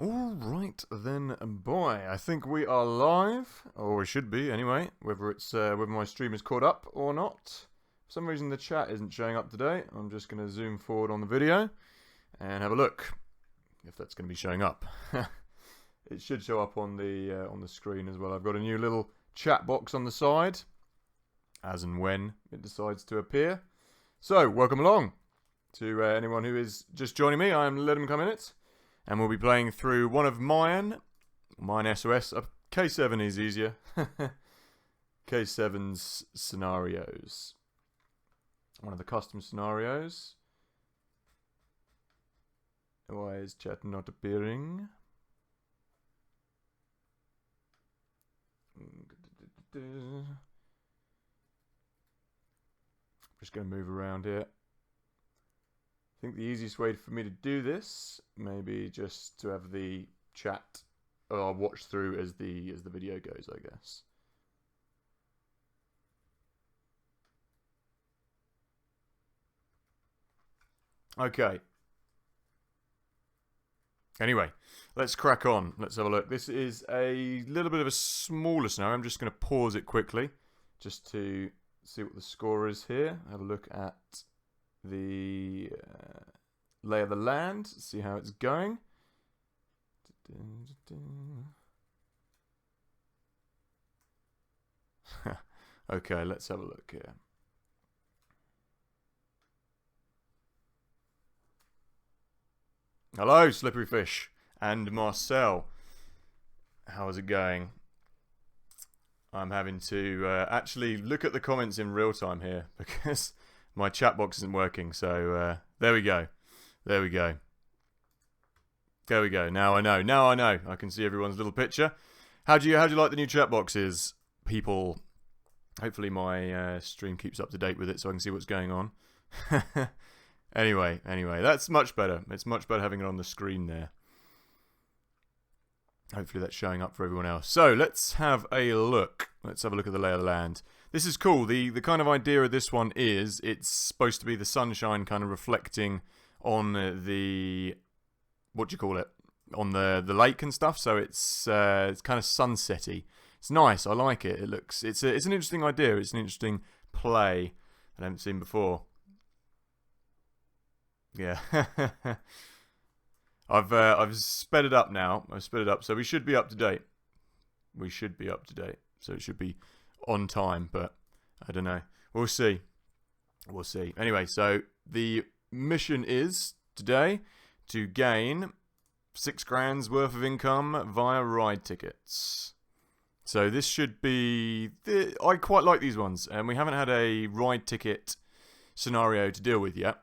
Alright then, boy, I think we are live, or we should be anyway, whether my stream is caught up or not. For some reason the chat isn't showing up today. I'm just going to zoom forward on the video and have a look if that's going to be showing up. It should show up on the screen as well. I've got a new little chat box on the side, as and when it decides to appear. So, welcome along to anyone who is just joining me. I'm Let 'Em Come In It. And we'll be playing through one of mine SOS. K7 is easier. K7's scenarios. One of the custom scenarios. Why is chat not appearing? Just going to move around here. I think the easiest way for me to do this, maybe just to have the chat watch through as the video goes, I guess. Okay. Anyway, let's crack on. Let's have a look. This is a little bit of a smaller scenario. I'm just going to pause it quickly just to see what the score is here. Have a look at the lay of the land, see how it's going. Okay, let's have a look here. Hello, Slippery Fish and Marcel. How is it going? I'm having to actually look at the comments in real time here because my chat box isn't working, so there we go. There we go. There we go. Now I know. Now I know. I can see everyone's little picture. How do you like the new chat boxes, people? Hopefully my stream keeps up to date with it so I can see what's going on. Anyway, that's much better. It's much better having it on the screen there. Hopefully that's showing up for everyone else. So let's have a look. Let's have a look at the lay of the land. This is cool. The kind of idea of this one is it's supposed to be the sunshine kind of reflecting on the, what do you call it, on the lake and stuff. So it's kind of sunsetty. It's nice. I like it. It's an interesting idea. It's an interesting play I haven't seen before. Yeah. I've sped it up now. I've sped it up, so we should be up to date. We should be up to date. So it should be on time, but I don't know. We'll see. We'll see. Anyway, so the mission is today to gain £6 worth of income via ride tickets. So this should be... I quite like these ones, and we haven't had a ride ticket scenario to deal with yet.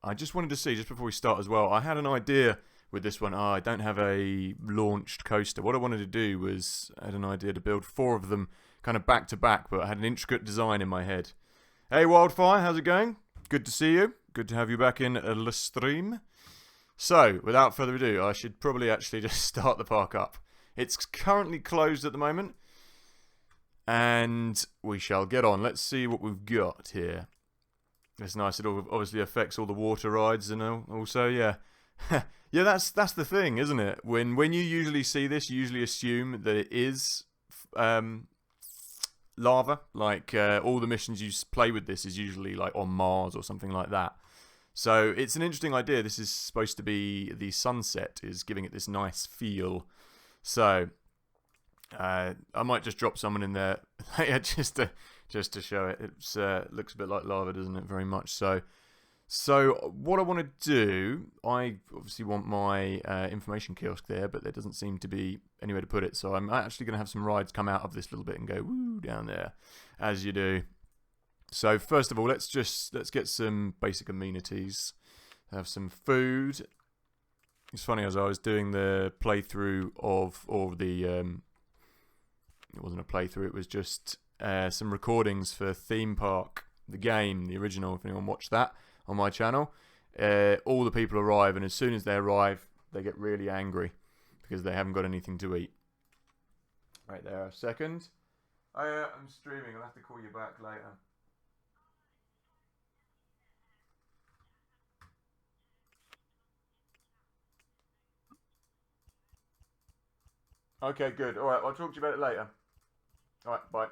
I just wanted to see, just before we start as well, I had an idea with this one. I don't have a launched coaster. What I wanted to do was, I had an idea to build 4 of them kind of back to back, but I had an intricate design in my head. Hey Wildfire, how's it going? Good to see you. Good to have you back in the stream. So, without further ado, I should probably actually just start the park up. It's currently closed at the moment, and we shall get on. Let's see what we've got here. It's nice. It obviously affects all the water rides, and also, yeah. Yeah, that's the thing, isn't it? When you usually see this, you usually assume that it is lava. Like all the missions you play with this is usually like on Mars or something like that. So it's an interesting idea. This is supposed to be the sunset is giving it this nice feel. So I might just drop someone in there just to show it. It looks a bit like lava, doesn't it? Very much so. So what I want to do, I obviously want my information kiosk there, but there doesn't seem to be anywhere to put it. So I'm actually going to have some rides come out of this little bit and go woo down there, as you do. So first of all, let's get some basic amenities. Have some food. It's funny, as I was doing the playthrough of all the, it wasn't a playthrough, it was just some recordings for Theme Park, the game, the original, if anyone watched that on my channel. All the people arrive, and as soon as they arrive, they get really angry because they haven't got anything to eat. Right there, a second. I'm streaming, I'll have to call you back later. Okay, good. All right, I'll talk to you about it later. All right, bye.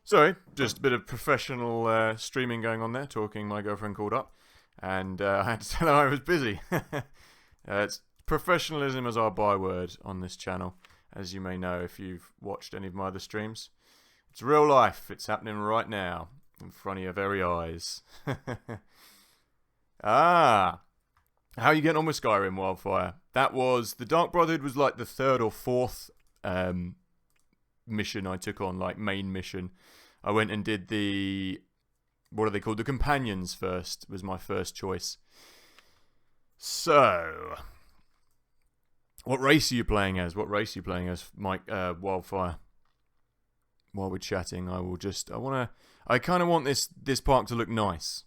Sorry, just a bit of professional streaming going on there, talking. My girlfriend called up, and I had to tell her I was busy. It's professionalism as our byword on this channel, as you may know if you've watched any of my other streams. It's real life. It's happening right now, in front of your very eyes. Ah, how are you getting on with Skyrim, Wildfire? That was, the Dark Brotherhood was like the third or fourth mission I took on, like main mission. I went and did the, what are they called? The Companions first was my first choice. So, what race are you playing as? What race are you playing as, Mike Wildfire? While we're chatting, I kind of want this park to look nice,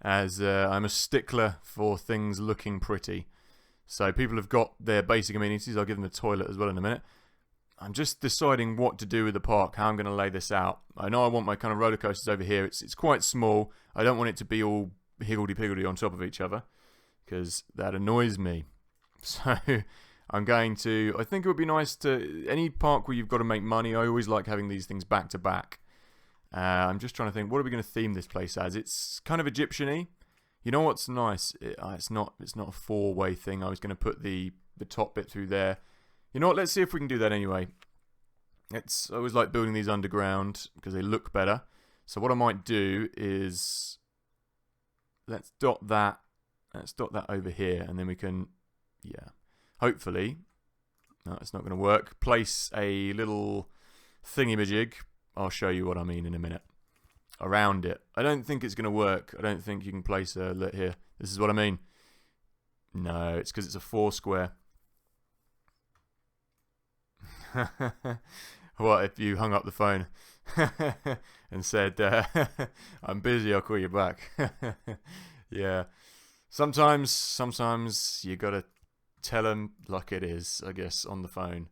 as I'm a stickler for things looking pretty. So people have got their basic amenities. I'll give them a toilet as well in a minute. I'm just deciding what to do with the park, how I'm going to lay this out. I know I want my kind of roller coasters over here. It's quite small. I don't want it to be all higgledy-piggledy on top of each other, because that annoys me. So I'm going to, I think it would be nice to, any park where you've got to make money, I always like having these things back to back. I'm just trying to think, what are we going to theme this place as? It's kind of Egyptian-y. You know what's nice? It's not a four-way thing. I was going to put the top bit through there. You know what? Let's see if we can do that anyway. I always like building these underground because they look better. So what I might do is, let's dot that over here, and then we can, yeah, hopefully, no, it's not going to work. Place a little thingy-majig. I'll show you what I mean in a minute. Around it. I don't think it's going to work. I don't think you can place a lit here. This is what I mean. No, it's because it's a 4 square. What if you hung up the phone and said, I'm busy, I'll call you back. Yeah. Sometimes you gotta tell them like it is, I guess, on the phone.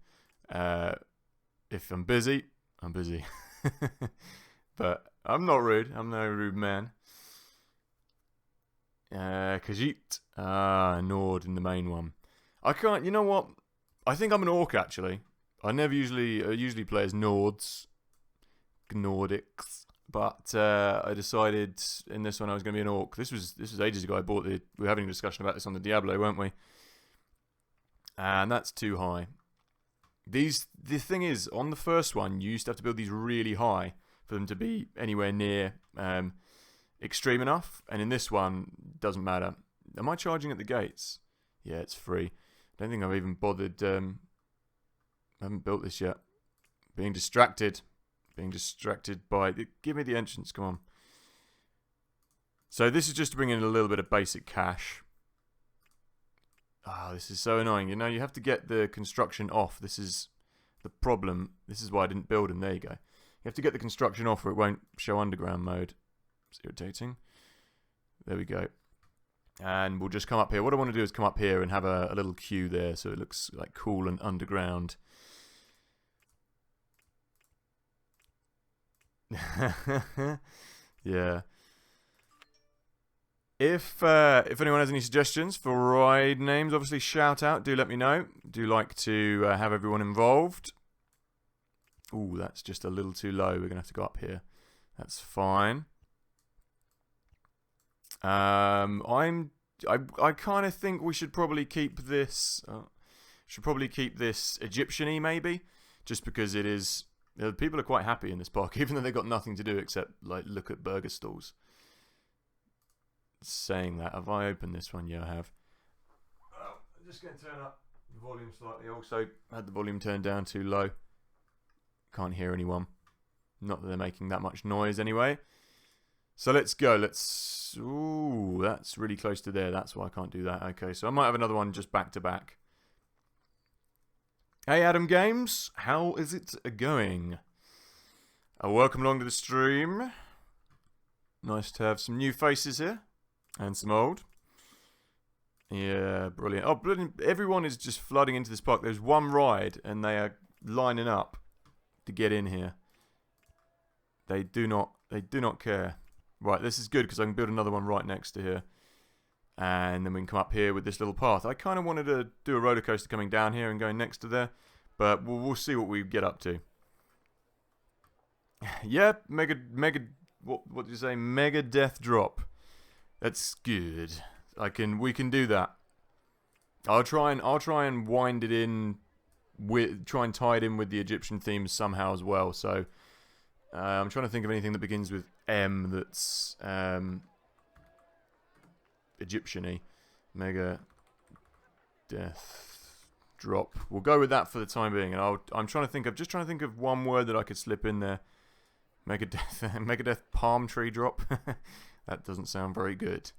If I'm busy, I'm busy. But I'm not rude. I'm no rude man. Khajiit. Nord in the main one. I can't, you know what? I think I'm an orc, actually. I usually play as Nordics, but I decided in this one I was going to be an orc. This was ages ago. We were having a discussion about this on the Diablo, weren't we? And that's too high. The thing is, on the first one, you used to have to build these really high for them to be anywhere near extreme enough. And in this one, doesn't matter. Am I charging at the gates? Yeah, it's free. I don't think I've even bothered. I haven't built this yet. Being distracted by... Give me the entrance, come on. So this is just to bring in a little bit of basic cash. This is so annoying. You know, you have to get the construction off. This is the problem. This is why I didn't build them. There you go. You have to get the construction off or it won't show underground mode. It's irritating. There we go. And we'll just come up here. What I want to do is come up here and have a little queue there so it looks like cool and underground. Yeah. If anyone has any suggestions for ride names, obviously shout out. Do let me know. Do like to have everyone involved. Ooh, that's just a little too low. We're gonna have to go up here. That's fine. I kind of think we should probably keep this. Egyptian-y maybe, just because it is. People are quite happy in this park, even though they've got nothing to do except like look at burger stalls. Saying that, have I opened this one? Yeah, I have. Oh, I'm just going to turn up the volume slightly. Also, had the volume turned down too low. Can't hear anyone. Not that they're making that much noise anyway. So let's go. Ooh, that's really close to there. That's why I can't do that. Okay, so I might have another one just back to back. Hey Adam Games, how is it going? Welcome along to the stream. Nice to have some new faces here. And some old. Yeah, brilliant. Oh, brilliant. Everyone is just flooding into this park. There's one ride and they are lining up to get in here. They do not care. Right, this is good because I can build another one right next to here. And then we can come up here with this little path. I kind of wanted to do a roller coaster coming down here and going next to there, but we'll see what we get up to. Yeah, what did you say? Mega death drop. That's good. We can do that. I'll try and wind it in try and tie it in with the Egyptian themes somehow as well. So I'm trying to think of anything that begins with M that's Egyptian-y. Mega death drop. We'll go with that for the time being, and I'm trying to think of one word that I could slip in there. Mega death palm tree drop. That doesn't sound very good.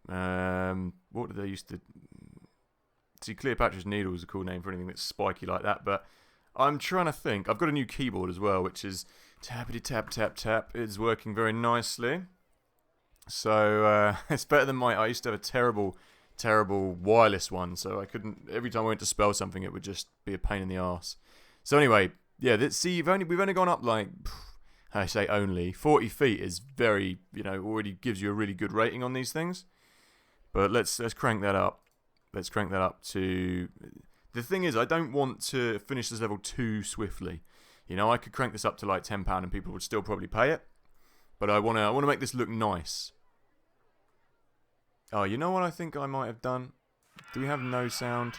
What did they used to? See, Cleopatra's Needle is a cool name for anything that's spiky like that, but I'm trying to think. I've got a new keyboard as well, which is tappity tap tap tap. It's working very nicely. So it's better than I used to have a terrible wireless one, so I couldn't. Every time I went to spell something, it would just be a pain in the arse. So anyway, yeah. We've only gone up like, I say only 40 feet is very, already gives you a really good rating on these things. But let's crank that up. Let's crank that up to... The thing is, I don't want to finish this level too swiftly. I could crank this up to like £10 and people would still probably pay it. But I want to make this look nice. Oh, you know what I think I might have done? Do we have no sound?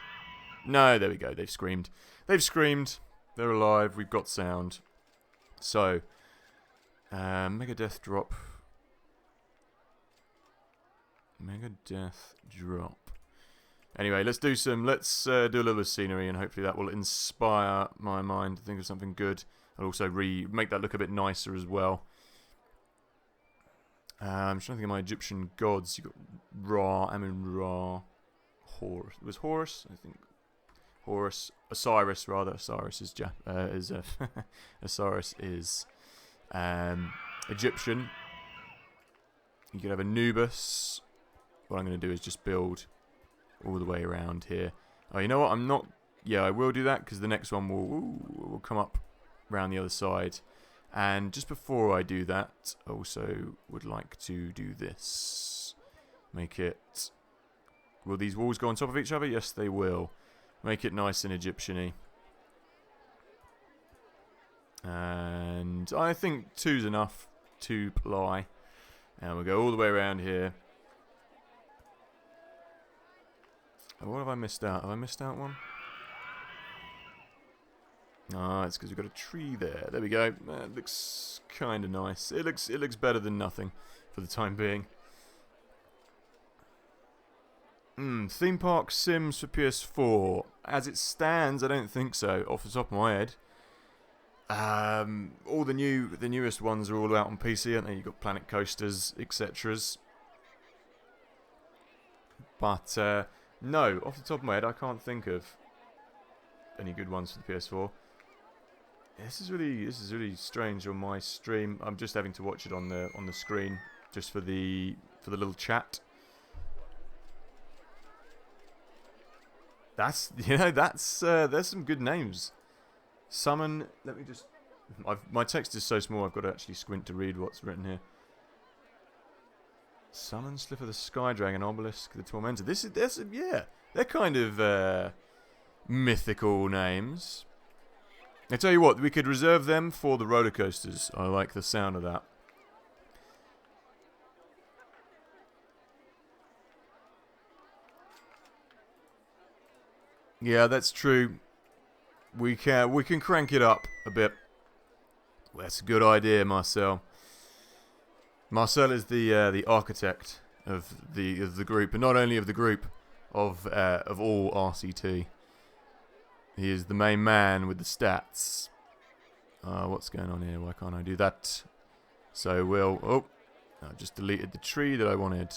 No, there we go. They've screamed. They've screamed. They're alive. We've got sound. So, Mega Death Drop. Mega Death Drop. Anyway, let's do a little bit of scenery, and hopefully that will inspire my mind to think of something good. I'll also make that look a bit nicer as well. I'm trying to think of my Egyptian gods. You got Ra, Amun-Ra, Horus. It was Horus, I think. Horus, Osiris rather. Osiris is Osiris is Egyptian. You could have Anubis. What I'm going to do is just build all the way around here. Oh, you know what? I'm not... Yeah, I will do that because the next one will come up around the other side. And just before I do that, I also would like to do this. Make it... Will these walls go on top of each other? Yes, they will. Make it nice and Egyptian-y. And I think 2's enough to ply. And we'll go all the way around here. What have I missed out? Have I missed out one? Ah, it's because we've got a tree there. There we go. It looks kind of nice. It looks better than nothing for the time being. Theme park Sims for PS4. As it stands, I don't think so. Off the top of my head. All the newest ones are all out on PC, aren't they? You've got Planet Coasters, etc. But no, off the top of my head, I can't think of any good ones for the PS4. This is really strange on my stream. I'm just having to watch it on the screen just for the little chat. There's some good names. Summon. Let me just. My text is so small. I've got to actually squint to read what's written here. Summon, Slipper the Sky Dragon, Obelisk the Tormentor. They're kind of mythical names. I tell you what, we could reserve them for the roller coasters. I like the sound of that. Yeah, that's true. We can crank it up a bit. Well, that's a good idea, Marcel. Marcel is the architect of the group, and not only of the group, of all RCT. He is the main man with the stats. What's going on here? Why can't I do that? So I just deleted the tree that I wanted.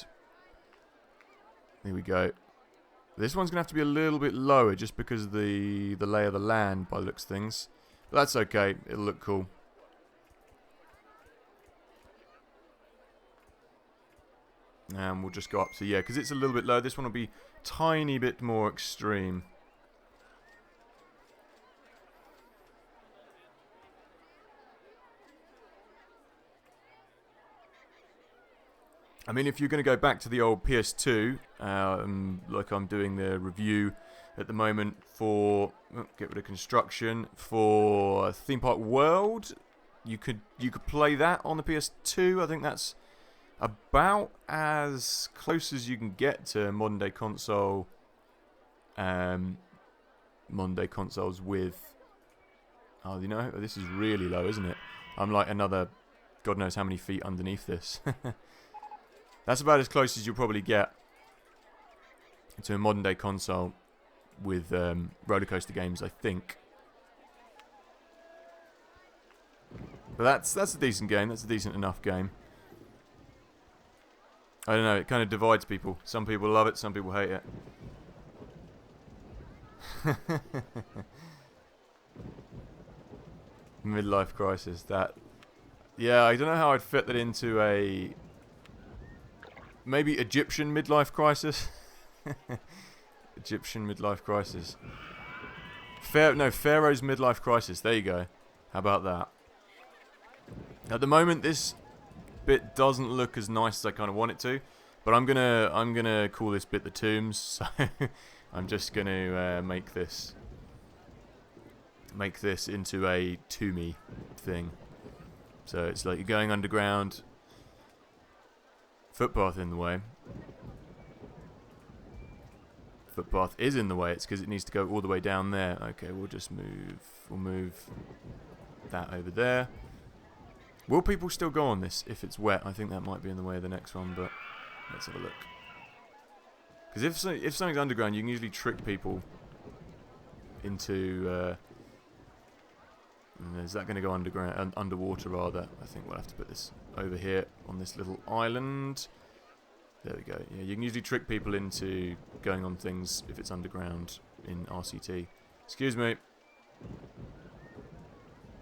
Here we go. This one's gonna have to be a little bit lower just because of the lay of the land by the looks of things. But that's okay. It'll look cool. And we'll just go up to, because it's a little bit low. This one will be tiny bit more extreme. I mean, if you're going to go back to the old PS2, like I'm doing the review at the moment for, get rid of construction, for Theme Park World, you could play that on the PS2. I think that's about as close as you can get to modern day consoles with. Oh, you know, this is really low, isn't it? I'm like another, God knows how many feet underneath this. That's about as close as you'll probably get to a modern day console with rollercoaster games, I think. But that's a decent game. That's a decent enough game. I don't know. It kind of divides people. Some people love it. Some people hate it. Midlife crisis. That. Yeah, I don't know how I'd fit that into a. Maybe Egyptian midlife crisis. Egyptian midlife crisis. Pharaoh's midlife crisis. There you go. How about that? At the moment, this bit doesn't look as nice as I kind of want it to, but I'm gonna call this bit the tombs. So I'm just gonna make this into a tombey thing. So it's like you're going underground. Footpath in the way. Footpath is in the way. It's because it needs to go all the way down there. Okay, we'll just move. We'll move that over there. Will people still go on this if it's wet? I think that might be in the way of the next one, but let's have a look. Because if something's underground, you can usually trick people into. Is that going to go underground, underwater rather? I think we'll have to put this over here on this little island. There we go. Yeah, you can usually trick people into going on things if it's underground in RCT. Excuse me.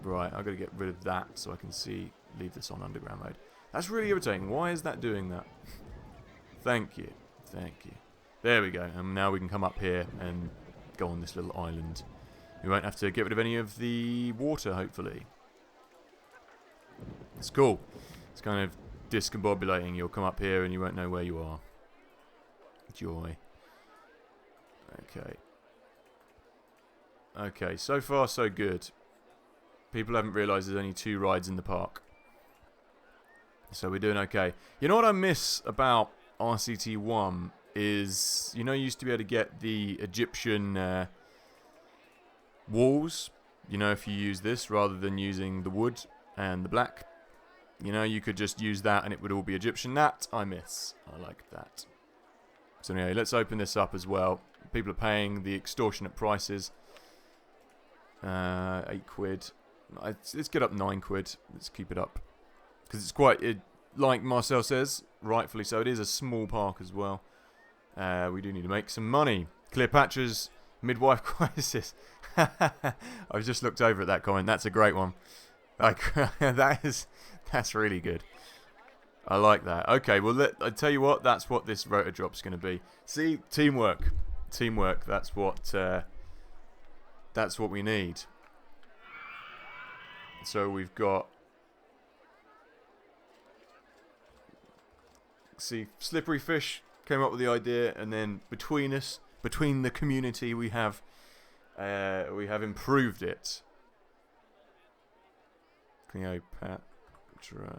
Right, I've got to get rid of that so I can leave this on underground mode. That's really irritating. Why is that doing that? Thank you. Thank you. There we go. And now we can come up here and go on this little island. We won't have to get rid of any of the water, hopefully. It's cool. It's kind of discombobulating. You'll come up here and you won't know where you are. Joy. Okay. Okay, so far so good. People haven't realised there's only 2 rides in the park. So we're doing okay. You know what I miss about RCT1 is, you know, you used to be able to get the Egyptian walls. You know, if you use this rather than using the wood and the black. You know, you could just use that and it would all be Egyptian. That I miss. I like that. So anyway, let's open this up as well. People are paying the extortionate prices. 8 quid. Let's get up 9 quid. Let's keep it up. Because it's quite, like Marcel says, rightfully so, it is a small park as well. We do need to make some money. Cleopatra's midwife crisis. I've just looked over at that comment. That's a great one. Like, that's really good. I like that. Okay, well, I tell you what, that's what this rotor drop's going to be. See, teamwork. Teamwork, that's what we need. So we've got, see, Slippery Fish came up with the idea, and then between us, between the community, we have improved it. Cleopatra.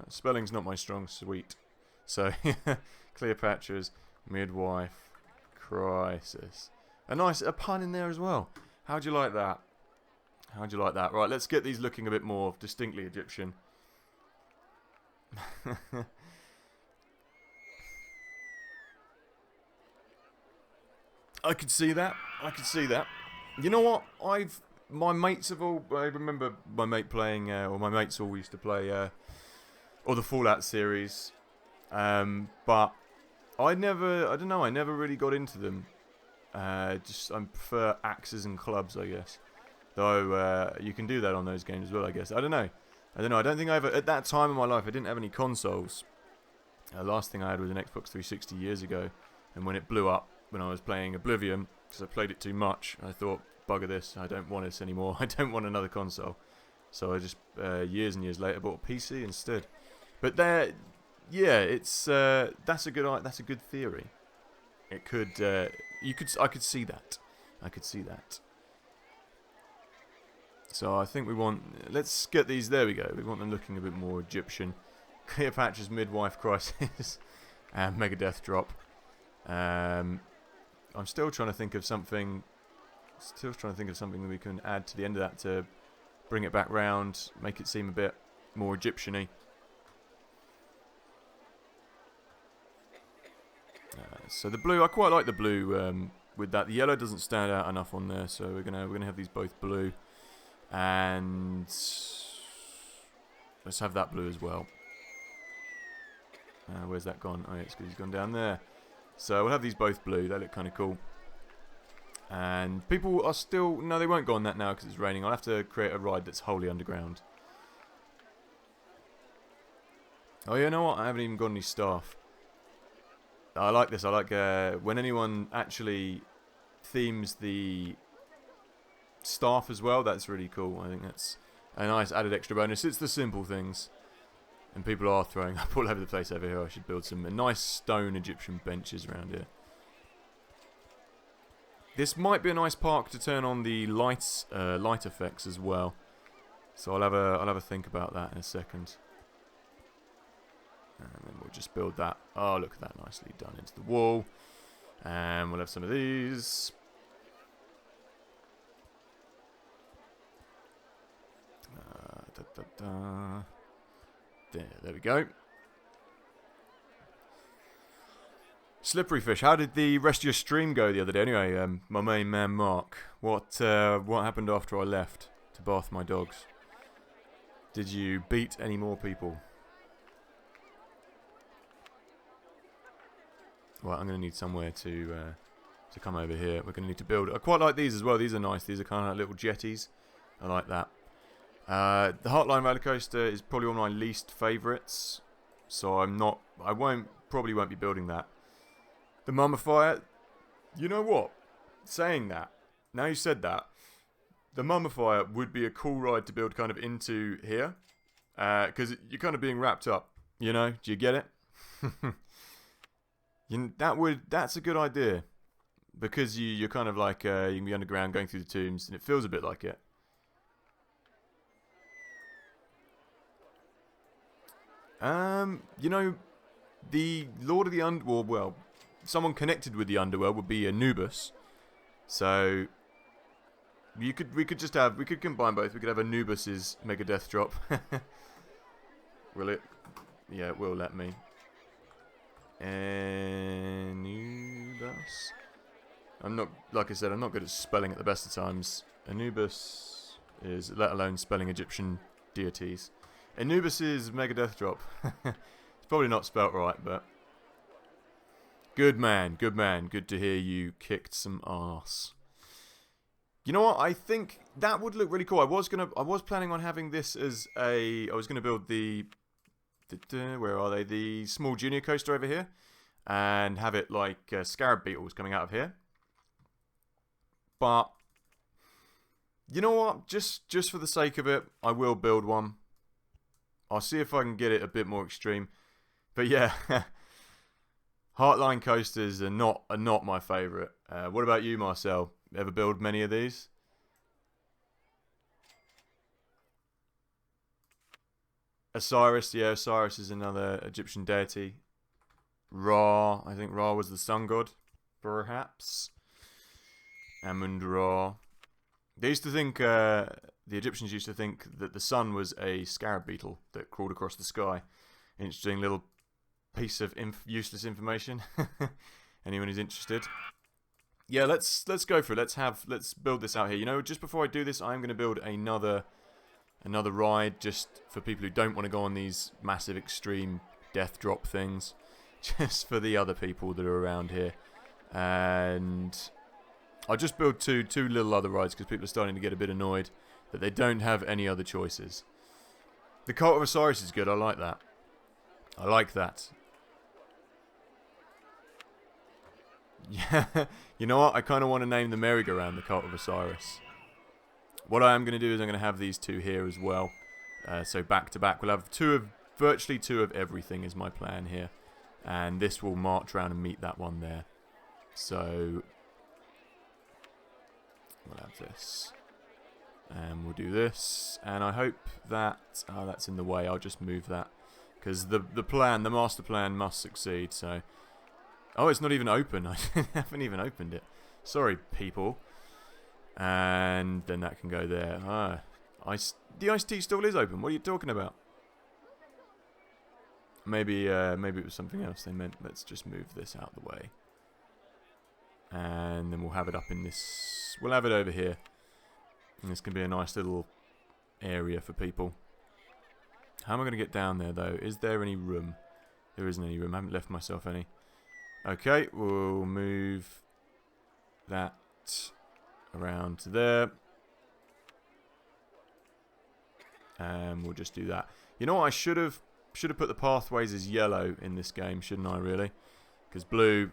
Spelling's not my strong suite. So Cleopatra's midwife crisis. A pun in there as well. How'd you like that? How'd you like that? Right, let's get these looking a bit more distinctly Egyptian. I could see that. I could see that. You know what? My mates have all. I remember my mate playing, or my mates all used to play, or the Fallout series. But I don't know. I never really got into them. I prefer axes and clubs, I guess. Though you can do that on those games as well, I guess. I don't know. I don't think I ever, at that time in my life, I didn't have any consoles. The last thing I had was an Xbox 360 years ago, and when it blew up, when I was playing Oblivion, because I played it too much, I thought, bugger this, I don't want this anymore. I don't want another console. So I just, years and years later, bought a PC instead. But yeah, it's that's a good theory. It could I could see that. I could see that. So I think we want, let's get these, there we go. We want them looking a bit more Egyptian. Cleopatra's midwife crisis and Mega Death Drop. I'm still trying to think of something. Still trying to think of something that we can add to the end of that to bring it back round, make it seem a bit more Egyptian-y. So the blue, I quite like the blue with that. The yellow doesn't stand out enough on there, so we're gonna have these both blue, and let's have that blue as well. Where's that gone? Oh, yeah, it's because he's gone down there. So we'll have these both blue. They look kind of cool. And people are still, no, they won't go on that now because it's raining. I'll have to create a ride that's wholly underground. Oh, you know what? I haven't even got any staff. I like this. I like when anyone actually themes the staff as well. That's really cool. I think that's a nice added extra bonus. It's the simple things. And people are throwing up all over the place over here. I should build some nice stone Egyptian benches around here. This might be a nice park to turn on the light effects as well. So I'll have a think about that in a second. And then we'll just build that. Oh, look at that, nicely done into the wall. And we'll have some of these. There we go. Slippery fish. How did the rest of your stream go the other day? Anyway, my main man Mark, what happened after I left to bath my dogs? Did you beat any more people? Well, I'm going to need somewhere to come over here. We're going to need to build. I quite like these as well. These are nice. These are kind of like little jetties. I like that. The Heartline roller coaster is probably one of my least favourites, so probably won't be building that. The Mummifier, you know what? Saying that, now you said that, the Mummifier would be a cool ride to build kind of into here, because you're kind of being wrapped up. You know? Do you get it? That's a good idea, because you're kind of like you can be underground going through the tombs, and it feels a bit like it. You know, the Lord of the Underworld, well, someone connected with the Underworld would be Anubis. So we could combine both. We could have Anubis's Mega Death Drop. Will it? Yeah, it will let me. Anubis. Like I said, I'm not good at spelling at the best of times. Anubis is, let alone spelling Egyptian deities. Anubis's Mega Death Drop. It's probably not spelt right, but good man, good man. Good to hear you kicked some arse. You know what? I think that would look really cool. I was planning on having this as I was gonna build where are they? The small junior coaster over here, and have it like scarab beetles coming out of here. But you know what? Just for the sake of it, I will build one. I'll see if I can get it a bit more extreme. But yeah, Heartline coasters are not my favourite. What about you, Marcel? Ever build many of these? Osiris, yeah, Osiris is another Egyptian deity. Ra, I think Ra was the sun god, perhaps. Amun-Ra. They used to think, the Egyptians used to think that the sun was a scarab beetle that crawled across the sky. Interesting little piece of useless information. Anyone who's interested. Yeah, let's go for it. Let's build this out here. You know, just before I do this, I'm going to build another ride just for people who don't want to go on these massive extreme death drop things. Just for the other people that are around here. And I'll just build two little other rides because people are starting to get a bit annoyed that they don't have any other choices. The Cult of Osiris is good. I like that. I like that. Yeah, you know what? I kind of want to name the merry-go-round the Cult of Osiris. What I am going to do is I'm going to have these two here as well. So back to back. We'll have two of virtually 2 of everything is my plan here. And this will march around and meet that one there. So we'll have this. And we'll do this. And I hope that... Oh, that's in the way. I'll just move that. Because the master plan must succeed. So... Oh, it's not even open. I haven't even opened it. Sorry, people. And then that can go there. Ah, the iced tea stall is open. What are you talking about? Maybe it was something else they meant. Let's just move this out of the way. And then we'll have it up in this... We'll have it over here. And this can be a nice little area for people. How am I going to get down there, though? Is there any room? There isn't any room. I haven't left myself any. Okay, we'll move that around to there. And we'll just do that. You know what? I should have put the pathways as yellow in this game, shouldn't I, really? Because blue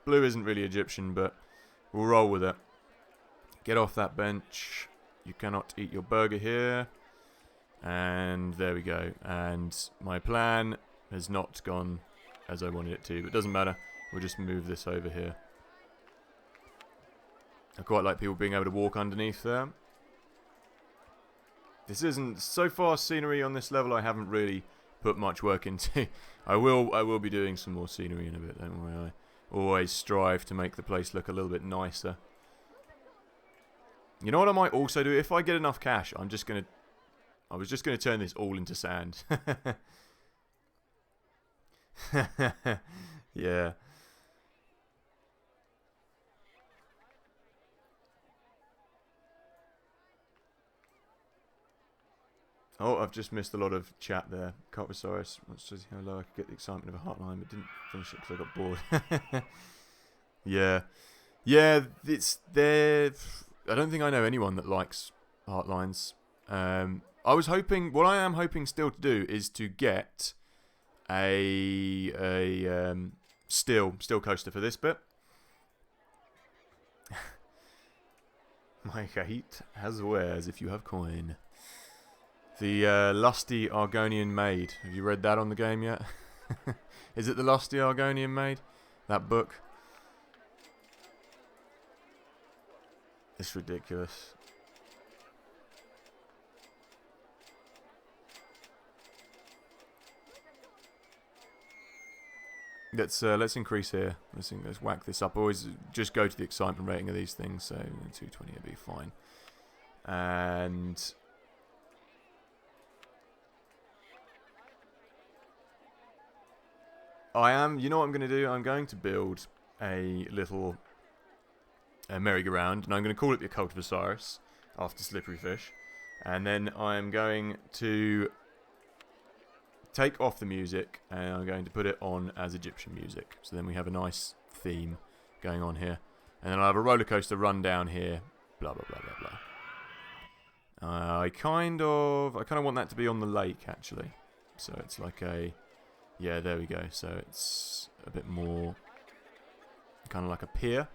isn't really Egyptian, but we'll roll with it. Get off that bench. You cannot eat your burger here. And there we go. And my plan has not gone as I wanted it to, but it doesn't matter. We'll just move this over here. I quite like people being able to walk underneath there. This isn't... So far, scenery on this level I haven't really put much work into. I will be doing some more scenery in a bit, don't worry. I always strive to make the place look a little bit nicer. You know what I might also do? If I get enough cash, I was just gonna turn this all into sand. Yeah. Oh, I've just missed a lot of chat there. Carposaurus wants to see how low I could get the excitement of a heartline, but didn't finish it because I got bored. Yeah. Yeah, it's there. I don't think I know anyone that likes heartlines. I was hoping... What I am hoping still to do is to get a steel coaster for this bit. My gate has wares if you have coin. The Lusty Argonian Maid. Have you read that on the game yet? Is it the Lusty Argonian Maid? That book? It's ridiculous. Let's increase here. Let's whack this up. Always just go to the excitement rating of these things. So 220 would be fine. And you know what I'm going to do? I'm going to build a little merry-go-round, and I'm going to call it the Occult of Osiris, after Slippery Fish. And then I'm going to take off the music, and I'm going to put it on as Egyptian music. So then we have a nice theme going on here. And then I'll have a roller coaster run down here, blah, blah, blah, blah, blah. I kind of want that to be on the lake, actually. So it's like a... Yeah, there we go. So it's a bit more kind of like a pier.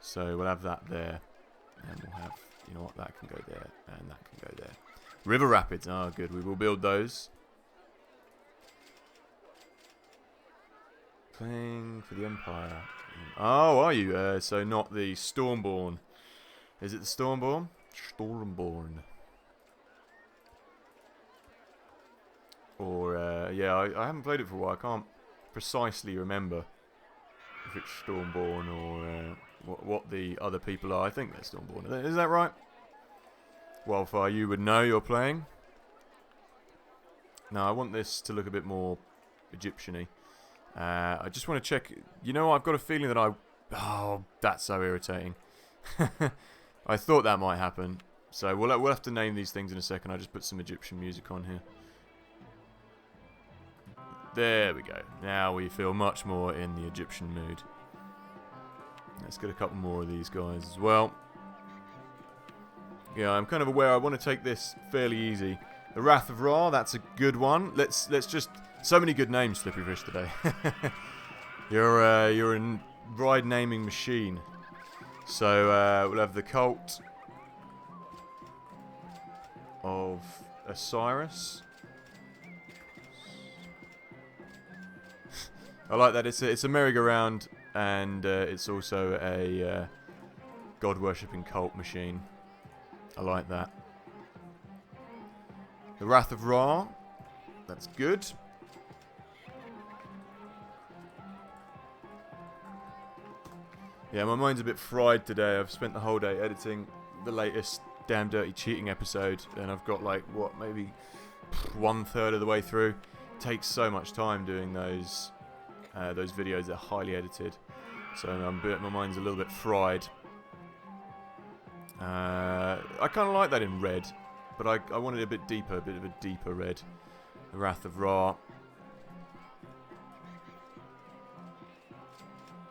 So we'll have that there. And we'll have, you know what, that can go there. And that can go there. River rapids. Oh, good. We will build those. Playing for the Empire. Oh, are you? So not the Stormborn. Is it the Stormborn? Stormborn. Or, yeah, I haven't played it for a while. I can't precisely remember if it's Stormborn or what the other people are. I think they're Stormborn. Is that right? Wildfire, you would know you're playing. No, I want this to look a bit more Egyptian-y. I just want to check. You know, I've got a feeling that Oh, that's so irritating. I thought that might happen. So we'll have to name these things in a second. I just put some Egyptian music on here. There we go. Now we feel much more in the Egyptian mood. Let's get a couple more of these guys as well. Yeah, I'm kind of aware I want to take this fairly easy. The Wrath of Ra, that's a good one. Let's just... So many good names, Slippery Fish, today. You're a ride naming machine. So we'll have the Cult of Osiris. I like that. It's a merry-go-round, and it's also a god-worshipping cult machine. I like that. The Wrath of Ra. That's good. Yeah, my mind's a bit fried today. I've spent the whole day editing the latest Damn Dirty Cheating episode, and I've got like, what, maybe 1/3 of the way through. It takes so much time doing those videos. They're highly edited, so my mind's a little bit fried. I kind of like that in red, but I wanted a bit deeper, a bit of a deeper red. The Wrath of Ra.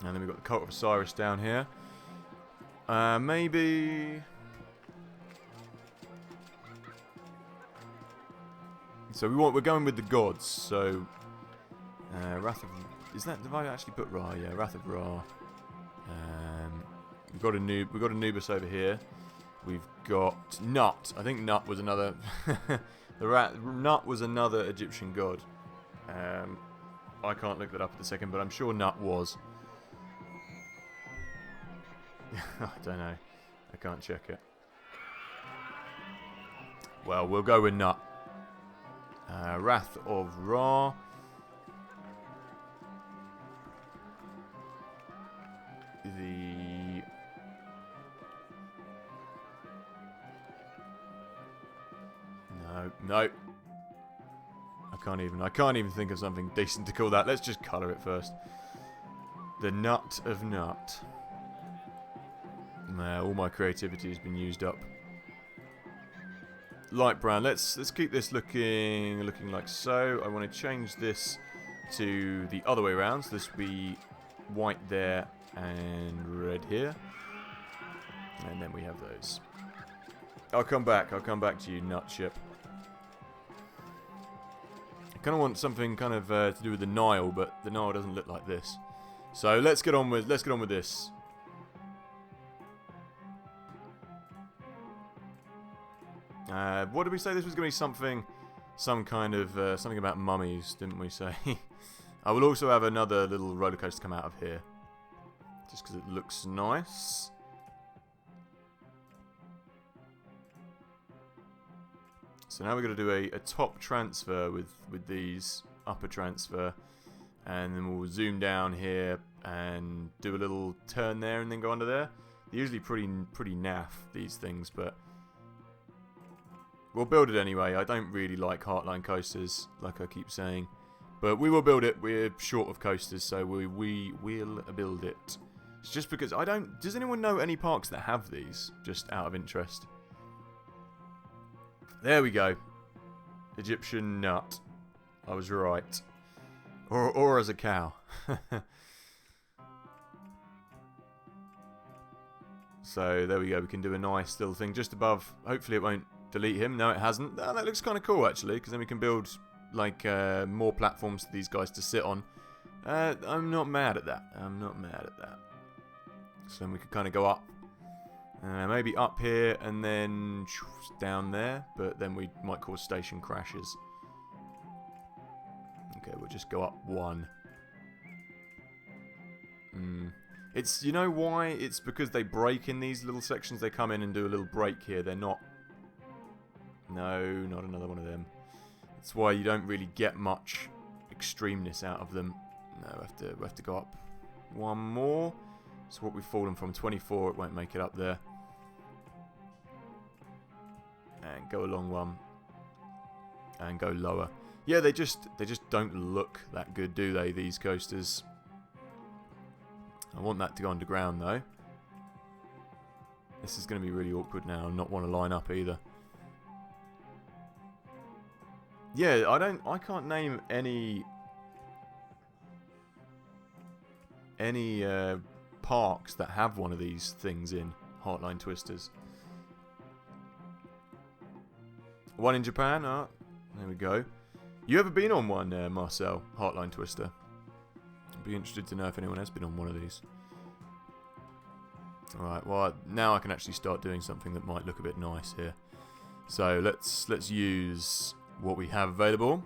And then we've got the Cult of Osiris down here. Maybe... So we're going with the gods, so... Wrath of... Is that... Did I actually put Ra? Yeah, Wrath of Ra. We've got Anubis over here. We've got Nut. I think Nut was another... Nut was another Egyptian god. I can't look that up at the second, but I'm sure Nut was. I don't know. I can't check it. Well, we'll go with Nut. Wrath of Ra. No. I can't even think of something decent to call that. Let's just colour it first. The Nut of Nut. All my creativity has been used up. Light brown. Let's keep this looking like so. I want to change this to the other way around. So this will be white there and red here. And then we have those. I'll come back to you, Nutship. I kind of want something kind of to do with the Nile, but the Nile doesn't look like this. So let's get on with this. What did we say? This was going to be some kind of something about mummies, didn't we say? I will also have another little roller coaster come out of here, just because it looks nice. So now we're going to do a top transfer with these, upper transfer, and then we'll zoom down here and do a little turn there and then go under there. They're usually pretty naff, these things, but we'll build it anyway. I don't really like Heartline coasters, like I keep saying, but we will build it. We're short of coasters, so we will build it. It's just because I don't... Does anyone know any parks that have these, just out of interest? There we go. Egyptian Nut. I was right. Or as a cow. So there we go. We can do a nice little thing just above. Hopefully it won't delete him. No, it hasn't. Oh, that looks kind of cool actually, because then we can build like more platforms for these guys to sit on. I'm not mad at that. So then we could kind of go up. Maybe up here and then down there, but then we might cause station crashes. Okay, we'll just go up one. It's, you know why? It's because they break in these little sections. They come in and do a little break here. They're not... No, not another one of them. That's why you don't really get much extremeness out of them. No, we have to go up one more. So what we've fallen from 24, it won't make it up there. And go along one. And go lower. Yeah, they just don't look that good, do they, these coasters? I want that to go underground though. This is going to be really awkward now and not want to line up either. Yeah, I can't name any parks that have one of these things in Heartline Twisters. One in Japan, there we go. You ever been on one, Marcel? Heartline Twister? I'd be interested to know if anyone has been on one of these. Alright, well, now I can actually start doing something that might look a bit nice here. So, let's use what we have available.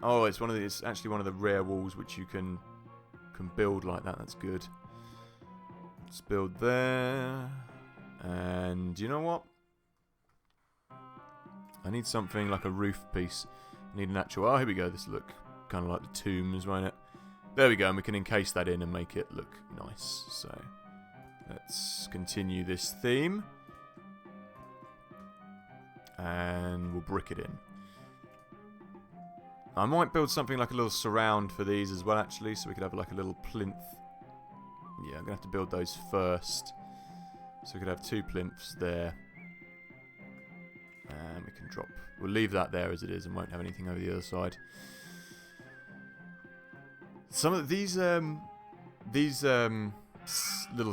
Oh, it's one of the. It's actually one of the rare walls which you can build like that. That's good. Let's build there. And you know what? I need something like a roof piece. I need an actual. Oh, here we go. This will look kind of like the tombs, won't it? There we go. And we can encase that in and make it look nice. So let's continue this theme. And we'll brick it in. I might build something like a little surround for these as well, actually, so we could have like a little plinth. Yeah, I'm going to have to build those first. So we could have 2 plinths there. And we can drop. We'll leave that there as it is and won't have anything over the other side. Some of these little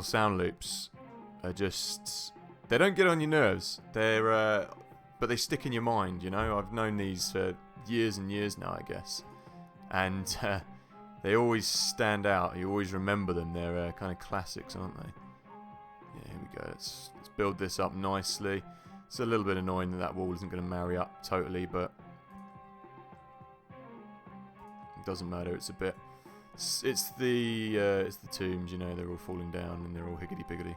sound loops are just... They don't get on your nerves. They're... but they stick in your mind, you know? I've known these for years and years now, I guess. And they always stand out. You always remember them. They're kind of classics, aren't they? Yeah, here we go. Let's build this up nicely. It's a little bit annoying that wall isn't going to marry up totally, but it doesn't matter. It's a bit... It's the tombs, you know. They're all falling down and they're all higgity-piggity.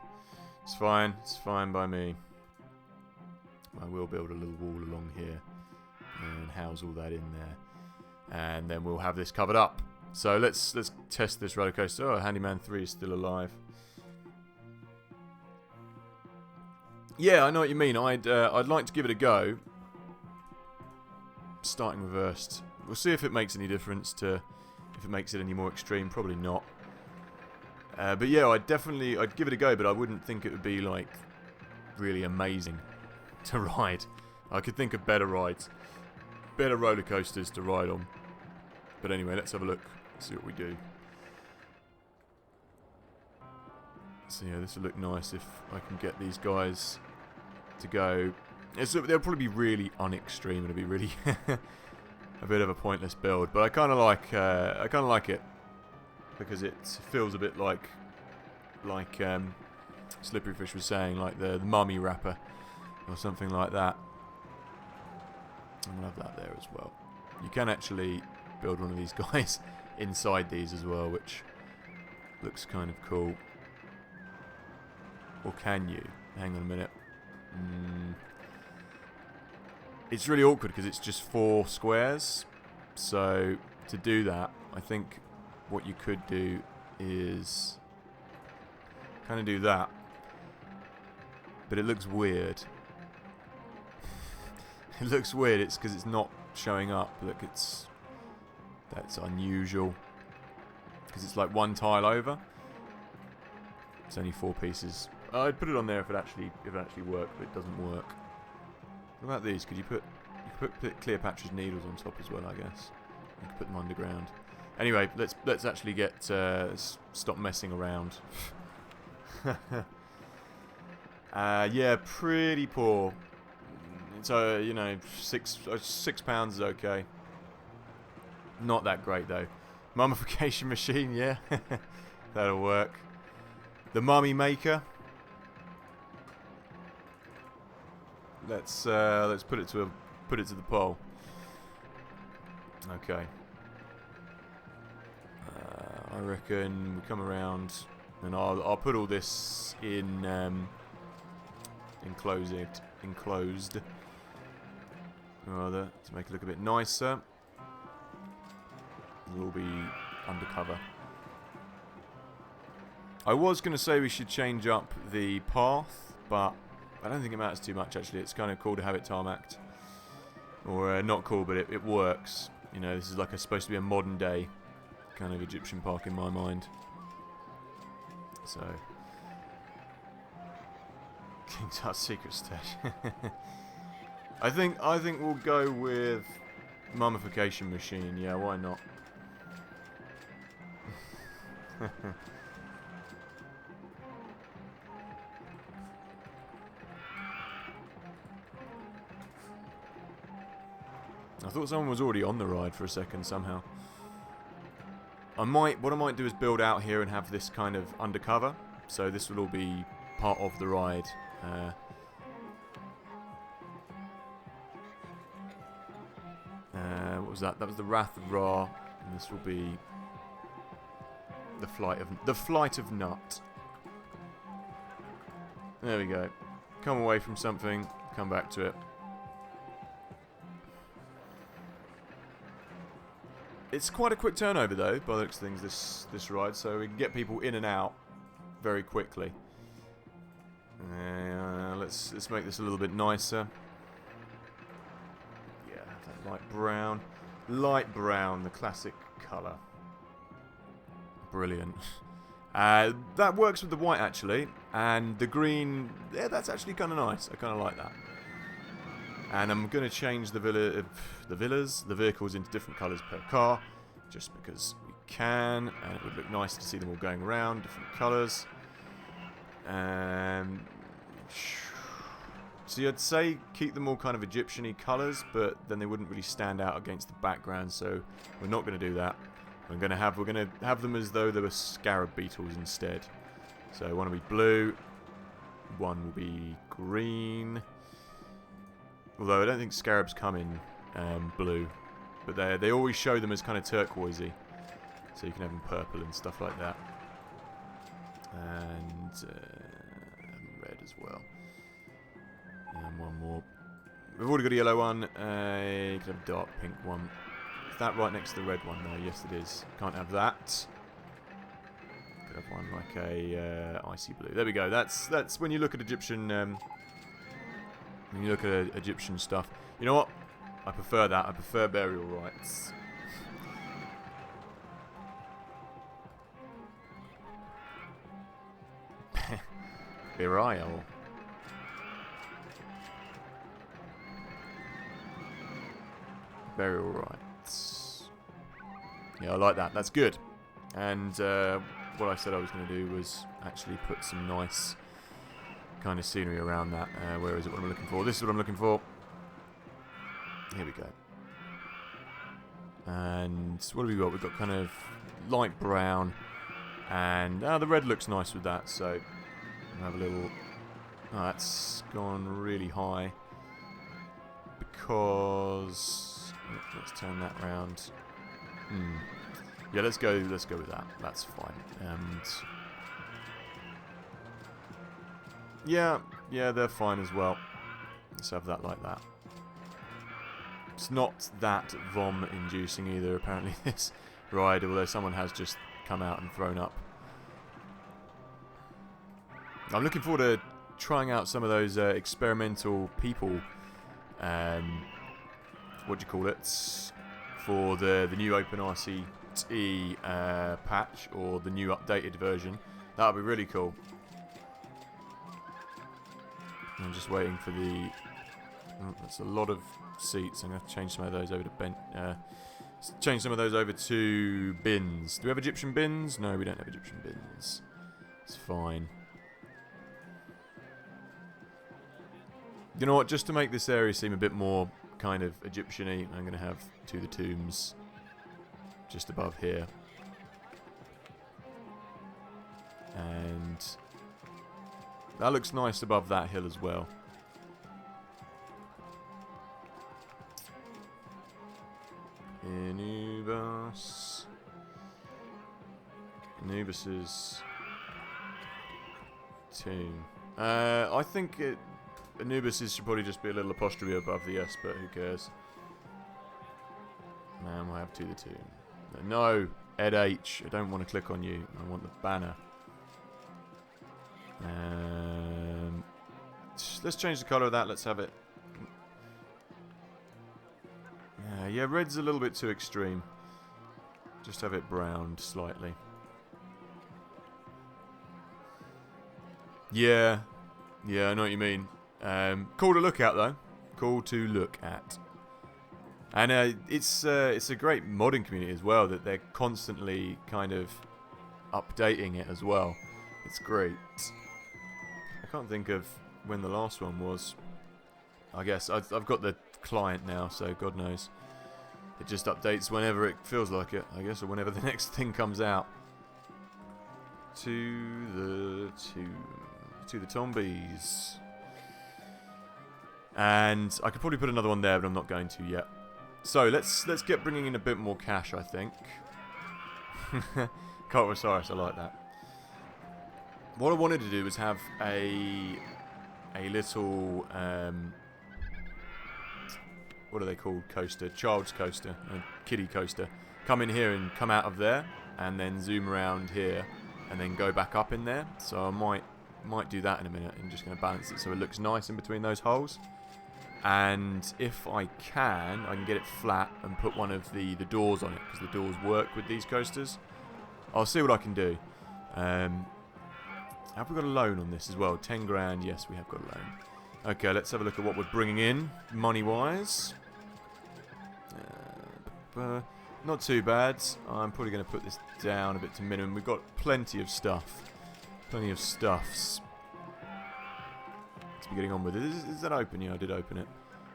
It's fine. It's fine by me. I will build a little wall along here and house all that in there, and then we'll have this covered up. So let's test this roller coaster. Oh, Handyman 3 is still alive. Yeah, I know what you mean. I'd like to give it a go. Starting reversed. We'll see if it makes any difference to if it makes it any more extreme. Probably not. But yeah, I'd give it a go, but I wouldn't think it would be like really amazing to ride. I could think of better rides, better roller coasters to ride on. But anyway, let's have a look, see what we do. So yeah, this will look nice if I can get these guys to go. They'll probably be really unextreme. It'll be really a bit of a pointless build, but I kind of like it because it feels a bit like Slippery Fish was saying, like the mummy wrapper or something like that. And we'll have that there as well. You can actually build one of these guys inside these as well, which looks kind of cool. Or can you? Hang on a minute. It's really awkward because it's just 4 squares. So to do that, I think what you could do is kind of do that. But it looks weird. It looks weird. It's because it's not showing up. Look, that's unusual. Because it's like 1 tile over. It's only 4 pieces. I'd put it on there if it actually worked, but it doesn't work. What about these? Could you put Cleopatra's needles on top as well? I guess you could put them underground. Anyway, let's actually get stop messing around. Yeah, pretty poor. So you know, £6 is okay. Not that great though. Mummification machine, yeah, that'll work. The mummy maker. Let's put it to the poll. Okay. I reckon we come around and I'll put all this in enclosed rather to make it look a bit nicer. It'll all be undercover. I was going to say we should change up the path, but I don't think it matters too much actually. It's kind of cool to have it tarmacked. Or not cool, but it works. You know, this is like supposed to be a modern day kind of Egyptian park in my mind. So, King's Hut secret stash. I think we'll go with mummification machine. Yeah, why not? I thought someone was already on the ride for a second somehow. What I might do is build out here and have this kind of undercover. So this will all be part of the ride. What was that? That was the Wrath of Ra, and this will be the Flight of Nut. There we go. Come away from something, come back to it. It's quite a quick turnover though, by the looks of things, this ride, so we can get people in and out very quickly. Let's make this a little bit nicer. Yeah, that light brown. Light brown, the classic colour. Brilliant. That works with the white actually, and the green, yeah, that's actually kind of nice. I kind of like that. And I'm going to change the vehicles into different colours per car, just because we can, and it would look nice to see them all going around, different colours. So I'd say keep them all kind of Egyptian-y colours, but then they wouldn't really stand out against the background, so we're not going to do that. We're going to have them as though they were scarab beetles instead. So one will be blue, one will be green. Although I don't think scarabs come in blue, but they always show them as kind of turquoisey, so you can have them purple and stuff like that, and red as well. And one more. We've already got a yellow one. You could have a dark pink one. Is that right next to the red one? No, yes it is. Can't have that. Could have one like a icy blue. There we go. That's when you look at Egyptian. When you look at Egyptian stuff, you know what? I prefer that. I prefer burial rites. Burial. Burial rites. Yeah, I like that. That's good. And what I said I was going to do was actually put some nice kind of scenery around that. Where is it? What am I looking for? This is what I'm looking for. Here we go. And what have we got? We've got kind of light brown, and the red looks nice with that. So we'll have a little. Oh, that's gone really high because let's turn that round. Yeah, let's go with that. That's fine. And yeah, they're fine as well. Let's have that like that. It's not that vom-inducing either, apparently, this ride, although someone has just come out and thrown up. I'm looking forward to trying out some of those experimental people, what do you call it, for the new OpenRCT patch, or the new updated version. That would be really cool. I'm just waiting for the... Oh, that's a lot of seats. I'm going to have to change some of those over to change some of those over to bins. Do we have Egyptian bins? No, we don't have Egyptian bins. It's fine. You know what? Just to make this area seem a bit more kind of Egyptian-y, I'm going to have To the Tombs just above here. And that looks nice above that hill as well. Anubis's tomb. I think Anubis should probably just be a little apostrophe above the S, but who cares? Man, we'll have To the Tomb. No, Ed H. I don't want to click on you. I want the banner. Let's change the colour of that. Let's have it. Yeah, red's a little bit too extreme. Just have it browned slightly. Yeah, I know what you mean. Cool to look at though. Cool to look at. And it's a great modding community as well, that they're constantly kind of updating it as well. It's great. I can't think of when the last one was. I guess I've got the client now, so God knows. It just updates whenever it feels like it, I guess, or whenever the next thing comes out. To the Tombies. And I could probably put another one there, but I'm not going to yet. So let's get bringing in a bit more cash, I think. Cartosaurus, I like that. What I wanted to do was have a little what are they called? Coaster, child's coaster, a kiddie coaster. Come in here and come out of there, and then zoom around here, and then go back up in there. So I might do that in a minute. I'm just going to balance it so it looks nice in between those holes. And if I can get it flat and put one of the doors on it, because the doors work with these coasters. I'll see what I can do. Have we got a loan on this as well? 10 grand, yes, we have got a loan. Okay, let's have a look at what we're bringing in, money-wise. Not too bad. I'm probably going to put this down a bit to minimum. We've got plenty of stuff. Plenty of stuffs to be getting on with. Is that open? Yeah, I did open it.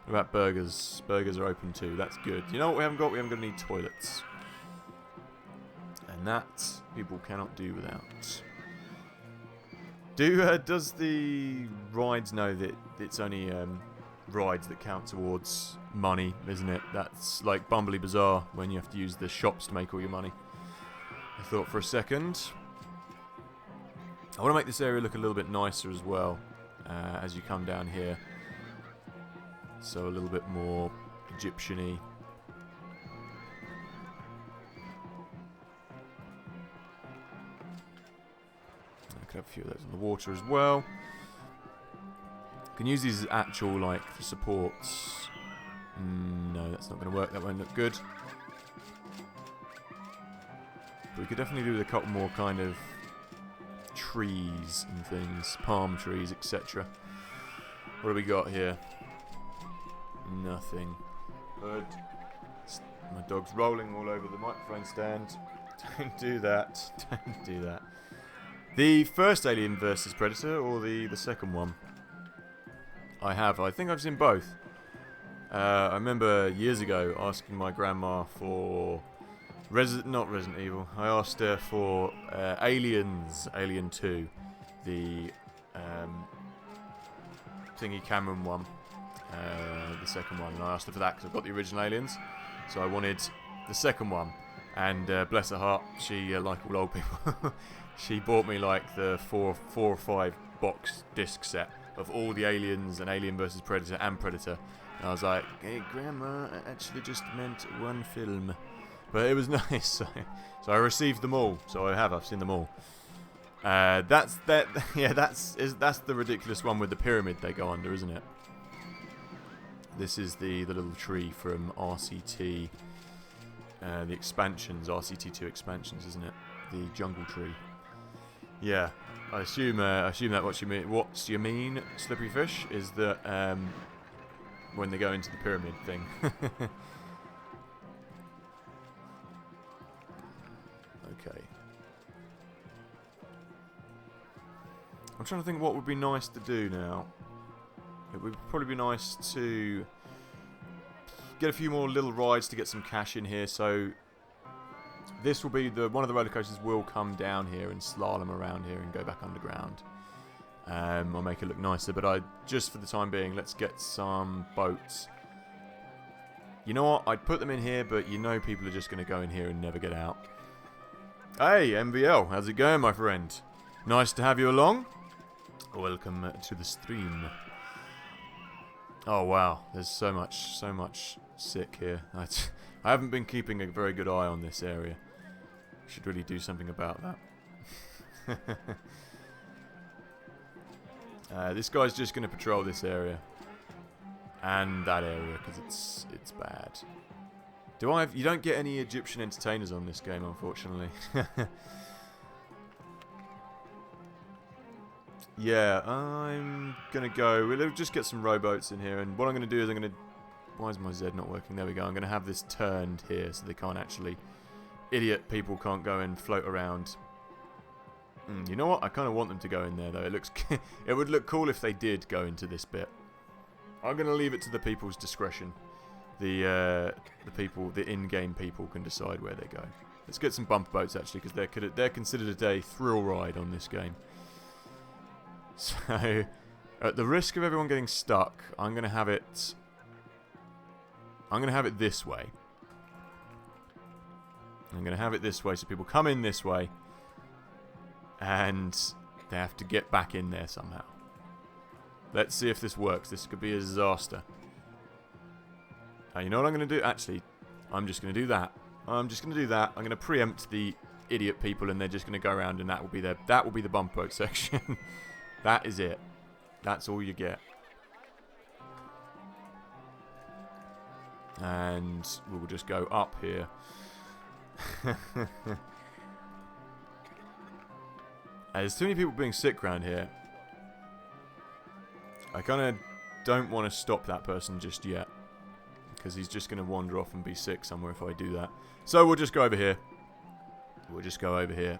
What about burgers? Burgers are open too. That's good. You know what we haven't got? We haven't got any toilets. And that people cannot do without. Does the rides know that it's only rides that count towards money, isn't it? That's like Bumbly Bazaar when you have to use the shops to make all your money. I thought for a second. I want to make this area look a little bit nicer as well as you come down here. So a little bit more Egyptian-y. Have a few of those in the water as well. Can use these as actual, like, for supports. No, that's not going to work. That won't look good. But we could definitely do with a couple more kind of trees and things. Palm trees, etc. What do we got here? Nothing. Good. My dog's rolling all over the microphone stand. Don't do that. Don't do that. The first Alien vs Predator or the second one? I think I've seen both. I remember years ago asking my grandma for not Resident Evil. I asked her for Aliens, Alien 2, the thingy Cameron one, the second one, and I asked her for that because I've got the original Aliens, so I wanted the second one. And bless her heart, she like all old people. She bought me like the four or five box disc set of all the Aliens and Alien vs Predator and Predator. And I was like, hey Grandma, I actually just meant one film. But it was nice. So I received them all. So I've seen them all. That's the ridiculous one with the pyramid they go under, isn't it? This is the little tree from RCT. The expansions, RCT2 expansions, isn't it? The jungle tree. Yeah, I assume that what you mean, slippery fish, is that when they go into the pyramid thing. Okay. I'm trying to think what would be nice to do now. It would probably be nice to get a few more little rides to get some cash in here. So this will be one of the roller coasters will come down here and slalom around here and go back underground. I'll make it look nicer, but just for the time being, let's get some boats. You know what? I'd put them in here, but you know people are just going to go in here and never get out. Hey, MVL, how's it going, my friend? Nice to have you along. Welcome to the stream. Oh wow, there's so much sick here. I haven't been keeping a very good eye on this area. Should really do something about that. This guy's just going to patrol this area and that area because it's bad. You don't get any Egyptian entertainers on this game, unfortunately. Yeah, I'm gonna go. We'll just get some rowboats in here, and what I'm gonna do is why is my Z not working? There we go. I'm gonna have this turned here so they can't actually. Idiot people can't go and float around. You know what? I kind of want them to go in there though. It would look cool if they did go into this bit. I'm gonna leave it to the people's discretion. The in-game people can decide where they go. Let's get some bumper boats actually, because they're considered a thrill ride on this game. So, at the risk of everyone getting stuck, I'm going to have it I'm going to have it this way. I'm going to have it this way so people come in this way. And they have to get back in there somehow. Let's see if this works. This could be a disaster. You know what I'm going to do? Actually, I'm just going to do that. I'm just going to do that. I'm going to preempt the idiot people, and they're just going to go around, and that will be the bump boat section. That is it. That's all you get. And we'll just go up here. There's too many people being sick around here. I kind of don't want to stop that person just yet, because he's just going to wander off and be sick somewhere if I do that. So we'll just go over here. We'll just go over here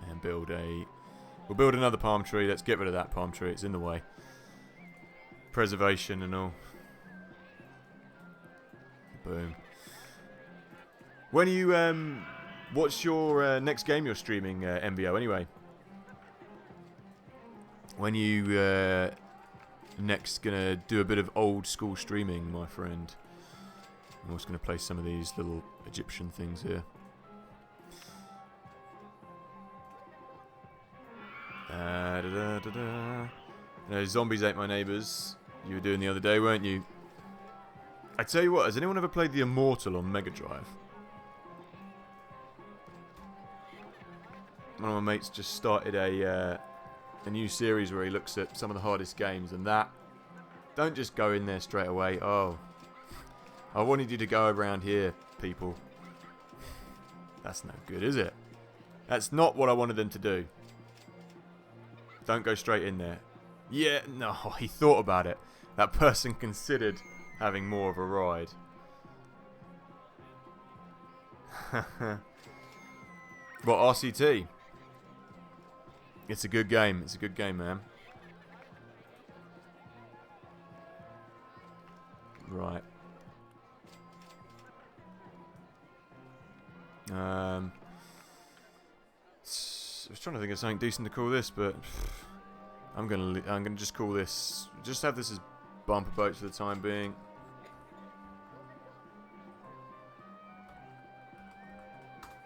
and build a... We'll build another palm tree. Let's get rid of that palm tree. It's in the way. Preservation and all. Boom. When you... what's your next game you're streaming, MBO, anyway? When you next gonna do a bit of old school streaming, my friend? I'm also gonna play some of these little Egyptian things here. No, zombies ate my neighbours. You were doing the other day, weren't you? I tell you what, has anyone ever played The Immortal on Mega Drive? One of my mates just started a new series where he looks at some of the hardest games, and that... Don't just go in there straight away. Oh. I wanted you to go around here, people. That's no good, is it? That's not what I wanted them to do. Don't go straight in there. Yeah, no, he thought about it. That person considered having more of a ride. What, RCT? It's a good game. It's a good game, man. Right. I was trying to think of something decent to call this, but I'm gonna just call this. Just have this as bumper boats for the time being.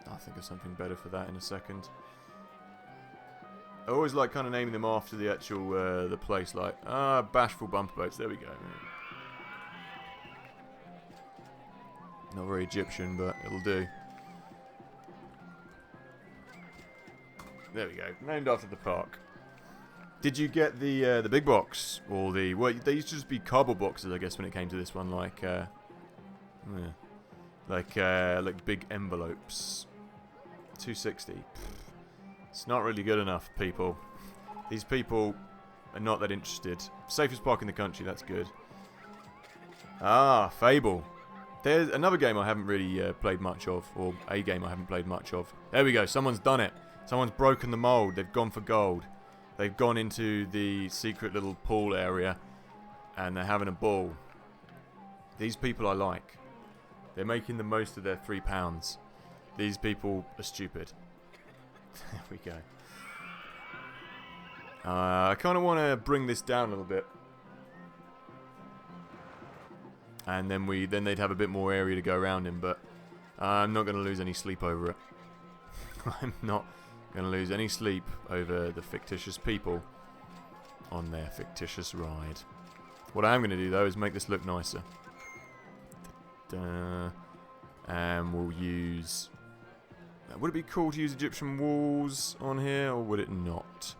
I'll think of something better for that in a second. I always like kind of naming them after the actual the place, like Bashful bumper boats. There we go. Not very Egyptian, but it'll do. There we go. Named after the park. Did you get the big box or the? Well, they used to just be cardboard boxes, I guess, when it came to this one, like big envelopes. 260. It's not really good enough, people. These people are not that interested. Safest park in the country. That's good. Ah, Fable. There's another game I haven't really played much of, or a game I haven't played much of. There we go. Someone's done it. Someone's broken the mold. They've gone for gold. They've gone into the secret little pool area, and they're having a ball. These people I like. They're making the most of their £3. These people are stupid. There we go. I kind of want to bring this down a little bit. And then they'd have a bit more area to go around in, but I'm not going to lose any sleep over it. I'm not going to lose any sleep over the fictitious people on their fictitious ride. What I am going to do, though, is make this look nicer. And we'll use... Would it be cool to use Egyptian walls on here, or would it not?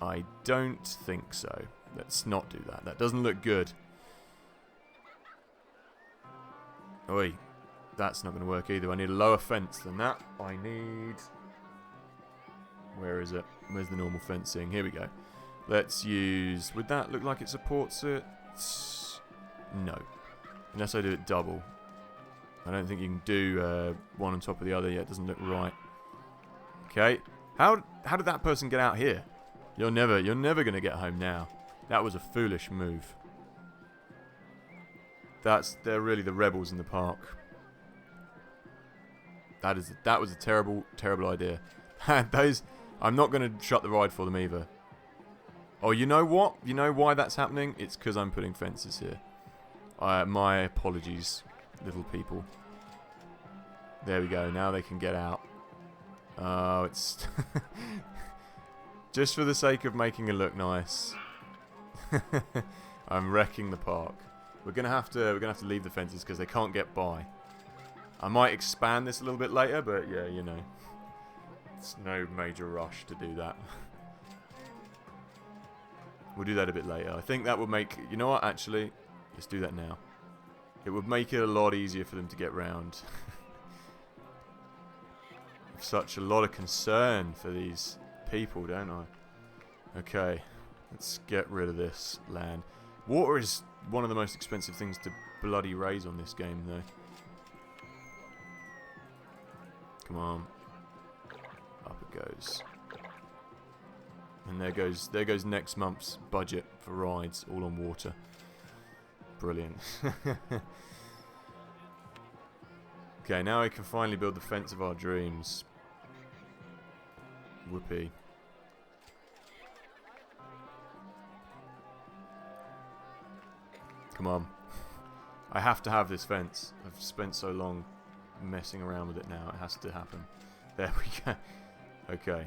I don't think so. Let's not do that. That doesn't look good. Oi. That's not going to work either. I need a lower fence than that. I need... Where is it? Where's the normal fencing? Here we go. Let's use... Would that look like it supports it? No. Unless I do it double. I don't think you can do one on top of the other yet. It doesn't look right. Okay. How did that person get out here? You're never going to get home now. That was a foolish move. They're really the rebels in the park. That was a terrible idea. I'm not going to shut the ride for them either. Oh, you know what? You know why that's happening? It's because I'm putting fences here. My apologies, little people. There we go. Now they can get out. Oh, it's just for the sake of making it look nice. I'm wrecking the park. We're gonna have to leave the fences because they can't get by. I might expand this a little bit later, but yeah, you know, it's no major rush to do that. We'll do that a bit later. I think that would make... You know what, actually? Let's do that now. It would make it a lot easier for them to get round. Such a lot of concern for these people, don't I? Okay, let's get rid of this land. Water is one of the most expensive things to bloody raise on this game, though. Come on. Up it goes. And there goes next month's budget for rides, all on water. Brilliant. Okay, now we can finally build the fence of our dreams. Whoopee. Come on. I have to have this fence. I've spent so long messing around with it now. It has to happen. There we go. Okay.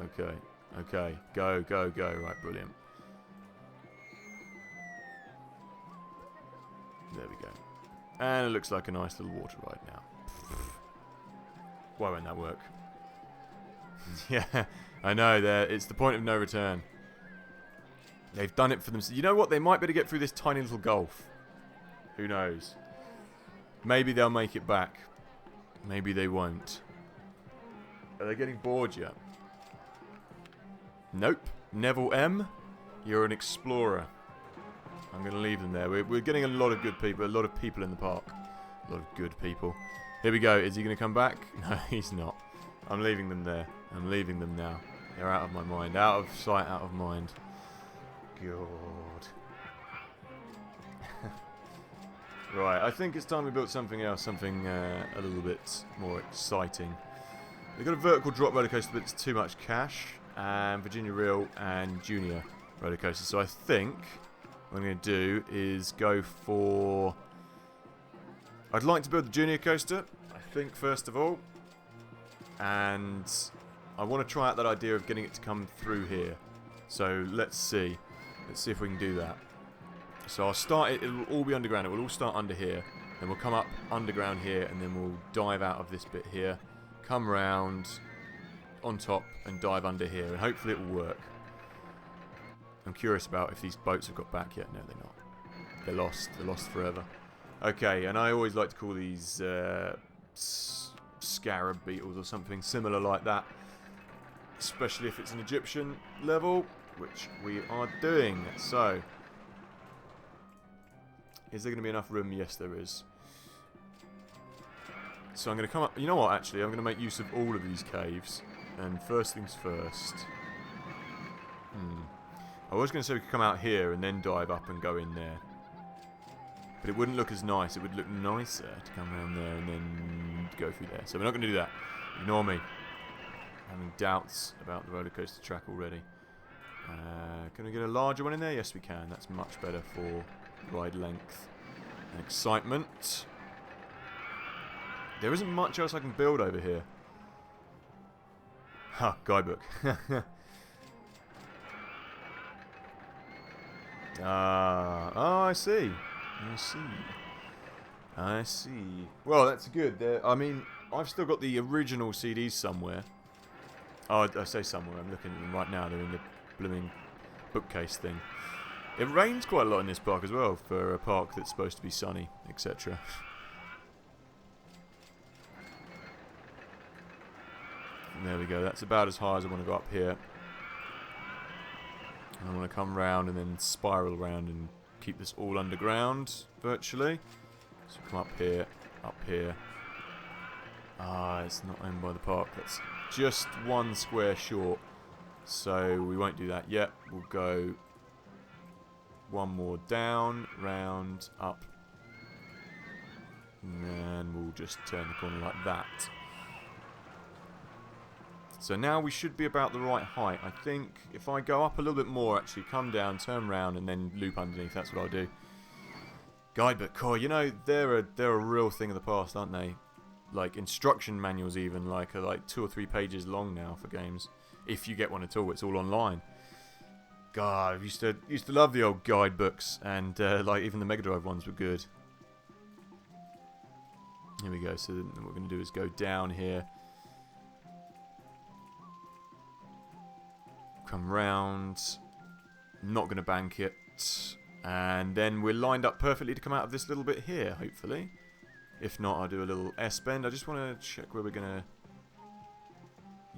Okay. Okay. Go, go, go. Right, brilliant. There we go. And it looks like a nice little water ride now. Why won't that work? Yeah, I know. It's the point of no return. They've done it for themselves. You know what? They might be able to get through this tiny little gulf. Who knows? Maybe they'll make it back. Maybe they won't. Are they getting bored yet? Nope. Neville M, you're an explorer. I'm going to leave them there. We're getting a lot of good people. A lot of people in the park. A lot of good people. Here we go. Is he going to come back? No, he's not. I'm leaving them there. I'm leaving them now. They're out of my mind. Out of sight, out of mind. God. Right, I think it's time we built something else. Something a little bit more exciting. We've got a vertical drop roller coaster, but it's too much cash. And Virginia Reel and Junior roller coaster. So I think what I'm going to do is go for... I'd like to build the Junior coaster, I think, first of all. And I want to try out that idea of getting it to come through here. So let's see. Let's see if we can do that. So I'll start it. It'll all be underground. It will all start under here. Then we'll come up underground here, and then we'll dive out of this bit here. Come round on top and dive under here. And hopefully it will work. I'm curious about if these boats have got back yet. No, they're not. They're lost. They're lost forever. Okay, and I always like to call these scarab beetles or something similar like that. Especially if it's an Egyptian level, which we are doing. So, is there going to be enough room? Yes, there is. So I'm going to come up... You know what, actually? I'm going to make use of all of these caves. And first things first. I was going to say we could come out here and then dive up and go in there. But it wouldn't look as nice. It would look nicer to come around there and then go through there. So we're not going to do that. Ignore me. I'm having doubts about the roller coaster track already. Can we get a larger one in there? Yes, we can. That's much better for ride length and excitement. There isn't much else I can build over here. Ha, guidebook. Oh, I see. I see. I see. Well, that's good. I mean, I've still got the original CDs somewhere. Oh, I say somewhere. I'm looking at them right now. They're in the blooming bookcase thing. It rains quite a lot in this park as well, for a park that's supposed to be sunny, etc. There we go. That's about as high as I want to go up here. And I want to come round and then spiral around and keep this all underground, virtually. So come up here, up here. Ah, it's not owned by the park. That's just one square short. So we won't do that yet. We'll go one more down, round, up. And then we'll just turn the corner like that. So now we should be about the right height. I think if I go up a little bit more, actually, come down, turn round, and then loop underneath, that's what I'll do. Guidebook. Cool. You know, they're a real thing of the past, aren't they? Like instruction manuals, even like are like 2 or 3 pages long now for games. If you get one at all, it's all online. God, I used to love the old guidebooks, and like even the Mega Drive ones were good. Here we go. So then what we're going to do is go down here, come round. Not going to bank it, and then we're lined up perfectly to come out of this little bit here, hopefully. If not, I'll do a little S-bend. I just want to check where we're going to...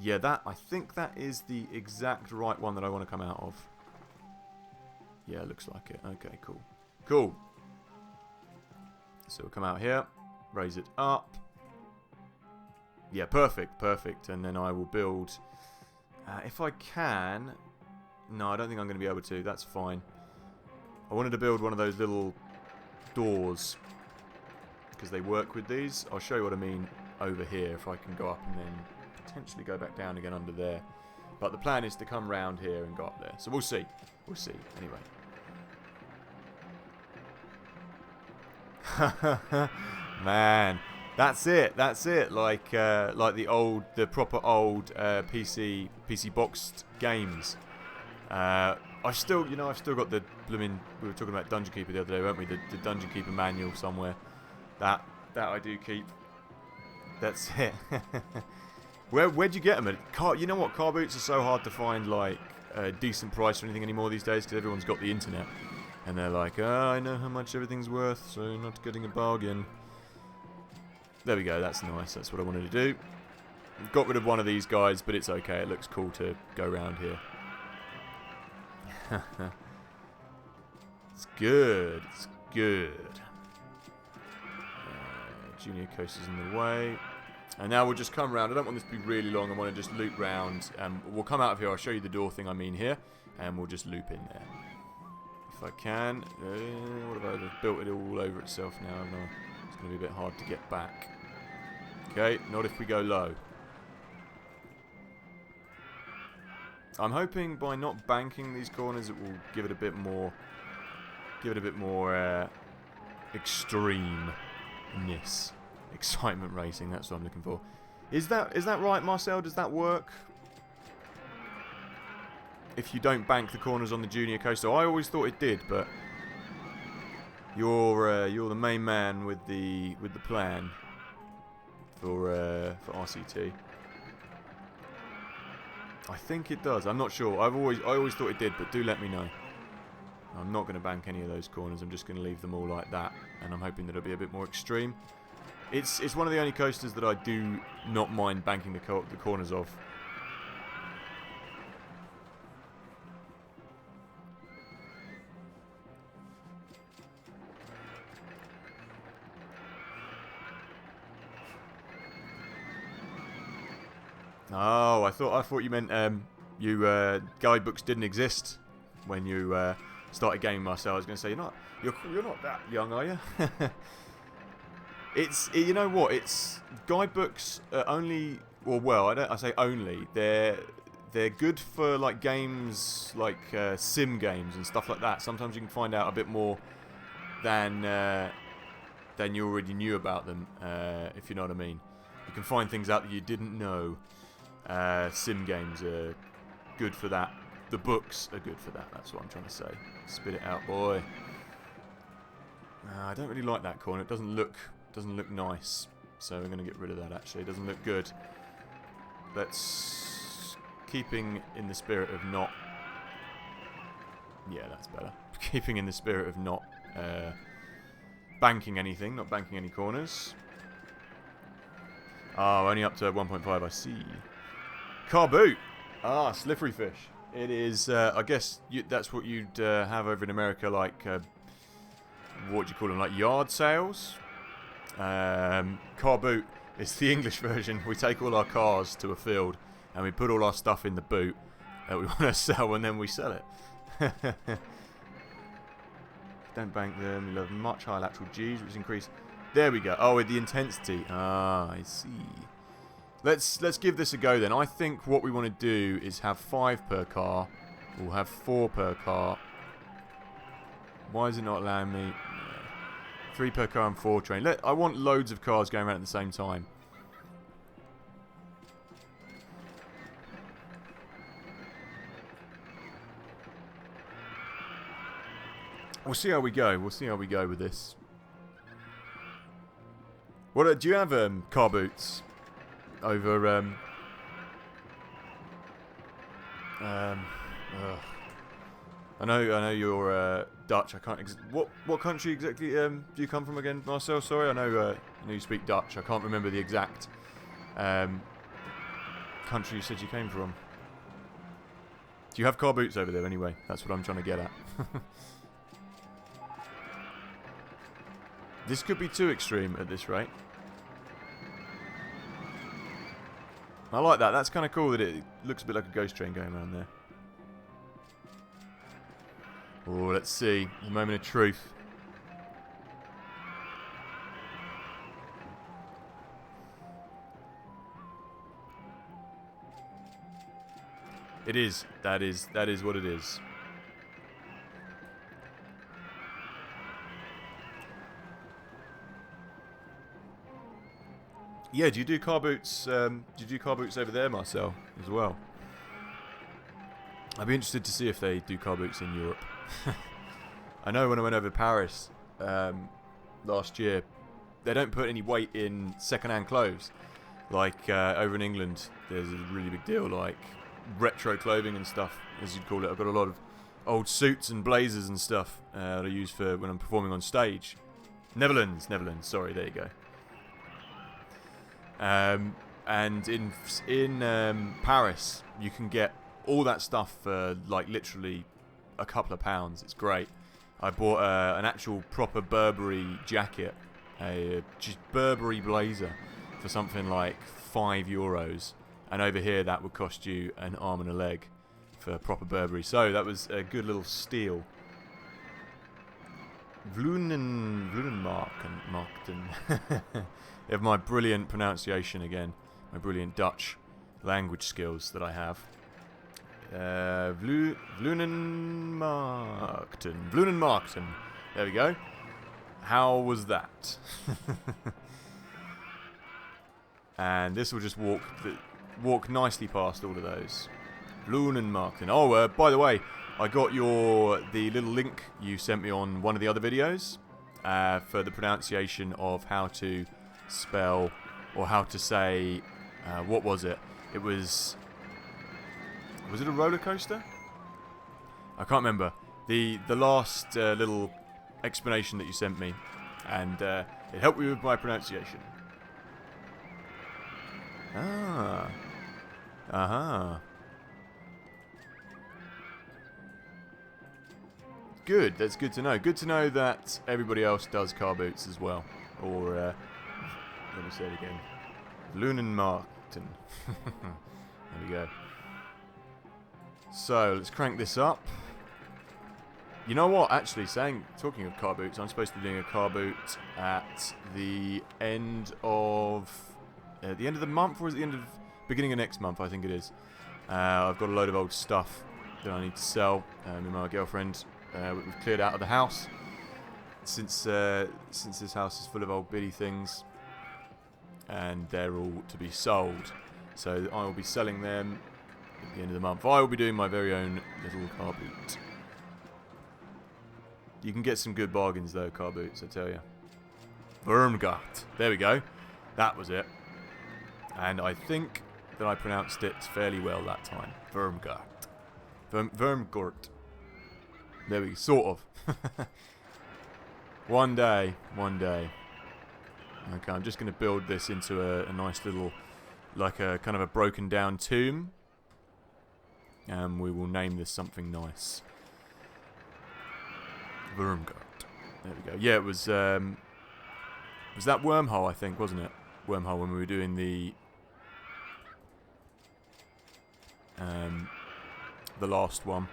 Yeah, I think that is the exact right one that I want to come out of. Yeah, looks like it. Okay, cool. Cool. So we'll come out here, raise it up. Yeah, perfect, perfect. And then I will build... if I can... No, I don't think I'm going to be able to. That's fine. I wanted to build one of those little doors, because they work with these. I'll show you what I mean over here, if I can go up and then potentially go back down again under there. But the plan is to come round here and go up there. So we'll see. We'll see. Anyway. Man, that's it. That's it. Like the proper old PC boxed games. I've still got the blooming. We were talking about Dungeon Keeper the other day, weren't we? The Dungeon Keeper manual somewhere. That I do keep. That's it. Where'd you get them? You know what? Car boots are so hard to find like a decent price or anything anymore these days, because everyone's got the internet, and they're like, oh, I know how much everything's worth, so you're not getting a bargain. There we go. That's nice. That's what I wanted to do. Got rid of one of these guys, but it's okay. It looks cool to go around here. It's good. It's good. Junior coaster's in the way. And now we'll just come round. I don't want this to be really long. I want to just loop round. We'll come out of here. I'll show you the door thing I mean here. And we'll just loop in there. If I can. What have I just built it all over itself now, haven't I? It's going to be a bit hard to get back. Okay, not if we go low. I'm hoping by not banking these corners it will give it a bit more extremeness. Excitement racing, that's what I'm looking for. Is that right, Marcel? Does that work? If you don't bank the corners on the junior coaster? I always thought it did, but you're the main man with the plan for RCT. I think it does. I'm not sure. I always thought it did, but do let me know. I'm not going to bank any of those corners. I'm just going to leave them all like that, and I'm hoping that it'll be a bit more extreme. It's one of the only coasters that I do not mind banking the corners of. Oh, I thought you meant guidebooks didn't exist when you started gaming, Marcel. I was going to say you're not that young, are you? You know what? It's guidebooks are only, I say only. They're good for like games like sim games and stuff like that. Sometimes you can find out a bit more than you already knew about them, if you know what I mean. You can find things out that you didn't know. Sim games are good for that. The books are good for that. That's what I'm trying to say. Spit it out, boy. I don't really like that corner. It doesn't look nice. So we're going to get rid of that. Actually, it doesn't look good. Let's keeping in the spirit of not. Yeah, that's better. Keeping in the spirit of not banking anything, not banking any corners. Oh, only up to 1.5. I see. Car boot. Ah, slippery fish. It is. I guess that's what you'd have over in America, like what do you call them? Like yard sales. Car boot is the English version. We take all our cars to a field and we put all our stuff in the boot that we want to sell, and then we sell it. Don't bank them. You'll have much higher lateral G's, which increase. There we go. Oh, with the intensity. Ah, I see. Let's give this a go then. I think what we want to do is have 5 per car. We'll have 4 per car. Why is it not allowing me? 3 per car and 4 train. I want loads of cars going around at the same time. We'll see how we go. We'll see how we go with this. What do you have car boots over I know you're Dutch. I can't. What country exactly do you come from again, Marcel? Sorry, I know you speak Dutch. I can't remember the exact country you said you came from. Do you have car boots over there anyway? That's what I'm trying to get at. This could be too extreme at this rate. I like that. That's kind of cool that it looks a bit like a ghost train going around there. Oh, let's see. The moment of truth. It is. That is what it is. Yeah, do you do car boots? Do you do car boots over there, Marcel, as well? I'd be interested to see if they do car boots in Europe. I know when I went over to Paris last year, they don't put any weight in second-hand clothes. Like over in England, there's a really big deal, like retro clothing and stuff, as you'd call it. I've got a lot of old suits and blazers and stuff that I use for when I'm performing on stage. Netherlands. Sorry, there you go. And in Paris, you can get all that stuff for like literally a couple of pounds. It's great. I bought an actual proper Burberry jacket, a just Burberry blazer, for something like €5, and over here that would cost you an arm and a leg for proper Burberry. So that was a good little steal. Vloenenmarkten. Of my brilliant pronunciation again, my brilliant Dutch language skills that I have. Vloenenmarkten. There we go. How was that? And this will just walk nicely past all of those. Vloenenmarkten. Oh, by the way, I got the little link you sent me on one of the other videos for the pronunciation of how to spell or how to say what was it? It was it a roller coaster? I can't remember. The last little explanation that you sent me, and it helped me with my pronunciation. Good, that's good to know. Good to know that everybody else does car boots as well. Or, let me say it again. Vloenenmarkten. There we go. So, let's crank this up. You know what, actually, talking of car boots, I'm supposed to be doing a car boot at the end of the month, or is it the beginning of next month, I think it is. I've got a load of old stuff that I need to sell. Me and my girlfriend, we've cleared out of the house since this house is full of old biddy things, and they're all to be sold. So I will be selling them at the end of the month. I will be doing my very own little car boot. You can get some good bargains though, car boots, I tell you. Wormgart. There we go. That was it. And I think that I pronounced it fairly well that time. Wormgart. Wormgart. There we go. Sort of. One day. Okay, I'm just going to build this into a nice little, like a kind of a broken down tomb. And we will name this something nice. Wormgart. There we go. Yeah, it was that Wormhole, I think, wasn't it? Wormhole, when we were doing the last one.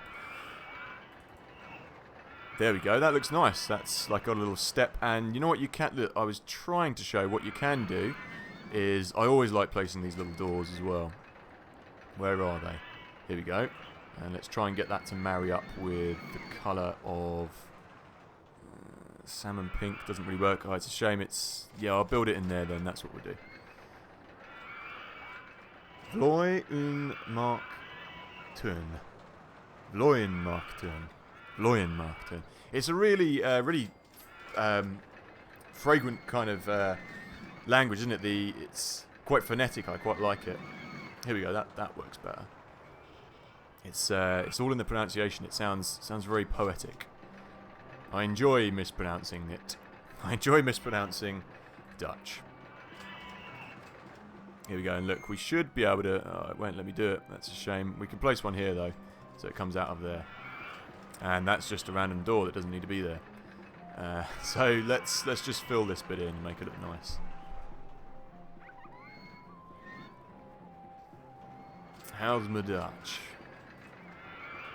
There we go. That looks nice. That's like got a little step. And you know what you can do? I was trying to show what you can do is I always like placing these little doors as well. Where are they? Here we go. And let's try and get that to marry up with the colour of salmon pink doesn't really work. Oh, it's a shame. Yeah, I'll build it in there then. That's what we'll do. Vloyenmarkten. It's a really, fragrant kind of language, isn't it? It's quite phonetic. I quite like it. Here we go. That works better. It's all in the pronunciation. It sounds very poetic. I enjoy mispronouncing it. I enjoy mispronouncing Dutch. Here we go, and look, we should be able to... Oh, it won't let me do it. That's a shame. We can place one here, though, so it comes out of there. And that's just a random door that doesn't need to be there. So let's just fill this bit in and make it look nice. How's my Dutch?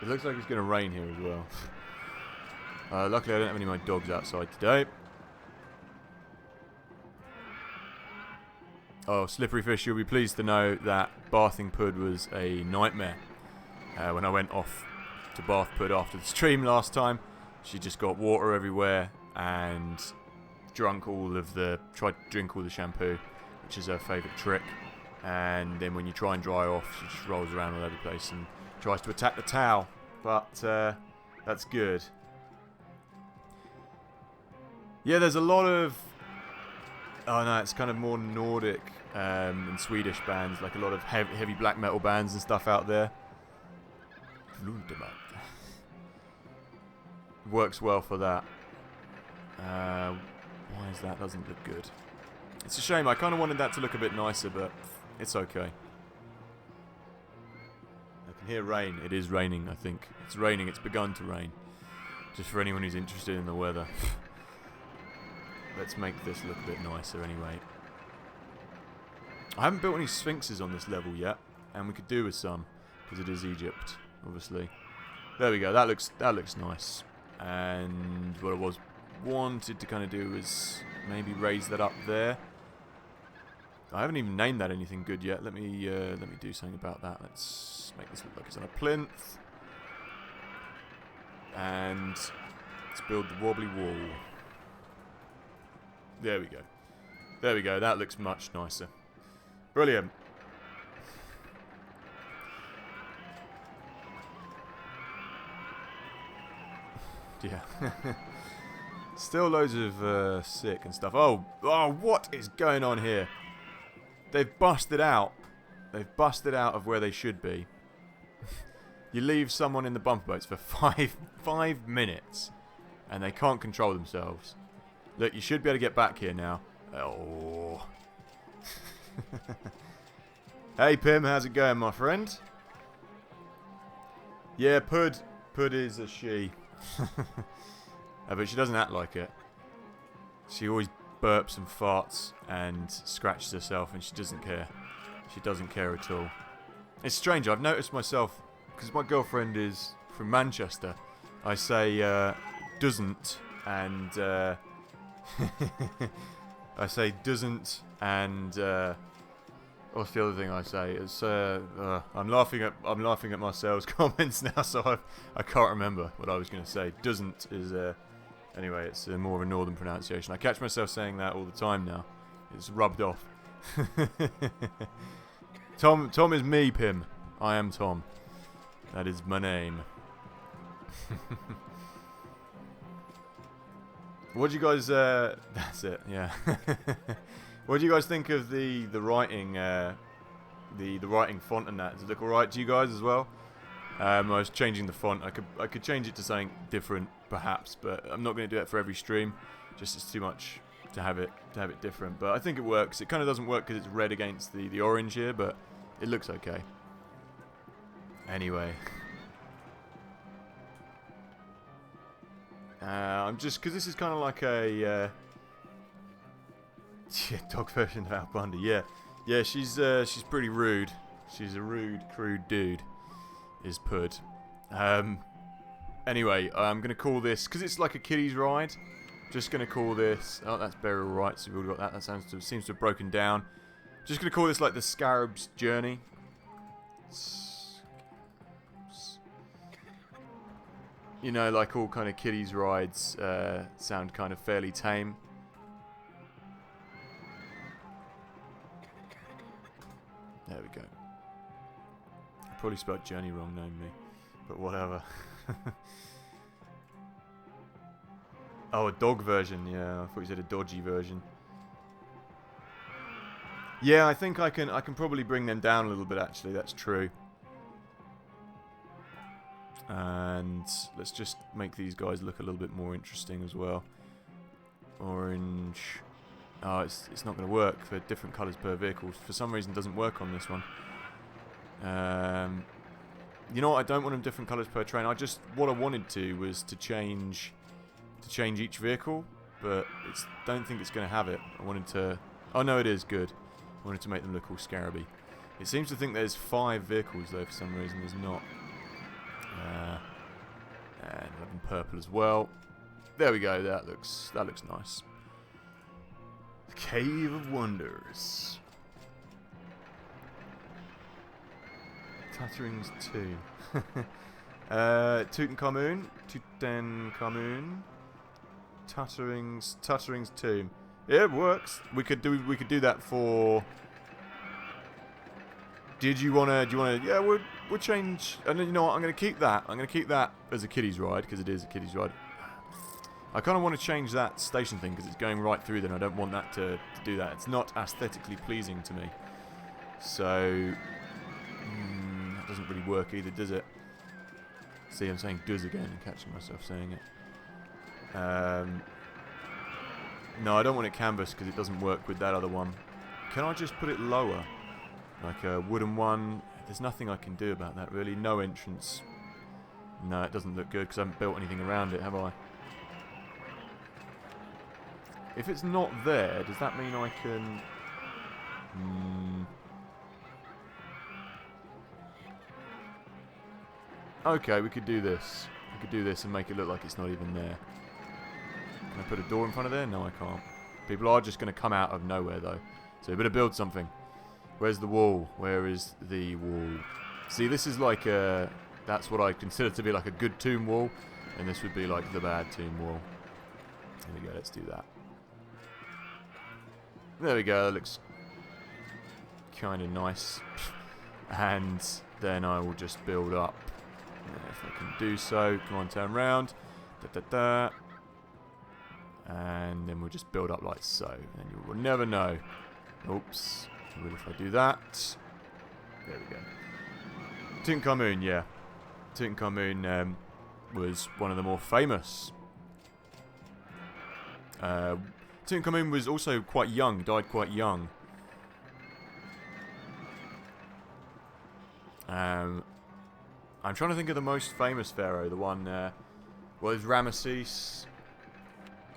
It looks like it's going to rain here as well. Luckily, I don't have any of my dogs outside today. Oh, Slippery Fish, you'll be pleased to know that bathing Pud was a nightmare. When I went off to bath Pud after the stream last time, she just got water everywhere and tried to drink all the shampoo, which is her favourite trick. And then when you try and dry off, she just rolls around all over the place and tries to attack the towel. But that's good. Yeah, there's a lot of... Oh no, it's kind of more Nordic and Swedish bands, like a lot of heavy black metal bands and stuff out there. Works well for that. Why is that? Doesn't look good. It's a shame. I kind of wanted that to look a bit nicer, but it's okay. I can hear rain. It is raining, I think. It's raining. It's begun to rain. Just for anyone who's interested in the weather. Let's make this look a bit nicer anyway. I haven't built any sphinxes on this level yet, and we could do with some, because it is Egypt, obviously. There we go. That looks nice. And what I wanted to kind of do is maybe raise that up there. I haven't even named that anything good yet. Let me do something about that. Let's make this look like it's on a plinth, and let's build the wobbly wall. There we go. There we go. That looks much nicer. Brilliant. Yeah. Still loads of sick and stuff. Oh, what is going on here? They've busted out. They've busted out of where they should be. You leave someone in the bumper boats for five minutes, and they can't control themselves. Look, you should be able to get back here now. Oh. Hey, Pim, how's it going, my friend? Yeah, Pud is a she. But she doesn't act like it. She always burps and farts and scratches herself, and she doesn't care. She doesn't care at all. It's strange. I've noticed myself, because my girlfriend is from Manchester, I say doesn't and I say doesn't and what's the other thing I say? It's I'm laughing at myself comments now, so I can't remember what I was going to say. Doesn't is anyway, it's more of a northern pronunciation. I catch myself saying that all the time now. It's rubbed off. Tom is me, Pim. I am Tom. That is my name. What do you guys? That's it. Yeah. What do you guys think of the writing, the writing font and that? Does it look alright to you guys as well? I was changing the font. I could change it to something different, perhaps, but I'm not going to do it for every stream. Just it's too much to have it different. But I think it works. It kind of doesn't work because it's red against the orange here, but it looks okay. Anyway. I'm just, because this is kind of like a dog version of Al Bundy. Yeah, she's pretty rude. She's a rude, crude dude. Is Pud. Anyway, I'm gonna call this, because it's like a kiddie's ride. Just gonna call this. Oh, that's burial rights. So we've already got that. That seems to have broken down. Just gonna call this like the Scarab's Journey. You know, like all kind of kiddies rides sound kind of fairly tame. There we go. I probably spelled journey wrong, knowing me, but whatever. Oh, a dog version. Yeah, I thought you said a dodgy version. Yeah, I think I can probably bring them down a little bit. Actually, that's true. And let's just make these guys look a little bit more interesting as well. Orange. Oh, it's not going to work for different colours per vehicle. For some reason, it doesn't work on this one. You know what? I don't want them different colours per train. What I wanted to was to change each vehicle, but don't think it's going to have it. I wanted to. Oh no, it is good. I wanted to make them look all scarabby. It seems to think there's 5 vehicles though. For some reason, there's not. And 11 purple as well. There we go. That looks nice. Cave of Wonders. Tattering's Tomb. Tutankhamun. Tattering's Tomb. Yeah, it works. We could do that for. Do you wanna? Yeah, we'll change. And you know what? I'm gonna keep that. I'm gonna keep that as a kiddies ride because it is a kiddies ride. I kind of want to change that station thing because it's going right through there. I don't want that to do that. It's not aesthetically pleasing to me. So that doesn't really work either, does it? See, I'm saying "does" again and catching myself saying it. No, I don't want it canvas because it doesn't work with that other one. Can I just put it lower? Like a wooden one? There's nothing I can do about that really. No entrance. No, it doesn't look good because I haven't built anything around it, have I? If it's not there, does that mean I can... Okay, we could do this. We could do this and make it look like it's not even there. Can I put a door in front of there? No, I can't. People are just going to come out of nowhere, though. So we better build something. Where's the wall? Where is the wall? See, this is like a... That's what I consider to be like a good tomb wall. And this would be like the bad tomb wall. There we go, let's do that. There we go, that looks kind of nice. And then I will just build up. If I can do so. Come on, turn round. And then we'll just build up like so. And you will never know. Oops. I will if I do that. There we go. Tutankhamun, yeah. Tutankhamun was one of the more famous. Tutankhamun was also quite young, died quite young. I'm trying to think of the most famous pharaoh. The one, was Ramesses.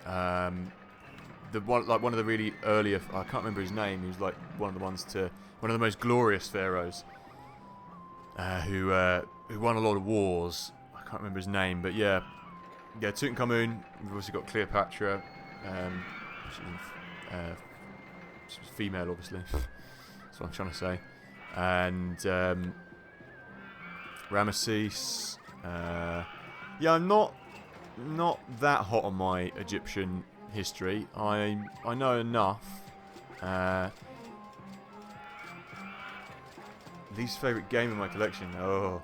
The one, like one of the really earlier. I can't remember his name. He was like one of the most glorious pharaohs. Who won a lot of wars. I can't remember his name, but yeah, Tutankhamun. We've also got Cleopatra. She was female, obviously. That's what I'm trying to say. And Ramesses. Yeah, I'm not that hot on my Egyptian history. I know enough. Least favourite game in my collection. Oh.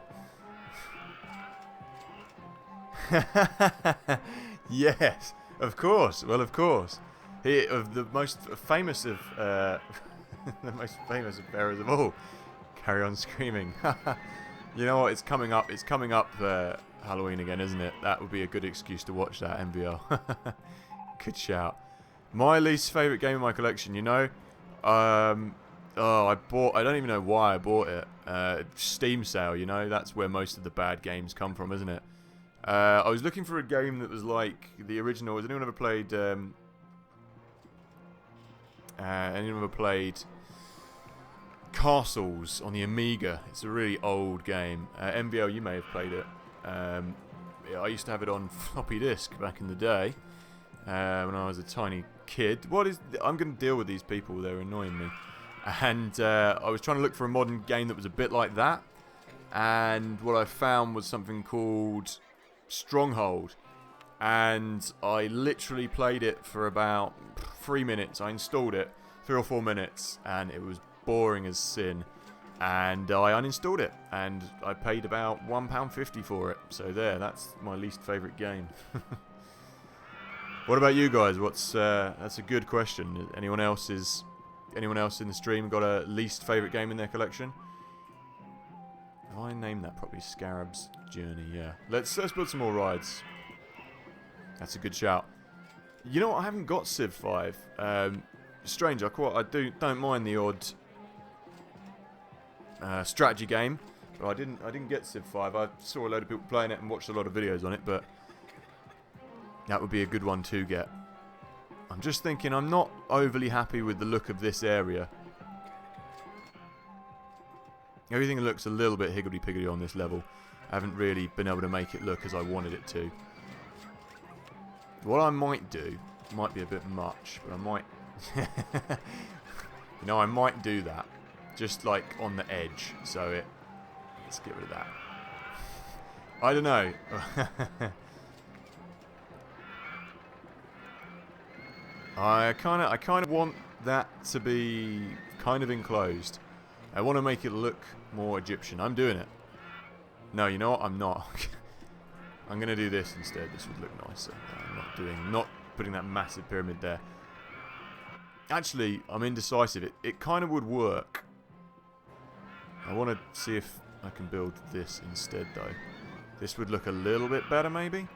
Yes, of course. Well, of course. The most famous of the most famous of pharaohs of all. Carry on screaming. You know what? It's coming up. It's coming up. Halloween again, isn't it? That would be a good excuse to watch that MVL. Good shout. My least favourite game in my collection. You know. I don't even know why I bought it. Steam sale, you know, that's where most of the bad games come from, isn't it? I was looking for a game that was like the original. Has anyone ever played? Anyone ever played Castles on the Amiga? It's a really old game. MVL, you may have played it. Yeah, I used to have it on floppy disk back in the day when I was a tiny kid. I'm going to deal with these people. They're annoying me. And I was trying to look for a modern game that was a bit like that. And what I found was something called Stronghold, and I literally played it for about 3 minutes. I installed it, 3 or 4 minutes, and it was boring as sin. And I uninstalled it, and I paid about £1.50 for it. So that's my least favourite game. What about you guys? That's a good question. Anyone else in the stream got a least favourite game in their collection? Have I named that properly? Scarab's Journey. Yeah. Let's build some more rides. That's a good shout. You know what? I haven't got Civ 5. Strange. Don't mind the odd strategy game, but I didn't get Civ 5. I saw a load of people playing it and watched a lot of videos on it, but that would be a good one to get. I'm just thinking I'm not overly happy with the look of this area. Everything looks a little bit higgledy-piggledy on this level. I haven't really been able to make it look as I wanted it to. What I might do, might be a bit much, but I might... I might do that. Just like on the edge, so let's get rid of that. I don't know. I kind of want that to be kind of enclosed. I want to make it look more Egyptian. I'm doing it. No, you know what? I'm not. I'm gonna do this instead. This would look nicer. I'm not putting that massive pyramid there. Actually, I'm indecisive. It kind of would work. I want to see if I can build this instead, though. This would look a little bit better, maybe?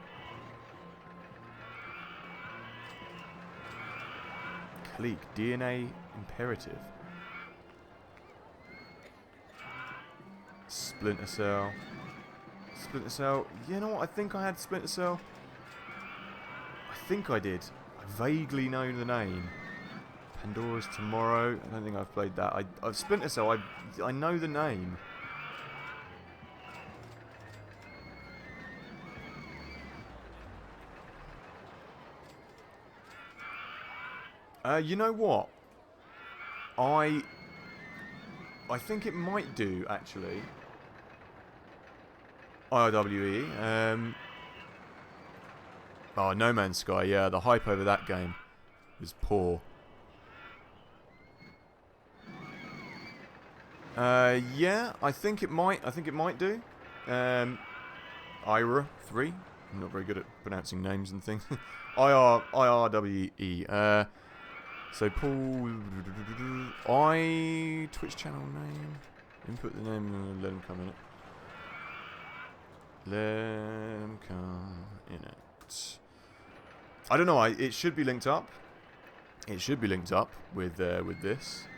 Clique, DNA imperative. Splinter Cell. Splinter Cell. You know what? I think I had Splinter Cell. I think I did. I vaguely know the name. Pandora's Tomorrow. I don't think I've played that. Splinter Cell. I know the name. You know what? I think it might do actually. IRWE. Oh, No Man's Sky. Yeah, the hype over that game was poor. Yeah, I think it might do. Ira 3. I'm not very good at pronouncing names and things. IRWE. So Paul, Twitch channel name. Input the name and let him come in it. Let him come in it. I don't know. It should be linked up. It should be linked up with this.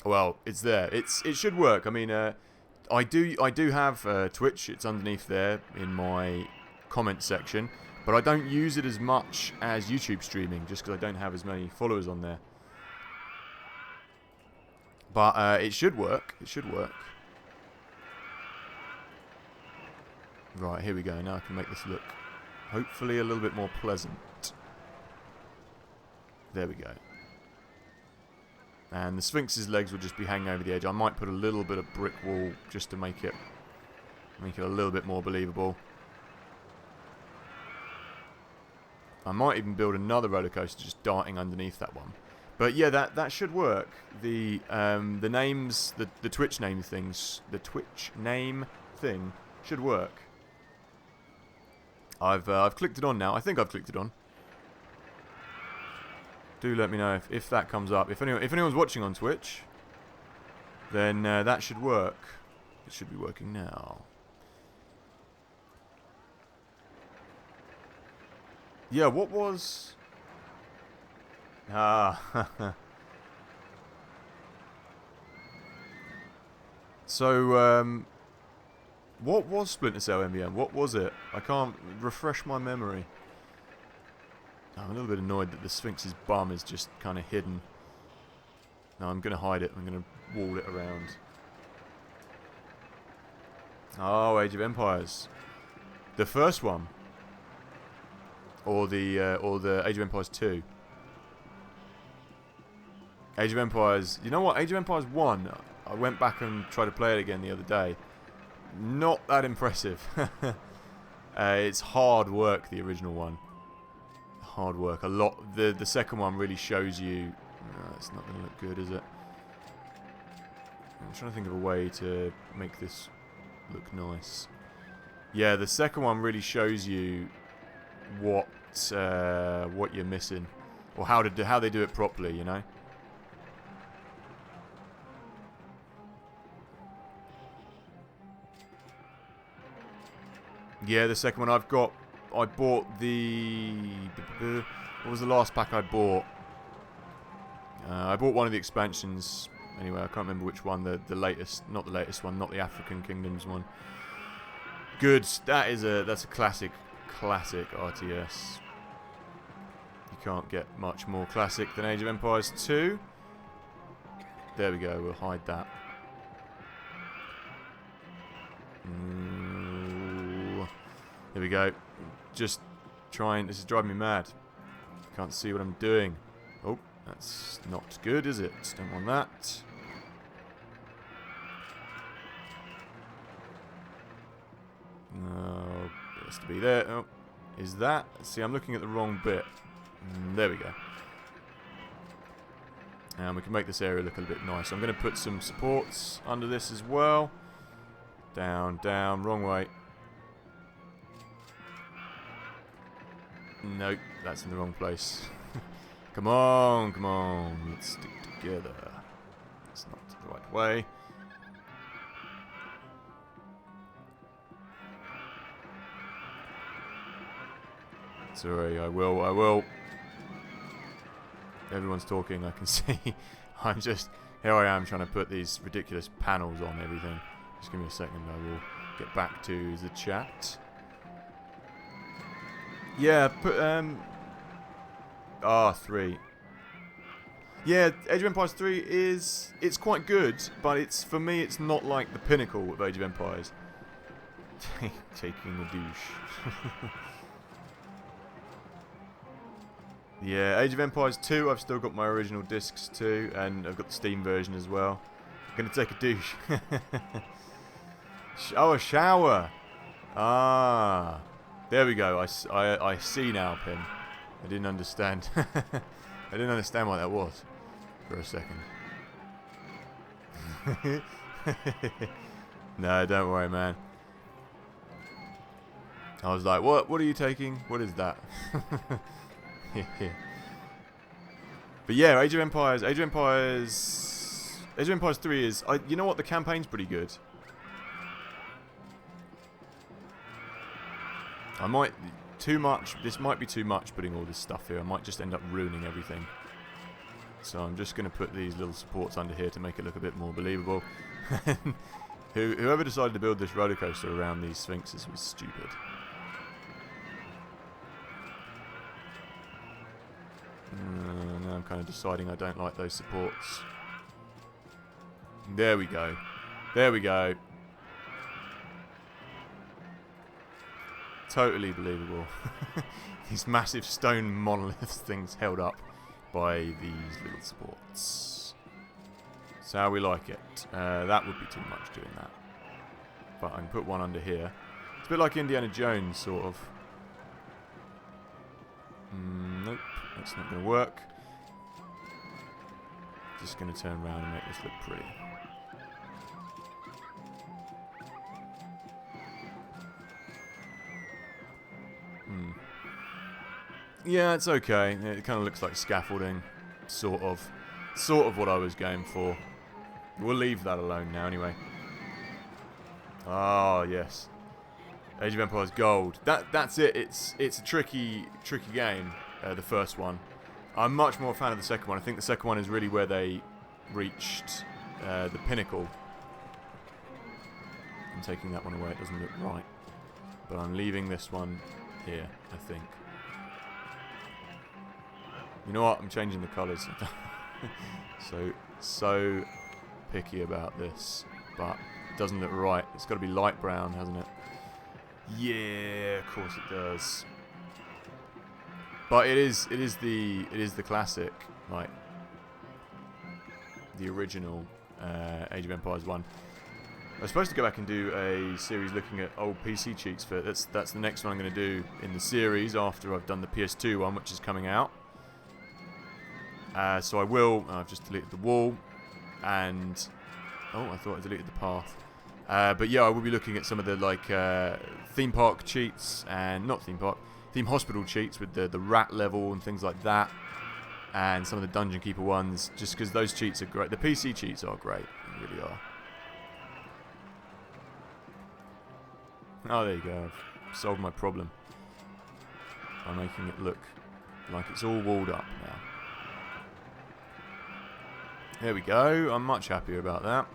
Well, it's there. It should work. I mean, I do have Twitch. It's underneath there in my comment section, but I don't use it as much as YouTube streaming, just because I don't have as many followers on there. But it should work. It should work. Right, here we go. Now I can make this look, hopefully, a little bit more pleasant. There we go. And the Sphinx's legs will just be hanging over the edge. I might put a little bit of brick wall just to make it a little bit more believable. I might even build another roller coaster just darting underneath that one. But yeah, that should work. The names, the Twitch name things, the Twitch name thing should work. I've clicked it on now. I think I've clicked it on. Do let me know if that comes up. If anyone's watching on Twitch, then that should work. It should be working now. Yeah, what was... So, what was Splinter Cell MBM? What was it? I can't refresh my memory. I'm a little bit annoyed that the Sphinx's bum is just kind of hidden. No, I'm going to hide it. I'm going to wall it around. Oh, Age of Empires. The first one. Or the Age of Empires 2. Age of Empires... You know what? Age of Empires 1, I went back and tried to play it again the other day. not that impressive. It's hard work, the original one. Hard work. A lot. The second one really shows you... it's not going to look good, is it? I'm trying to think of a way to make this look nice. Yeah, the second one really shows you what you're missing, or how they do it properly, you know. Yeah, the second one I bought the... What was the last pack I bought? I bought one of the expansions. Anyway, I can't remember which one. The latest, not the latest one, not the African Kingdoms one. Good. That's a classic RTS. You can't get much more classic than Age of Empires 2. There we go. We'll hide that. There we go. Just trying. This is driving me mad. Can't see what I'm doing. Oh, that's not good, is it? Don't want that. Oh, it has to be there. Oh, is that? See, I'm looking at the wrong bit. There we go. And we can make this area look a little bit nice. I'm going to put some supports under this as well. Down, down, wrong way. Nope, that's in the wrong place. Come on, come on. Let's stick together. That's not the right way. Sorry, I will. Everyone's talking, I can see. Here I am trying to put these ridiculous panels on everything. Just give me a second, I will get back to the chat. Yeah, put, R3. Yeah, Age of Empires 3 it's quite good, but for me, it's not like the pinnacle of Age of Empires. Taking a douche. Yeah, Age of Empires 2, I've still got my original discs too, and I've got the Steam version as well. I'm going to take a douche. Oh, a shower! Ah, there we go. I see now, Pim. I didn't understand. I didn't understand what that was for a second. No, don't worry, man. I was like, what are you taking? What is that? But yeah, Age of Empires 3 is... you know what? The campaign's pretty good. I might... Too much. This might be too much putting all this stuff here. I might just end up ruining everything. So I'm just going to put these little supports under here to make it look a bit more believable. Whoever decided to build this roller coaster around these sphinxes was stupid. Now I'm kind of deciding I don't like those supports. There we go. There we go. Totally believable. These massive stone monolith things held up by these little supports. That's how we like it. That would be too much doing that. But I can put one under here. It's a bit like Indiana Jones, sort of. Nope, that's not going to work. Just going to turn around and make this look pretty. Yeah, it's okay. It kind of looks like scaffolding, sort of what I was going for. We'll leave that alone now, anyway. Ah, yes. Age of Empires Gold. That's it. It's a tricky game. The first one. I'm much more a fan of the second one. I think the second one is really where they reached the pinnacle. I'm taking that one away. It doesn't look right, but I'm leaving this one here, I think. You know what? I'm changing the colours. so picky about this, but it doesn't look right. It's got to be light brown, hasn't it? Yeah, of course it does. But it is the classic, like the original Age of Empires 1. I was supposed to go back and do a series looking at old PC cheats for that's the next one I'm going to do in the series after I've done the PS2 one, which is coming out. So I will. I've just deleted the wall, and I thought I deleted the path. But yeah, I will be looking at some of the like theme park cheats and not theme park, theme hospital cheats with the rat level and things like that, and some of the dungeon keeper ones. Just because those cheats are great. The PC cheats are great, they really are. Oh, there you go. I've solved my problem by making it look like it's all walled up now. There we go. I'm much happier about that.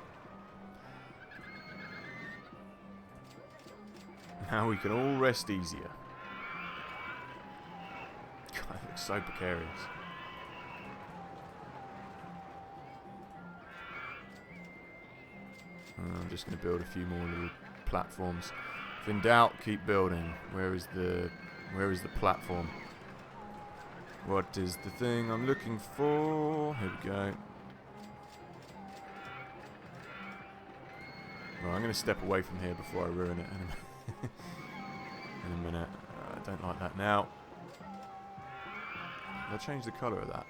Now we can all rest easier. God, it looks so precarious. I'm just going to build a few more little platforms. If in doubt, keep building. Where is the platform? What is the thing I'm looking for? Here we go. Right, I'm going to step away from here before I ruin it in a minute. I don't like that now. I'll change the colour of that.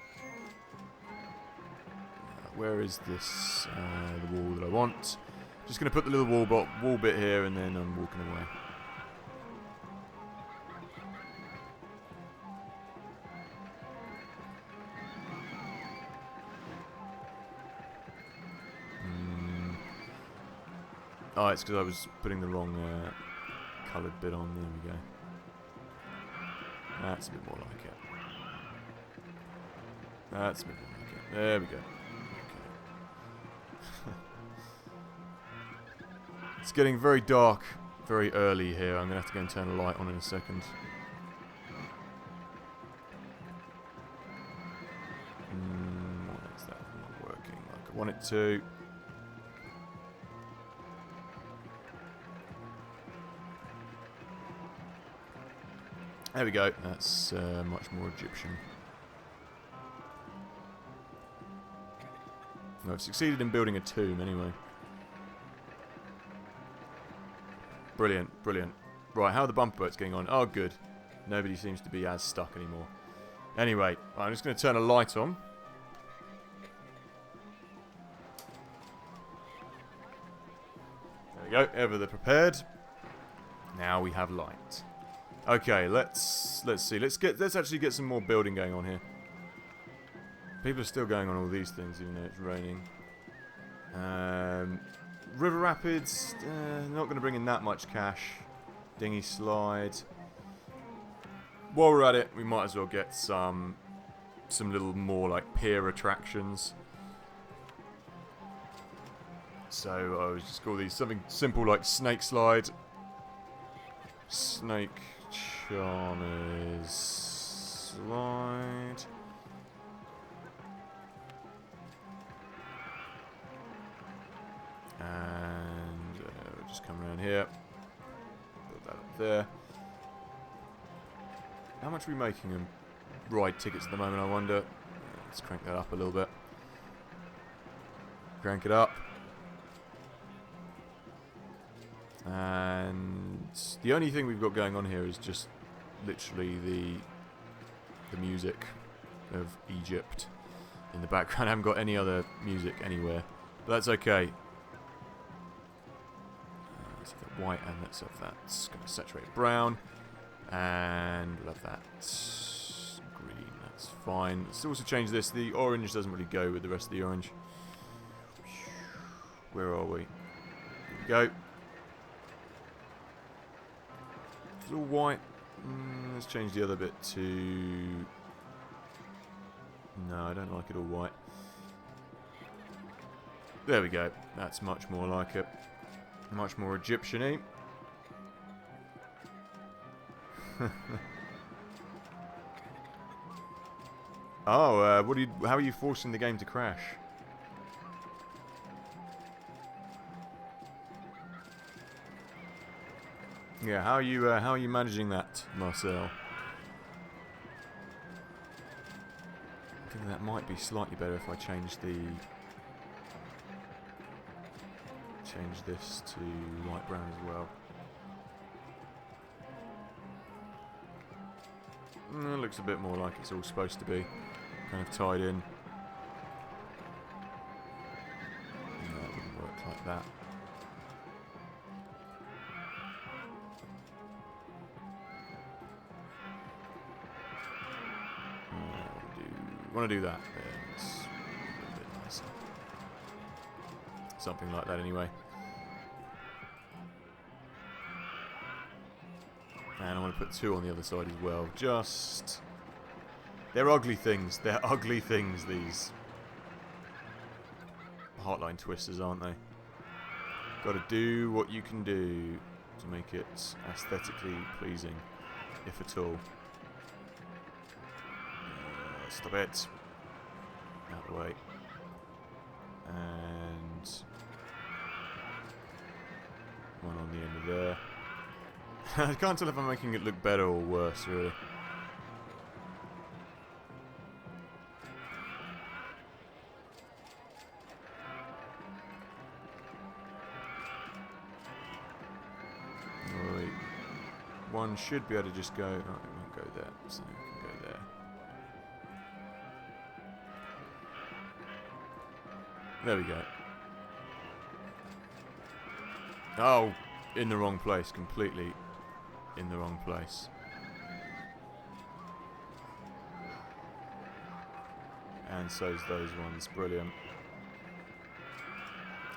Where is this? The wall that I want. Just going to put the little wall bit here, and then I'm walking away. Oh, it's because I was putting the wrong coloured bit on. There we go. That's a bit more like it. That's a bit more like it. There we go. It's getting very dark, very early here. I'm going to have to go and turn a light on in a second. Why is that not working like I want it to? There we go. That's much more Egyptian. No, I've succeeded in building a tomb anyway. Brilliant, brilliant. Right, how are the bumper boats getting on? Oh, good. Nobody seems to be as stuck anymore. Anyway, I'm just going to turn a light on. There we go. Ever the prepared. Now we have light. Okay, let's see. Let's actually get some more building going on here. People are still going on all these things, even though it's raining. River Rapids, not going to bring in that much cash. Dinghy Slide. While we're at it, we might as well get some little more like pier attractions. So I was just call these something simple like Snake Slide, Snake Charmers Slide. And we'll just come around here. Put that up there. How much are we making in ride tickets at the moment, I wonder? Let's crank that up a little bit. Crank it up. And the only thing we've got going on here is just literally the music of Egypt in the background. I haven't got any other music anywhere. But that's okay. Let's have that white and let's have that kind of saturated brown. And we'll have that green. That's fine. Let's also change this. The orange doesn't really go with the rest of the orange. Where are we? Here we go. It's all white. Let's change the other bit to... No, I don't like it all white. There we go. That's much more like it. Much more Egyptian-y. Oh, how are you forcing the game to crash? Yeah, how are you managing that, Marcel? I think that might be slightly better if I change change this to light brown as well. It looks a bit more like it's all supposed to be, kind of tied in. No, it wouldn't work like that. Want to do that? Yeah, it's a bit nicer. Something like that, anyway. And I want to put 2 on the other side as well. Just... They're ugly things. They're ugly things, these Heartline twisters, aren't they? Got to do what you can do to make it aesthetically pleasing, if at all. Stop it. Out of the way. And... one on the end of there. I can't tell if I'm making it look better or worse, really. Right. One should be able to just go... Oh, it won't go there, so it can go there. There we go. Oh, in the wrong place, completely in the wrong place. And so's those ones, brilliant.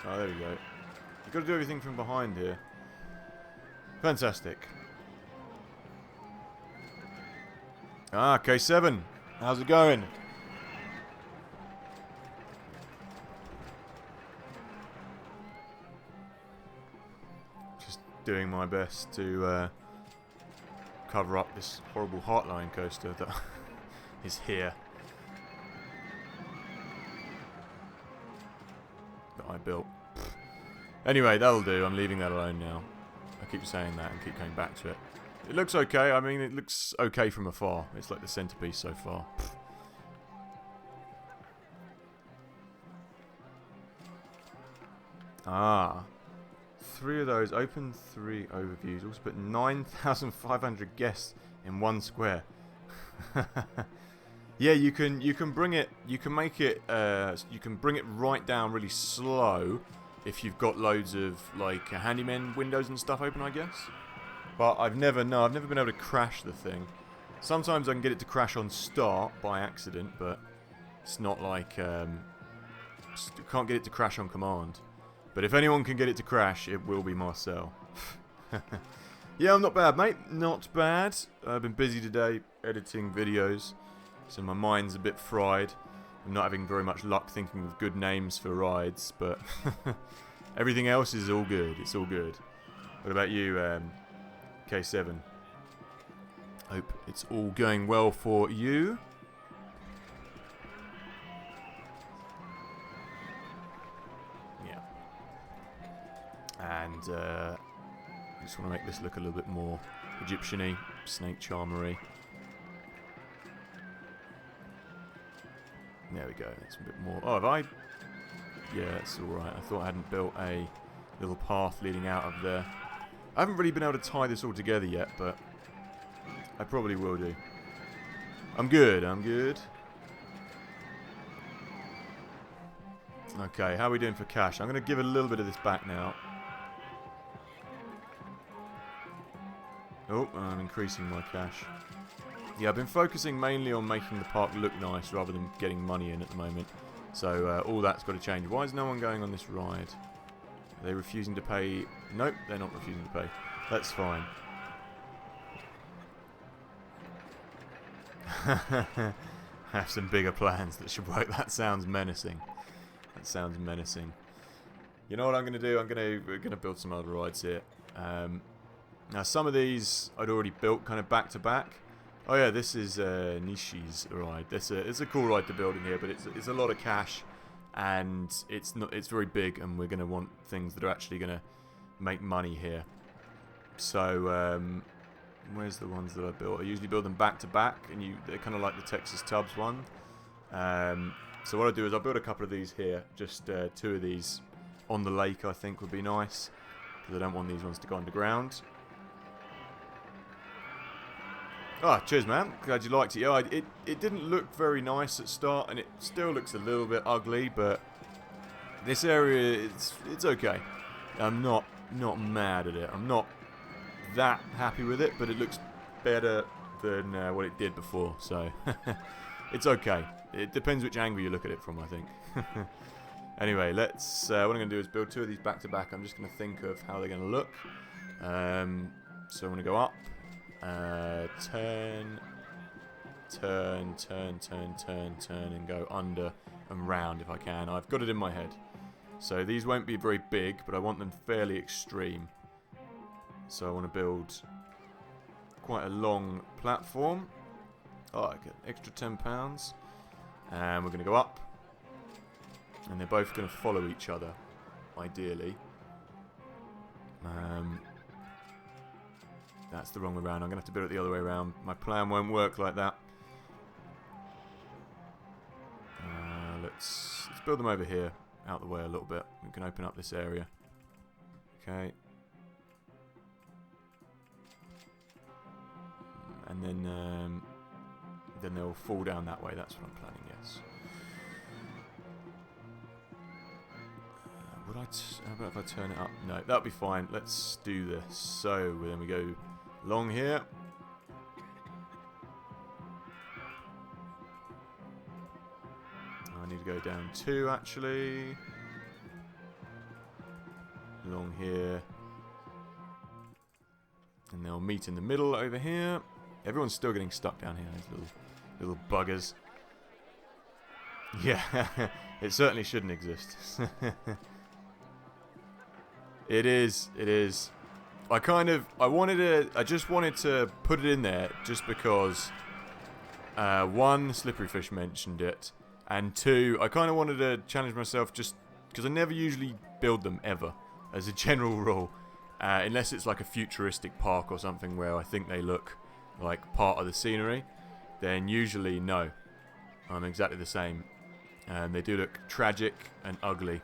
Oh, there we go. You've got to do everything from behind here. Fantastic. Ah, K7. How's it going? Just doing my best to cover up this horrible Heartline coaster that is here. That I built. Anyway, that'll do. I'm leaving that alone now. I keep saying that and keep coming back to it. It looks okay. I mean, it looks okay from afar. It's like the centerpiece so far. Ah. 3 of those. Open 3 overviews. Also put 9,500 guests in 1 square. Yeah, you can bring it. You can make it. You can bring it right down really slow if you've got loads of like handyman windows and stuff open, I guess. But I've never been able to crash the thing. Sometimes I can get it to crash on start by accident, but it's not like can't get it to crash on command. But if anyone can get it to crash, it will be Marcel. Yeah, I'm not bad, mate. Not bad. I've been busy today editing videos, so my mind's a bit fried. I'm not having very much luck thinking of good names for rides, but everything else is all good. It's all good. What about you, K7? Hope it's all going well for you. Yeah. And I just want to make this look a little bit more Egyptian-y, snake charmery. There we go. It's a bit more. Oh, have I? Yeah, it's alright. I thought I hadn't built a little path leading out of there. I haven't really been able to tie this all together yet, but I probably will do. I'm good. I'm good. Okay, how are we doing for cash? I'm going to give a little bit of this back now. Oh, I'm increasing my cash. Yeah, I've been focusing mainly on making the park look nice rather than getting money in at the moment. So all that's got to change. Why is no one going on this ride? Are they refusing to pay? Nope, they're not refusing to pay. That's fine. I have some bigger plans that should work. That sounds menacing. That sounds menacing. You know what I'm going to do? We're going to build some other rides here. Now some of these I'd already built kind of back to back. Oh yeah, this is Nishi's ride. It's a cool ride to build in here, but it's a lot of cash, and it's very big, and we're going to want things that are actually going to make money here. So where's the ones that I built? I usually build them back to back, and they're kind of like the Texas Tubs one. So what I do is I'll build a couple of these here, just 2 of these on the lake, I think, would be nice. Because I don't want these ones to go underground. Ah, cheers, man. Glad you liked it. Yeah, it didn't look very nice at start, and it still looks a little bit ugly, but this area, it's okay. I'm not mad at it. I'm not that happy with it, but it looks better than what it did before, so it's okay. It depends which angle you look at it from, I think. Anyway, let's. What I'm going to do is build 2 of these back to back. I'm just going to think of how they're going to look. So I'm going to go up, turn, and go under and round if I can. I've got it in my head. So these won't be very big, but I want them fairly extreme. So I want to build quite a long platform. Oh, I get extra £10. And we're going to go up. And they're both going to follow each other, ideally. That's the wrong way around. I'm going to have to build it the other way around. My plan won't work like that. Let's build them over here, out the way a little bit. We can open up this area. Okay. And then they'll fall down that way. That's what I'm planning, yes. How about if I turn it up? No, that'll be fine. Let's do this. So then we go along here. I need to go down 2 actually. Along here. And they'll meet in the middle over here. Everyone's still getting stuck down here, these little buggers. Yeah, it certainly shouldn't exist. It is. I just wanted to put it in there just because 1, Slippery Fish mentioned it, and 2, I kind of wanted to challenge myself just because I never usually build them ever, as a general rule, unless it's like a futuristic park or something where I think they look like part of the scenery, then usually no, I'm exactly the same, and they do look tragic and ugly.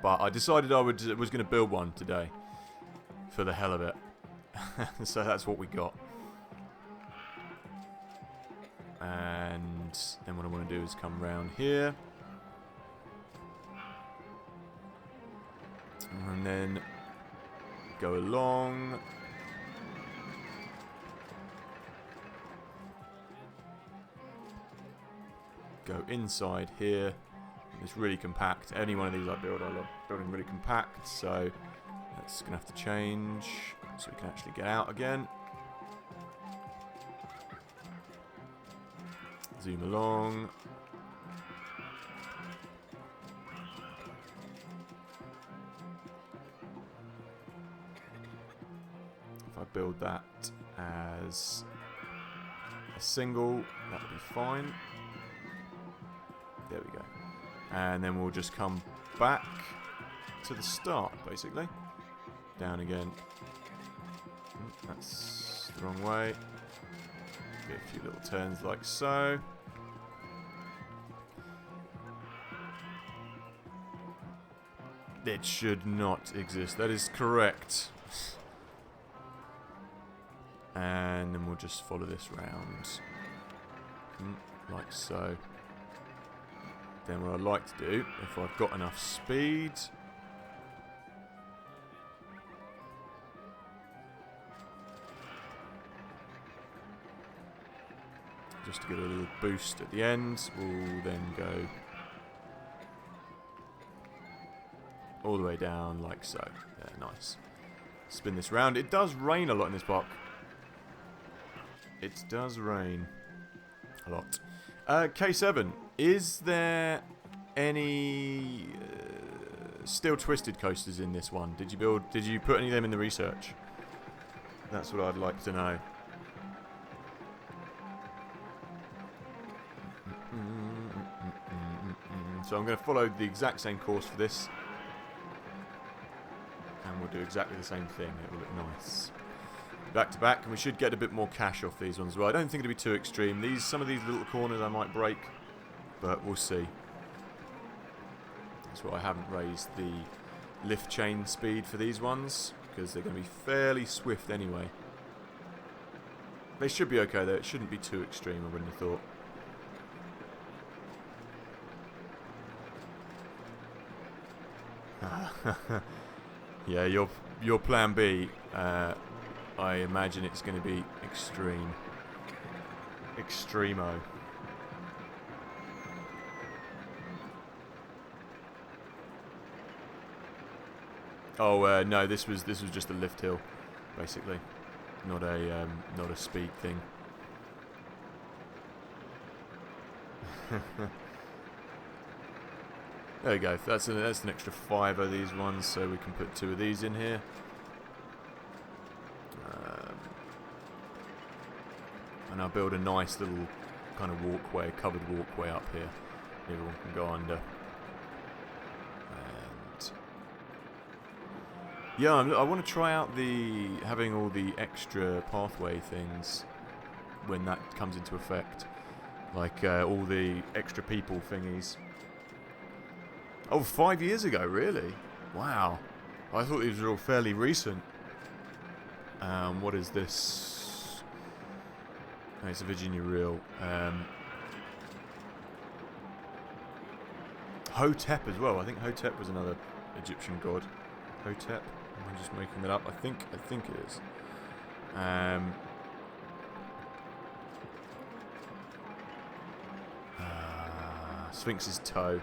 But I decided I was going to build one today, for the hell of it. So that's what we got. And then what I want to do is come round here. And then go along. Go inside here. It's really compact. Any one of these I build, I love building really compact. So that's going to have to change so we can actually get out again. Zoom along. If I build that as a single, that would be fine. There we go. And then we'll just come back to the start, basically. Down again. That's the wrong way. Get a few little turns like so. It should not exist. That is correct. And then we'll just follow this round. Like so. Then what I'd like to do, if I've got enough speed, just to get a little boost at the end, we'll then go all the way down like so. Yeah, nice. Spin this round. It does rain a lot in this park. It does rain a lot. K7, is there any steel twisted coasters in this one? Did you put any of them in the research? That's what I'd like to know. So I'm going to follow the exact same course for this. And we'll do exactly the same thing. It will look nice. Back to back, and we should get a bit more cash off these ones as well. I don't think it'll be too extreme. Some of these little corners I might break, but we'll see. That's why I haven't raised the lift chain speed for these ones, because they're going to be fairly swift anyway. They should be okay though, it shouldn't be too extreme, I wouldn't have thought. Yeah, your plan B, I imagine it's going to be extreme. Extremo. Oh no, this was just a lift hill, basically, not a speed thing. There we go. That's an extra 5 of these ones, so we can put 2 of these in here. And I'll build a nice little kind of walkway, covered walkway up here. Everyone can go under. And yeah, I want to try out having all the extra pathway things when that comes into effect, like all the extra people thingies. Oh, 5 years ago, really? Wow. I thought these were all fairly recent. What is this? Oh, it's a Virginia reel. Hotep as well. I think Hotep was another Egyptian god. Hotep. Am I just making that up? I think it is. Sphinx's toe.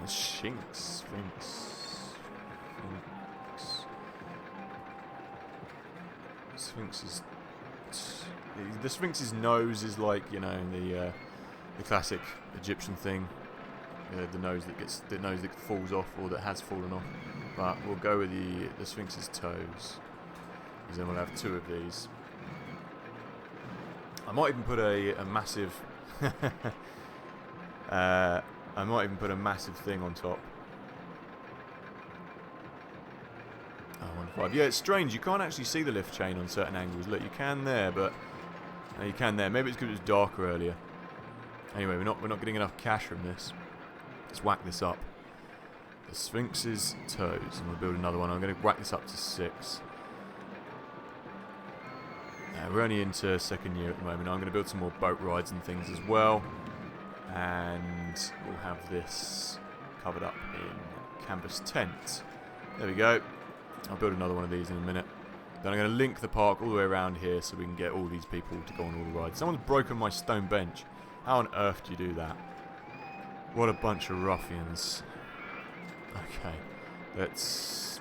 Sphinx. The Sphinx's nose is like, you know, the classic Egyptian thing. The nose that falls off or that has fallen off. But we'll go with the Sphinx's toes, because then we'll have 2 of these. I might even put a massive. I might even put a massive thing on top. Oh, 1.5. Yeah, it's strange. You can't actually see the lift chain on certain angles. Look, you can there, but you can there. Maybe it's because it was darker earlier. Anyway, we're not getting enough cash from this. Let's whack this up. The Sphinx's toes, and we'll build another one. I'm going to whack this up to 6. We're only into 2nd year at the moment. I'm going to build some more boat rides and things as well. And we'll have this covered up in canvas tent. There we go. I'll build another one of these in a minute. Then I'm going to link the park all the way around here so we can get all these people to go on all the rides. Someone's broken my stone bench. How on earth do you do that? What a bunch of ruffians. Okay.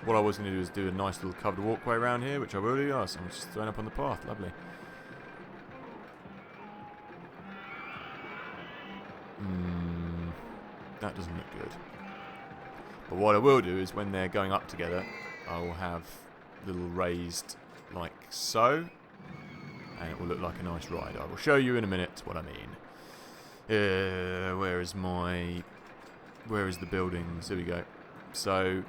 What I was going to do is do a nice little covered walkway around here, which I will do. Oh, someone's just thrown up on the path. Lovely. That doesn't look good. But what I will do is when they're going up together, I will have little raised like so, and it will look like a nice ride. I will show you in a minute what I mean. Where is the buildings? There we go. So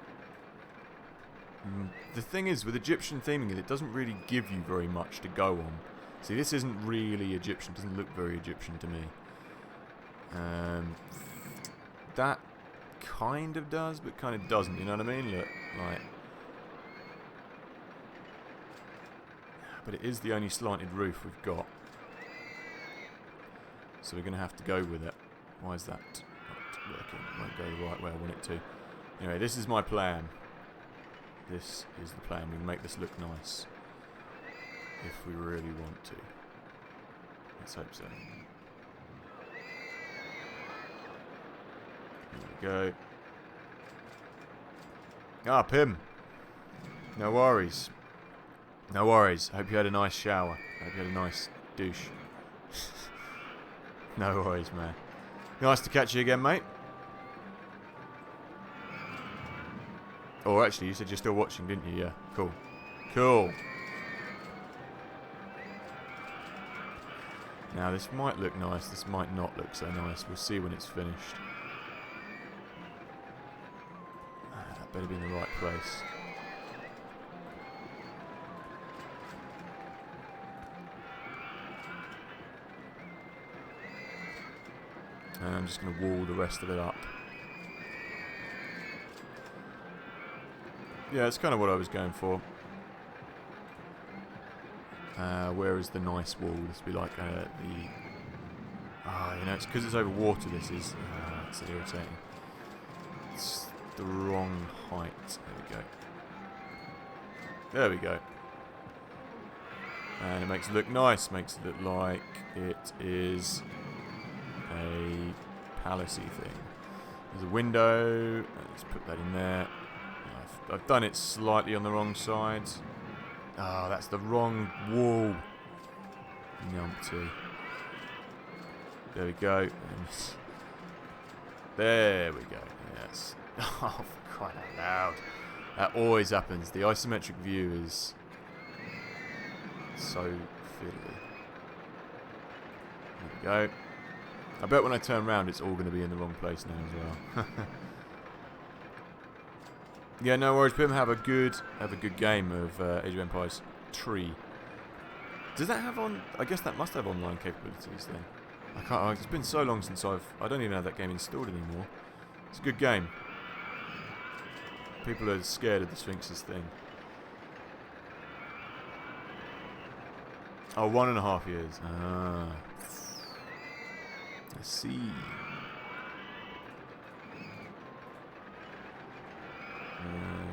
the thing is with Egyptian theming, it doesn't really give you very much to go on. See, this isn't really Egyptian. It doesn't look very Egyptian to me. That kind of does, but kind of doesn't, you know what I mean? Look, like... But it is the only slanted roof we've got. So we're going to have to go with it. Why is that not working? It won't go the right way I want it to. Anyway, this is my plan. This is the plan. We can make this look nice. If we really want to. Let's hope so. There we go. Ah, Pim. No worries. No worries. Hope you had a nice shower. Hope you had a nice douche. No worries, man. Nice to catch you again, mate. Oh, actually, you said you're still watching, didn't you? Yeah, cool. Cool. Now, this might look nice. This might not look so nice. We'll see when it's finished. That better be in the right place. And I'm just going to wall the rest of it up. Yeah, it's kind of what I was going for. Where is the nice wall? This would be like the... you know, it's because it's over water, this is... it's irritating. It's the wrong height. There we go. There we go. And it makes it look nice. Makes it look like it is a palacey thing. There's a window. Let's put that in there. I've done it slightly on the wrong side. Ah, that's the wrong wall. Numpty. There we go. There we go. Yes. Oh, for crying out loud. That always happens. The isometric view is so fiddly. There we go. I bet when I turn around it's all going to be in the wrong place now as well. Yeah, no worries, Pim. Have a good game of Age of Empires 3. Does that have on? I guess that must have online capabilities then. I can't. It's been so long since I don't even have that game installed anymore. It's a good game. People are scared of the Sphinx's thing. Oh, 1.5 years. Ah. I see.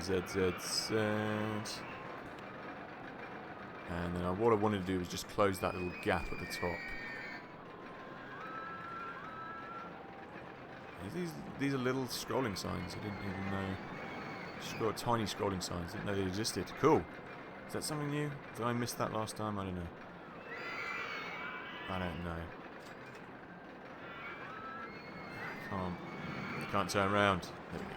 ZZZ. And then what I wanted to do was just close that little gap at the top. These are little scrolling signs. I didn't even know. Tiny scrolling signs. Didn't know they existed. Cool. Is that something new? Did I miss that last time? I don't know. I don't know. Can't turn around. There we go.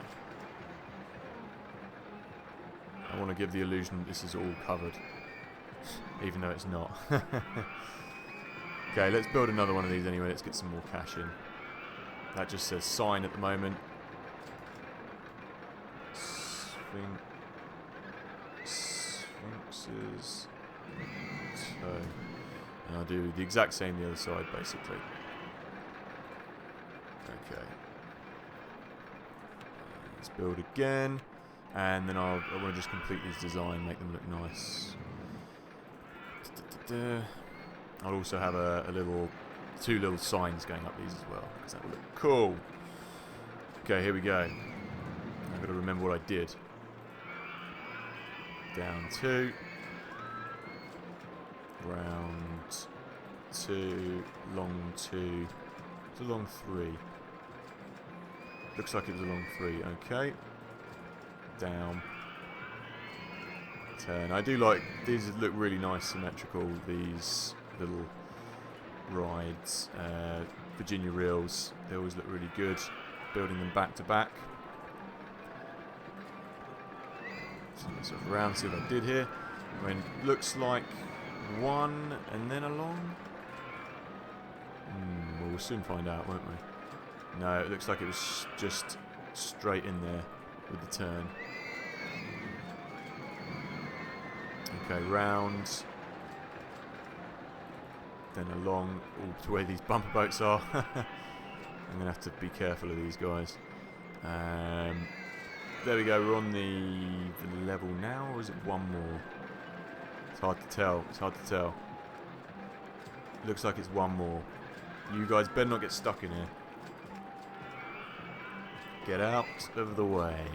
I want to give the illusion that this is all covered, even though it's not. Okay, let's build another one of these anyway. Let's get some more cash in. That just says sign at the moment. Sphinxes. So, and I'll do the exact same the other side, basically. Okay. Let's build again. And then I want to just complete these design, make them look nice. I'll also have two little signs going up these as well, because that will look cool. Okay, here we go. I've got to remember what I did. Down 2. Round 2. Long 2. It's a long 3. Looks like it was a long 3. Okay. Down. Turn. I do like these. Look really nice, symmetrical. These little rides, Virginia reels. They always look really good. Building them back to back. So sort of around. See what I did here. I mean, looks like one and then along. Well, we'll soon find out, won't we? No, it looks like it was just straight in there with the turn. Okay, round. Then along to where these bumper boats are. I'm going to have to be careful of these guys. There we go, we're on the level now, or is it one more? It's hard to tell, it's hard to tell. Looks like it's one more. You guys better not get stuck in here. Get out of the way.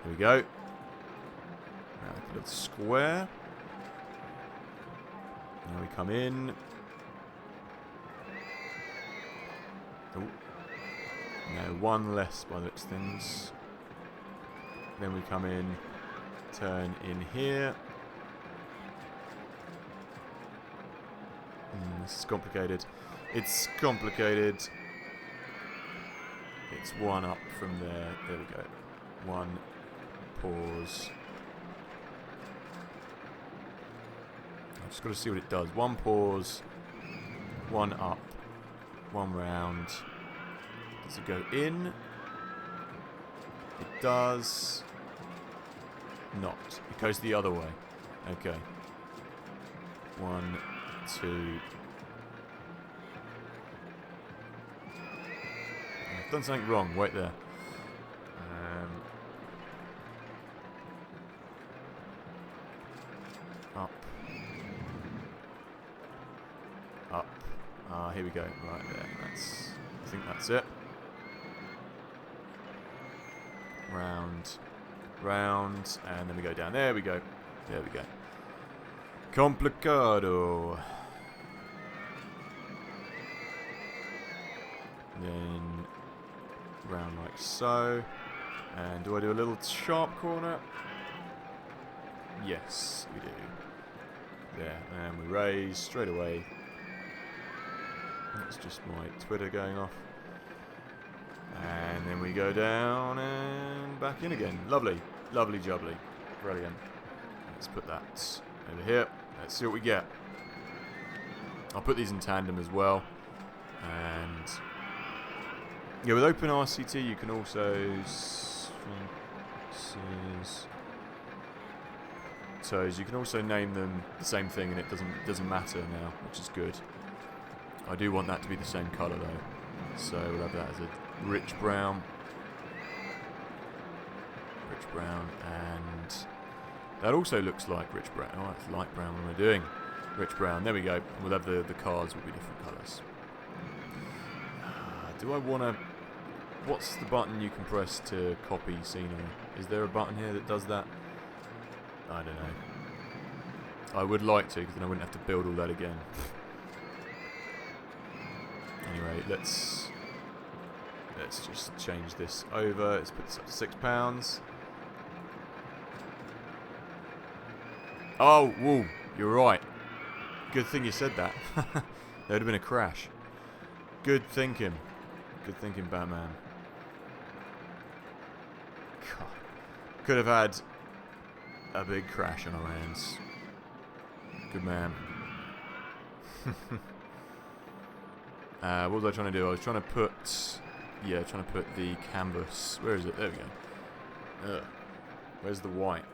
Here we go. Now a little square. Now we come in. Oh. No, one less by the looks of things. Then we come in, turn in here. This is complicated. It's complicated. It's one up from there. There we go. One. Pause. I've just got to see what it does. One pause. One up. One round. Does it go in? It does not. It goes the other way. Okay. 1, 2. done something wrong. Wait there. Up. Up. Here we go. Right there. I think that's it. Round. Round. And then we go down. There we go. There we go. Complicado. Then round like so. And do I do a little sharp corner? Yes, we do. There, and we raise straight away. That's just my Twitter going off. And then we go down and back in again. Lovely, lovely jubbly. Brilliant. Let's put that over here. Let's see what we get. I'll put these in tandem as well. And yeah, with Open RCT you can also toes. You can also name them the same thing, and it doesn't matter now, which is good. I do want that to be the same colour though, so we'll have that as a rich brown, and that also looks like rich brown. Oh, that's light brown. What am I doing? Rich brown. There we go. We'll have the cards will be different colours. Do I want to? What's the button you can press to copy scenery? Is there a button here that does that? I don't know. I would like to, because then I wouldn't have to build all that again. Anyway, let's just change this over. Let's put this up to £6. Oh, whoa, you're right. Good thing you said that. There would have been a crash. Good thinking. Good thinking, Batman. God. Could have had a big crash on our hands. Good man. What was I trying to do? I was trying to put... Yeah, trying to put the canvas... Where is it? There we go. Ugh. Where's the white?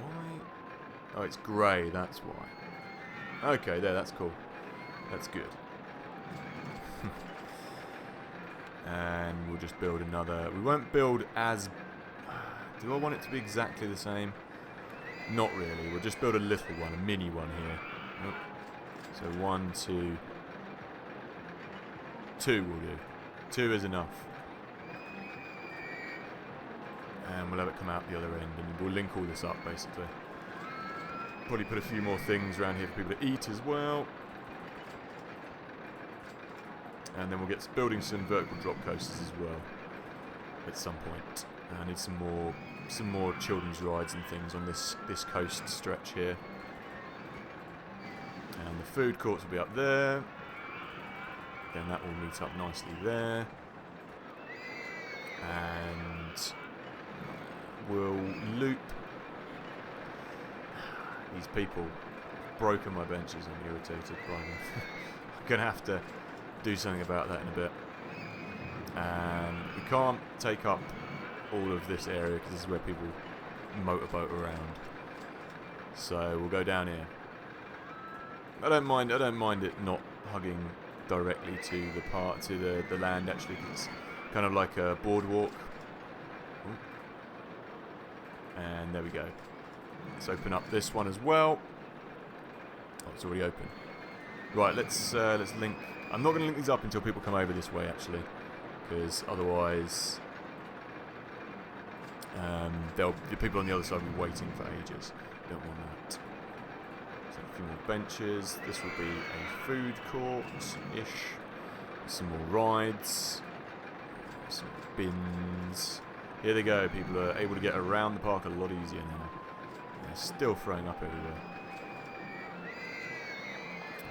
White? Oh, it's grey. That's why. Okay, there. That's cool. That's good. And we'll just build another... We won't build as... Do I want it to be exactly the same? Not really. We'll just build a little one, a mini one here. Oh. So 1, 2... 2 will do. 2 is enough. And we'll have it come out the other end, and we'll link all this up, basically. Probably put a few more things around here for people to eat as well. And then we'll get building some vertical drop coasters as well at some point. I need some more children's rides and things on this coast stretch here. And the food courts will be up there. Then that will meet up nicely there. And we'll loop. These people broken my benches. I'm irritated by them. I'm going to have to do something about that in a bit. And we can't take up all of this area because this is where people motorboat around. So we'll go down here. I don't mind it not hugging directly to the land actually, because it's kind of like a boardwalk. Ooh. And there we go. Let's open up this one as well. Oh, it's already open. Right, let's link. I'm not going to link these up until people come over this way actually, because otherwise the people on the other side will be waiting for ages. Don't want that. So a few more benches. This will be a food court-ish. Some more rides. Some bins. Here they go. People are able to get around the park a lot easier now. They're still throwing up everywhere.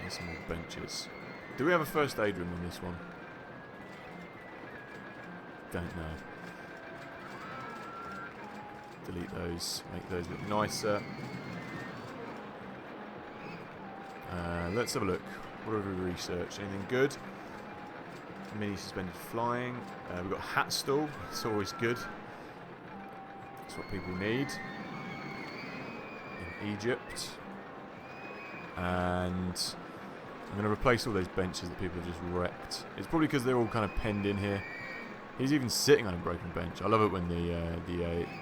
And some more benches. Do we have a first aid room on this one? Don't know. Delete those, make those look nicer. Let's have a look. What have we researched? Anything good? Mini suspended flying. We've got a hat stall. It's always good. That's what people need in Egypt. And I'm going to replace all those benches that people have just wrecked. It's probably because they're all kind of penned in here. He's even sitting on a broken bench. I love it when the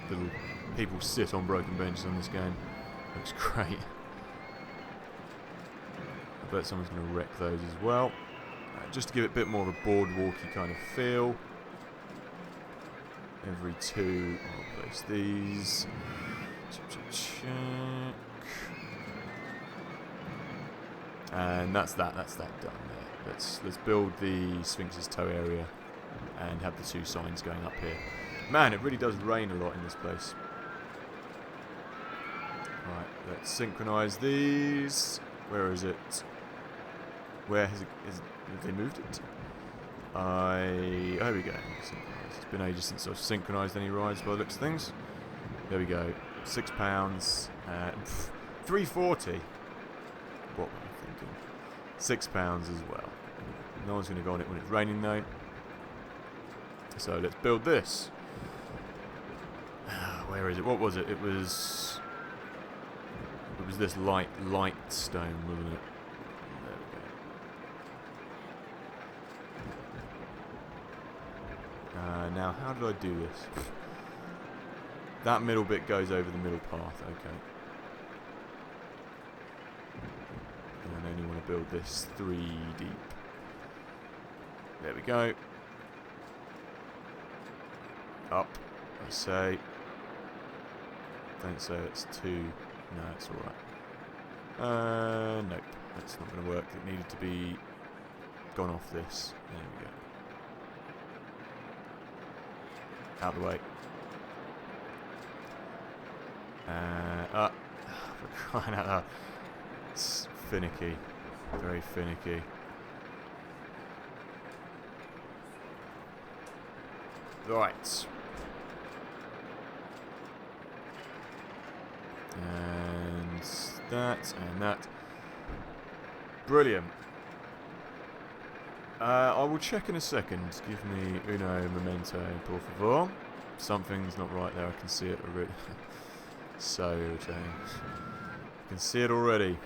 little people sit on broken benches on this game. Looks great. I bet someone's going to wreck those as well. Just to give it a bit more of a boardwalky kind of feel. Every two, I'll place these. Check. And that's that done there. Let's build the Sphinx's toe area and have the two signs going up here. Man, it really does rain a lot in this place. Right, let's synchronize these. Where is it? Where has it? Have they moved it? There we go. It's been ages since I've synchronized any rides by the looks of things. There we go. £6. $3.40. What were I thinking? £6 as well. No one's going to go on it when it's raining though. So let's build this. Where is it? What was it? It was this light stone, wasn't it? There we go. Now, how did I do this? That middle bit goes over the middle path. Okay. And I only want to build this 3 deep. There we go. Up, I say. Don't say it's 2. No, it's alright. Nope. That's not going to work. It needed to be gone off this. There we go. Out of the way. For crying out loud. It's finicky. Very finicky. Right. And that, and that. Brilliant. I will check in a second. Give me uno momento, por favor. Something's not right there. I can see it already. So irritating. I can see it already.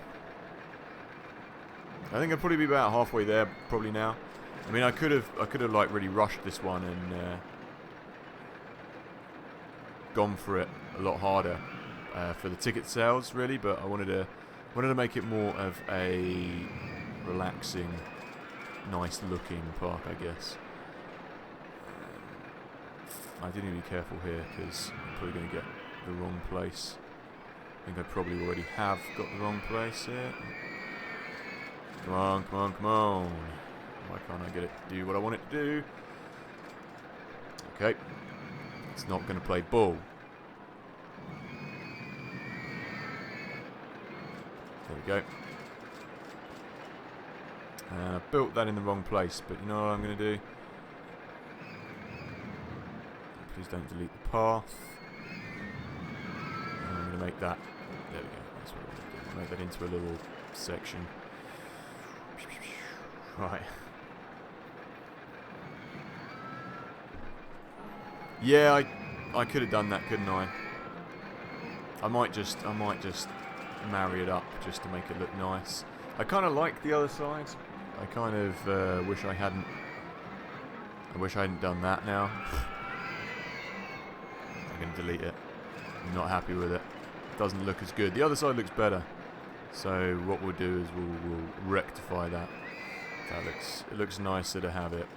I think I'll probably be about halfway there, probably now. I mean, I could have like really rushed this one and gone for it a lot harder for the ticket sales, really. But I wanted to make it more of a relaxing, nice-looking park, I guess. I do need to be careful here because I'm probably going to get the wrong place. I think I probably already have got the wrong place here. Come on, come on, come on. Why can't I get it to do what I want it to do? Okay. It's not going to play ball. There we go. I built that in the wrong place, but you know what I'm going to do? Please don't delete the path. And I'm going to make that. There we go. That's what I'm going to do. Make that into a little section. Right. Yeah, I could have done that, couldn't I? I might just marry it up just to make it look nice. I kind of like the other side. I kind of wish I hadn't. I wish I hadn't done that now. I'm going to delete it. I'm not happy with it. It doesn't look as good. The other side looks better. So what we'll do is we'll rectify that. It looks nicer to have it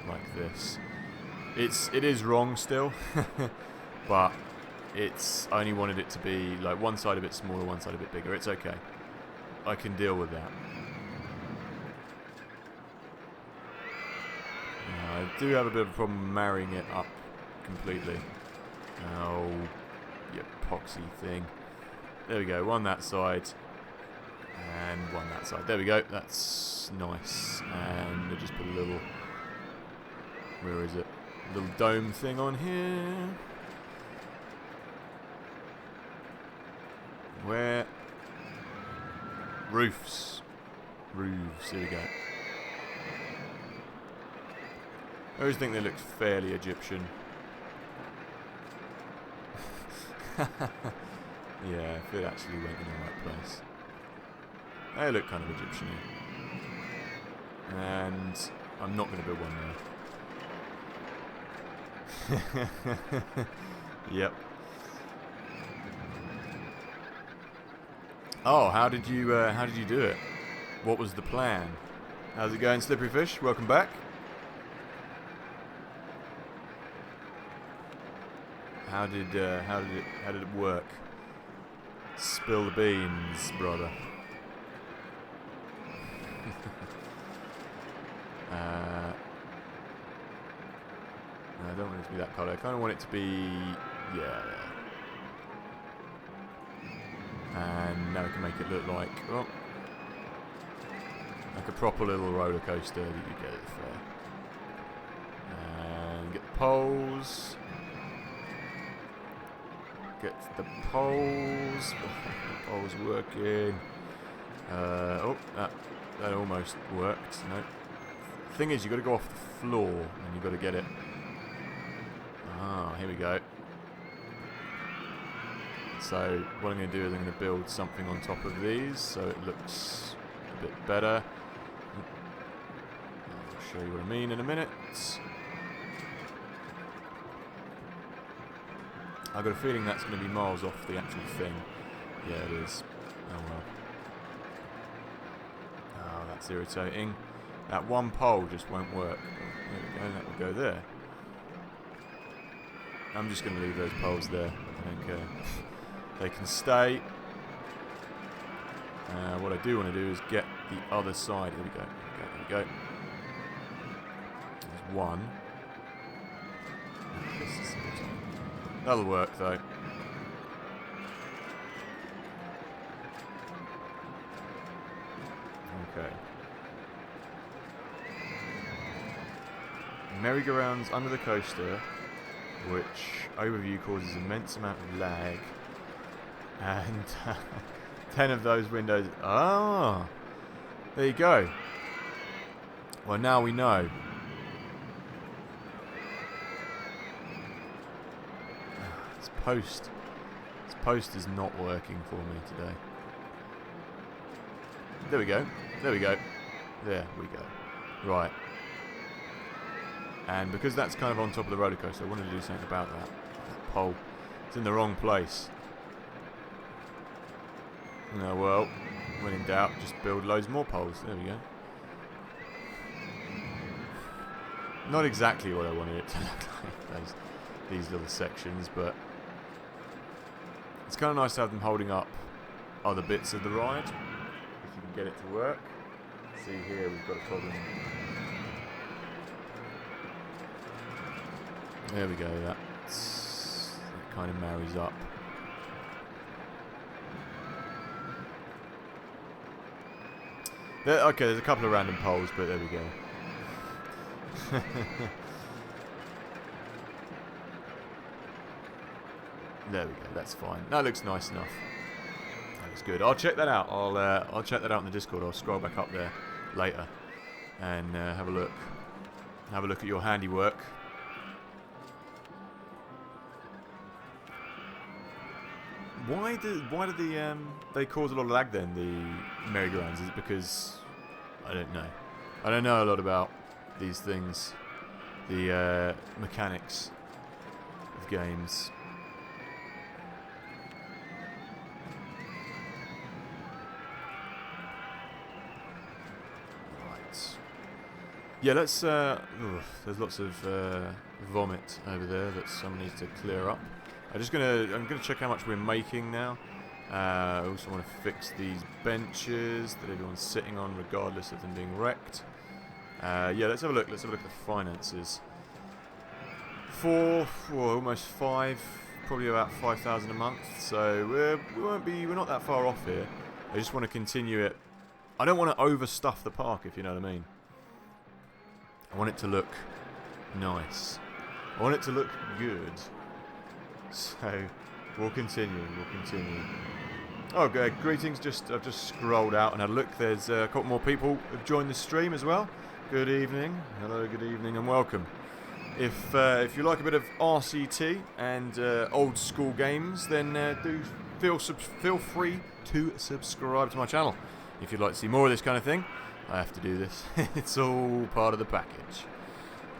like this. It is wrong still, but I only wanted it to be like one side a bit smaller, one side a bit bigger. It's okay. I can deal with that. I do have a bit of a problem marrying it up completely. Oh, you epoxy thing. There we go. One that side. And one that side. There we go. That's nice. And I just put a little... Where is it? Little dome thing on here. Where? Roofs. Roofs. Here we go. I always think they look fairly Egyptian. Yeah, if it actually went in the right place. They look kind of Egyptian-y. And I'm not going to build one now. Yep. Oh, how did you do it? What was the plan? How's it going, Slippery Fish? Welcome back. How did it work? Spill the beans, brother. No, I don't want it to be that colour. I kind of want it to be, yeah. And now we can make it look like, well, like a proper little roller coaster that you get at the fair. And get the poles. Get the poles. The poles working. Oh, that almost worked. No. The thing is, you've got to go off the floor and you've got to get it. Ah, here we go. So what I'm going to do is I'm going to build something on top of these so it looks a bit better. I'll show you what I mean in a minute. I've got a feeling that's going to be miles off the actual thing. Yeah, it is. Oh well. Oh, that's irritating. That one pole just won't work. Oh, there we go, that will go there. I'm just going to leave those poles there. I don't care. They can stay. What I do want to do is get the other side. There we go. There we go. There's one. That'll work though. Okay. Merry-go-rounds under the coaster, which overview causes immense amount of lag. And 10 of those windows. Ah, there you go. Well, now we know. This post is not working for me today. There we go. There we go. There we go. Right. And because that's kind of on top of the roller coaster, I wanted to do something about that. That pole. It's in the wrong place. No, well, when in doubt, just build loads more poles. There we go. Not exactly what I wanted it to look like, these little sections, but it's kind of nice to have them holding up other bits of the ride, if you can get it to work. See here, we've got a problem. There we go, that kind of marries up. Okay, there's a couple of random poles, but there we go. There we go, that's fine. That looks nice enough. That looks good. I'll check that out. I'll check that out in the Discord. I'll scroll back up there later and have a look. Have a look at your handiwork. Why do they cause a lot of lag then, the merry-go-rounds? Is it because I don't know. I don't know a lot about these things, the mechanics of games. Right. Yeah, let's. There's lots of vomit over there that someone needs to clear up. I'm gonna check how much we're making now. I also want to fix these benches that everyone's sitting on, regardless of them being wrecked. Yeah, let's have a look. Let's have a look at the finances. Almost 5, probably about 5,000 a month. So we're not that far off here. I just want to continue it. I don't want to overstuff the park, if you know what I mean. I want it to look nice. I want it to look good. So we'll continue. Oh, good. Greetings. I've just scrolled out and had a look. There's a couple more people who've joined the stream as well. Good evening. Hello. Good evening and welcome. If you like a bit of RCT and old school games, then do feel free to subscribe to my channel if you'd like to see more of this kind of thing. I have to do this. It's all part of the package.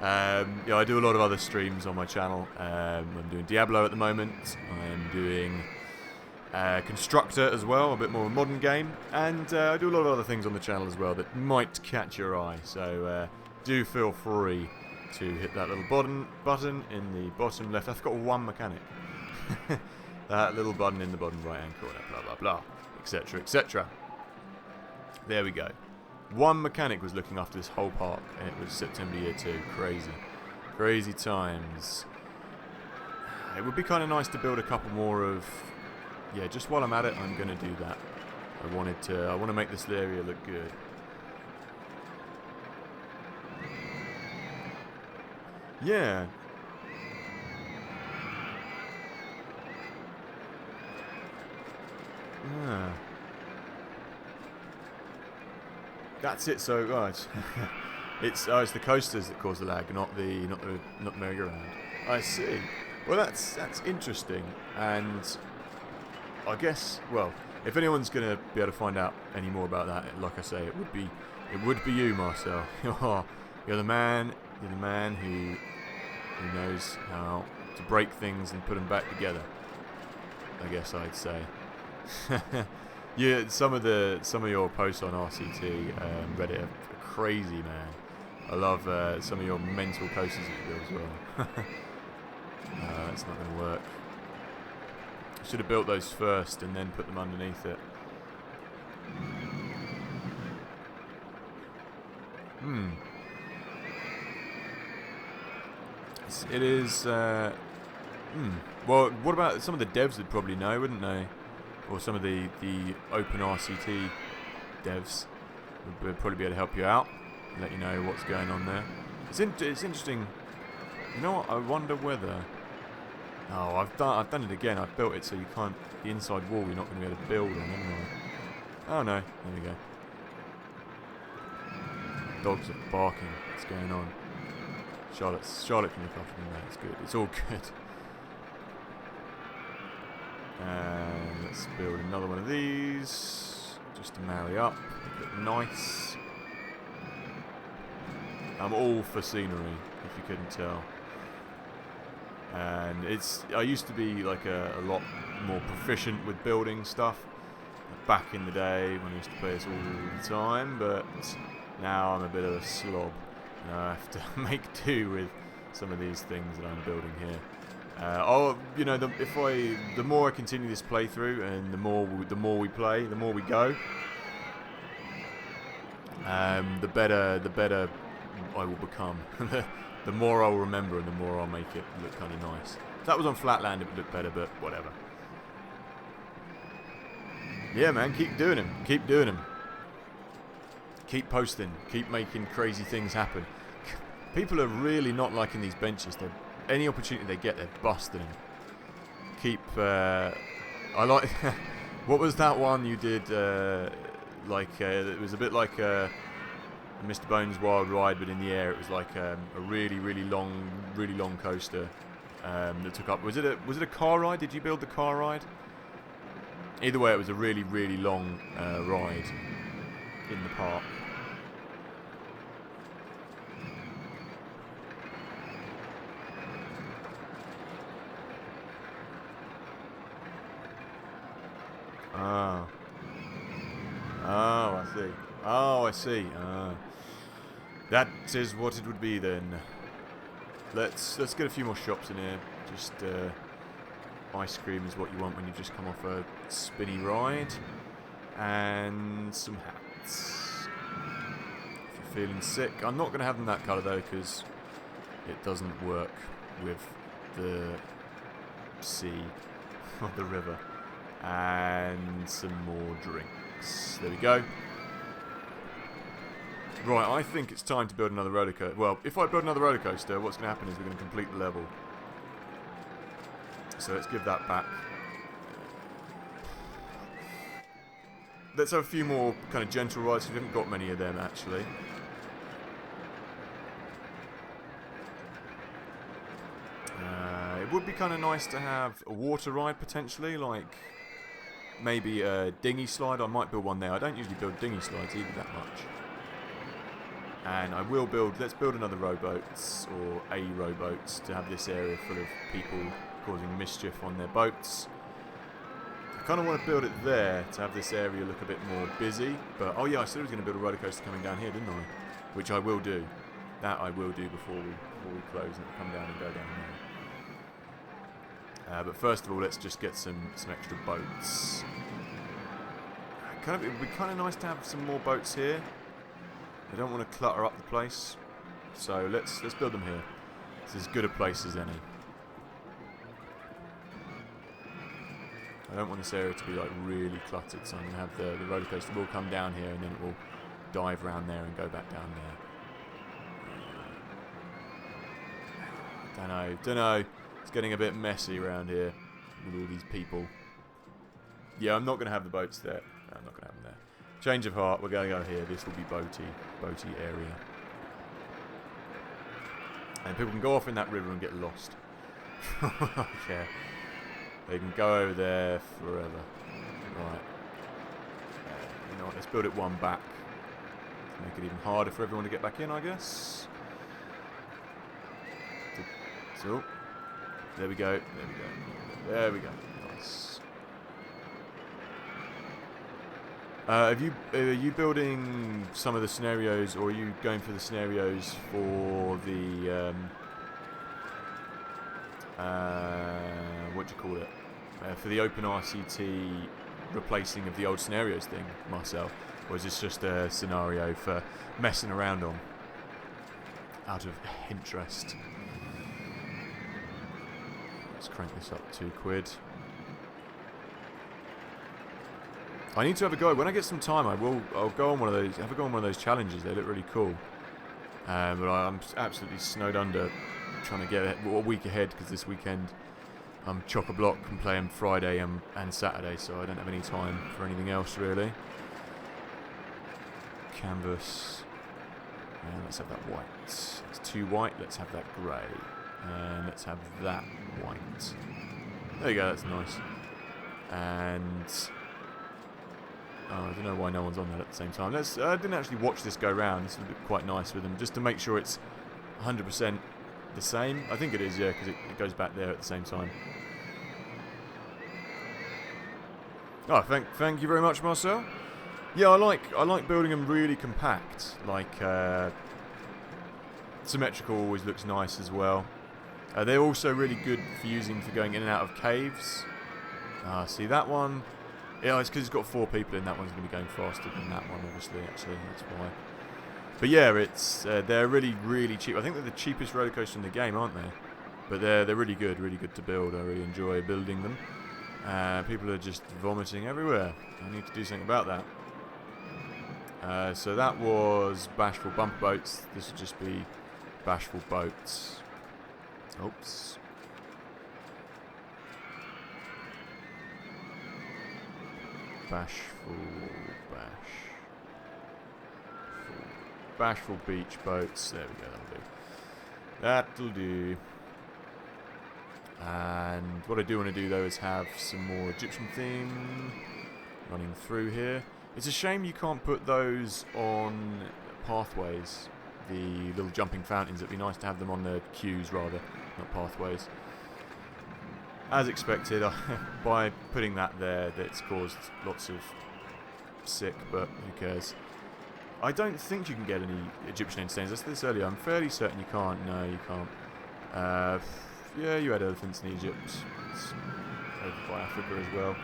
Yeah, I do a lot of other streams on my channel. I'm doing Diablo at the moment. I'm doing Constructor as well, a bit more of a modern game. And I do a lot of other things on the channel as well that might catch your eye. So do feel free to hit that little button in the bottom left. I've got one mechanic. That little button in the bottom right hand corner. Blah, blah, blah. Etc, etc. There we go. One mechanic was looking after this whole park, and it was September year 2. Crazy. Crazy times. It would be kind of nice to build a couple more of... Yeah, just while I'm at it, I'm going to do that. I want to make this area look good. Yeah. Yeah. That's it. So, right. it's the coasters that cause the lag, not the merry-go-round. I see. Well, that's interesting, and I guess, well, if anyone's gonna be able to find out any more about that, like I say, it would be you, Marcel. You're the man who knows how to break things and put them back together. I guess I'd say. Yeah, some of your posts on RCT Reddit are crazy, man. I love some of your mental coasters that you build as well. That's not going to work. Should have built those first and then put them underneath it. It is. Well, what about some of the devs would probably know, wouldn't they? Or some of the open RCT devs would probably be able to help you out, and let you know what's going on there. It's interesting. You know what? I wonder whether. Oh, I've done it again. I've built it so you can't. The inside wall you're not going to be able to build on anyway. Oh no! There we go. Dogs are barking. What's going on? Charlotte can look after me. It's good. It's all good. And let's build another one of these, just to marry up, make it nice. I'm all for scenery, if you couldn't tell. And I used to be like a lot more proficient with building stuff back in the day when I used to play this all the time, but now I'm a bit of a slob, and I have to make do with some of these things that I'm building here. The more I continue this playthrough, and the more we play, the more we go, the better I will become. The more I'll remember, and the more I'll make it look kind of nice. If that was on Flatland, it would look better, but whatever. Yeah, man, keep doing them. Keep doing them. Keep posting. Keep making crazy things happen. People are really not liking these benches. Any opportunity they get, they're busting them. I like... What was that one you did? It was a bit like Mr. Bones' Wild Ride, but in the air. It was like a really long coaster that took up... Was it a car ride? Did you build the car ride? Either way, it was a really long ride in the park. Oh, I see. That is what it would be then. Let's get a few more shops in here. Just ice cream is what you want when you've just come off a spinny ride, and some hats. If you're feeling sick, I'm not going to have them that colour though, because it doesn't work with the sea or the river. And some more drinks. There we go. Right, I think it's time to build another roller coaster. Well, if I build another roller coaster, what's going to happen is we're going to complete the level. So let's give that back. Let's have a few more kind of gentle rides. We haven't got many of them, actually. It would be kind of nice to have a water ride, potentially, like... Maybe a dinghy slide. I might build one there. I don't usually build dinghy slides either that much. And I will build, let's build another rowboats, or a rowboats, to have this area full of people causing mischief on their boats. I kind of want to build it there to have this area look a bit more busy. But, oh yeah, I said I was going to build a roller coaster coming down here, didn't I? Which I will do. That I will do before we close, and it'll come down and go down there. But first of all, let's just get some extra boats. It would be kind of nice to have some more boats here. I don't want to clutter up the place, so let's build them here. It's as good a place as any. I don't want this area to be like really cluttered, so I'm going to have the roller coaster will come down here and then it will dive around there and go back down there. Don't know. It's getting a bit messy around here with all these people. Yeah, I'm not going to have the boats there. No, I'm not going to have them there. Change of heart, we're going to go here. This will be boaty area. And people can go off in that river and get lost. Okay. They can go over there forever. Right. You know what, let's build it one back. Make it even harder for everyone to get back in, I guess. So, there we go. There we go. Nice. Are you building some of the scenarios, or are you going for the scenarios for the what do you call it? For the open RCT replacing of the old scenarios thing, Marcel? Or is this just a scenario for messing around on? Out of interest. Let's crank this up to £2. I need to have a go. When I get some time, I'll go on one of those. Have a go on one of those challenges. They look really cool. But I'm absolutely snowed under, trying to get a week ahead, because this weekend I'm chock-a-block and playing Friday and Saturday, so I don't have any time for anything else really. Canvas. And let's have that white. It's too white. Let's have that grey. And let's have that white. There you go. That's nice. And oh, I don't know why no one's on that at the same time. I didn't actually watch this go round. This would be quite nice with them, just to make sure it's 100% the same. I think it is, yeah, because it goes back there at the same time. Oh, thank you very much, Marcel. Yeah, I like building them really compact. Like symmetrical always looks nice as well. They're also really good for using for going in and out of caves. See that one. Yeah, it's because it's got 4 people in. That one's going to be going faster than that one, obviously, actually, that's why. But yeah, they're really cheap. I think they're the cheapest roller coaster in the game, aren't they? But they're really good to build. I really enjoy building them. People are just vomiting everywhere. I need to do something about that. So that was Bashful Bumper Boats. This would just be Bashful Boats. Oops. Bashful Beach Boats. There we go, that'll do. And what I do want to do though is have some more Egyptian theme running through here. It's a shame you can't put those on pathways, the little jumping fountains. It'd be nice to have them on the queues rather, not pathways. As expected, by putting that there, that's caused lots of sick, but who cares? I don't think you can get any Egyptian entertainers. I said this earlier. I'm fairly certain you can't. No, you can't. Yeah, you had elephants in Egypt. It's over by Africa as well.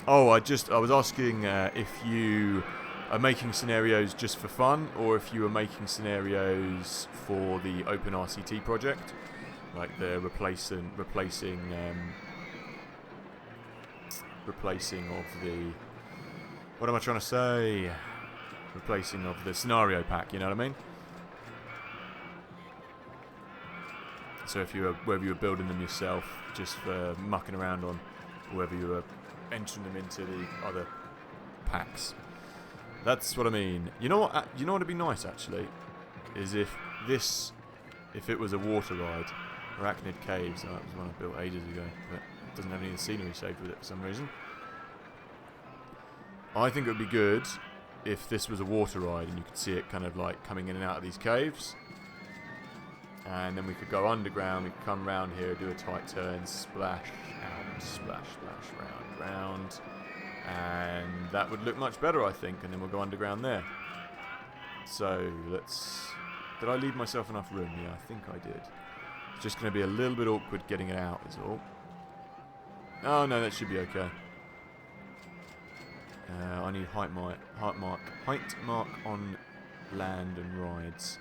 Oh, I was asking if you are making scenarios just for fun, or if you are making scenarios for the Open RCT project. Like the replacing of the, what am I trying to say? Replacing of the scenario pack, you know what I mean? So if whether you were building them yourself, just for mucking around on, or whether you were entering them into the other packs. That's what I mean. You know what? You know what would be nice actually, is if it was a water ride. Arachnid Caves, that was one I built ages ago, but it doesn't have any of the scenery saved with it for some reason. I think it would be good if this was a water ride and you could see it kind of like coming in and out of these caves. And then we could go underground, we could come round here, do a tight turn, splash out, splash, splash, round. And that would look much better, I think, and then we'll go underground there. So, let's... Did I leave myself enough room? Yeah, I think I did. It's just going to be a little bit awkward getting it out, is all. Oh, no, that should be okay. I need height mark on land and rides.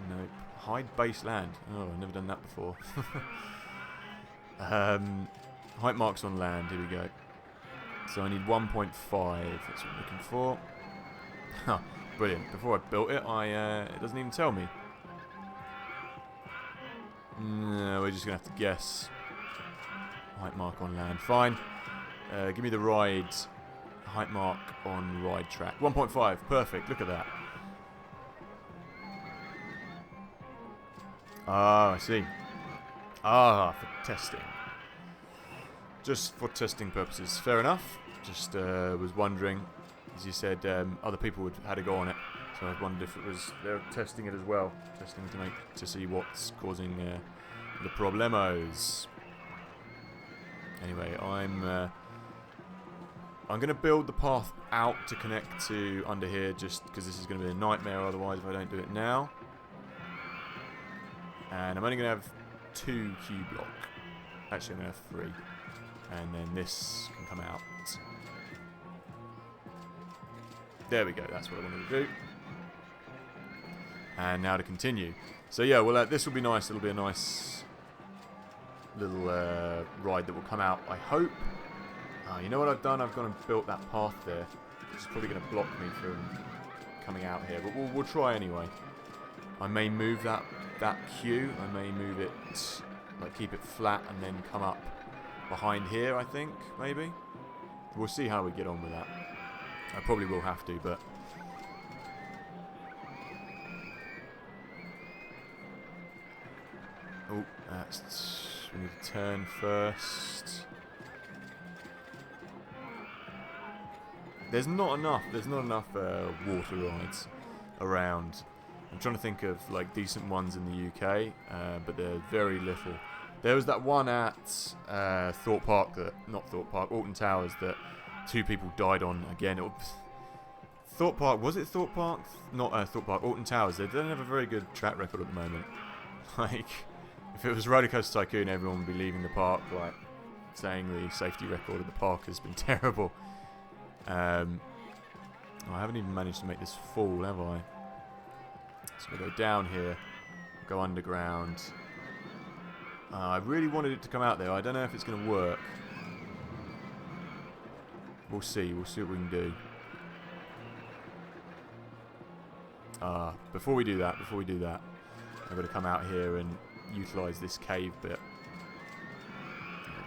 Nope. Hide base land. Oh, I've never done that before. Height marks on land. Here we go. So I need 1.5. That's what I'm looking for. Huh. Brilliant. Before I built it, it doesn't even tell me. No, we're just going to have to guess. Height mark on land. Fine. Give me the ride. Height mark on ride track. 1.5. Perfect. Look at that. Ah, I see. Ah, for testing. Just for testing purposes. Fair enough. Just was wondering, as you said, other people had had a go on it, so I wondered if it was they're testing it as well, testing to see what's causing the problemos. Anyway, I'm going to build the path out to connect to under here, just because this is going to be a nightmare otherwise if I don't do it now. And I'm only going to have 2 Q block. Actually, I'm going to have 3. And then this can come out. There we go. That's what I wanted to do. And now to continue. So yeah, well, this will be nice. It'll be a nice little ride that will come out, I hope. You know what I've done? I've gone and built that path there. Which is probably going to block me from coming out here. But we'll try anyway. I may move that queue. I may move it, like keep it flat and then come up behind here, I think, maybe. We'll see how we get on with that. I probably will have to, but... Oh, we need to turn first. There's not enough water rides around. I'm trying to think of like decent ones in the UK, but they're very little. There was that one at Thorpe Park, Alton Towers, that 2 people died on. Again, Thorpe Park, was it Thorpe Park? Not Thorpe Park, Alton Towers. They don't have a very good track record at the moment. Like, if it was Rollercoaster Tycoon, everyone would be leaving the park, like, saying the safety record of the park has been terrible. I haven't even managed to make this full, have I? So we'll go down here, go underground. I really wanted it to come out there. I don't know if it's going to work. We'll see. We'll see what we can do. Before we do that, I've got to come out here and utilise this cave bit.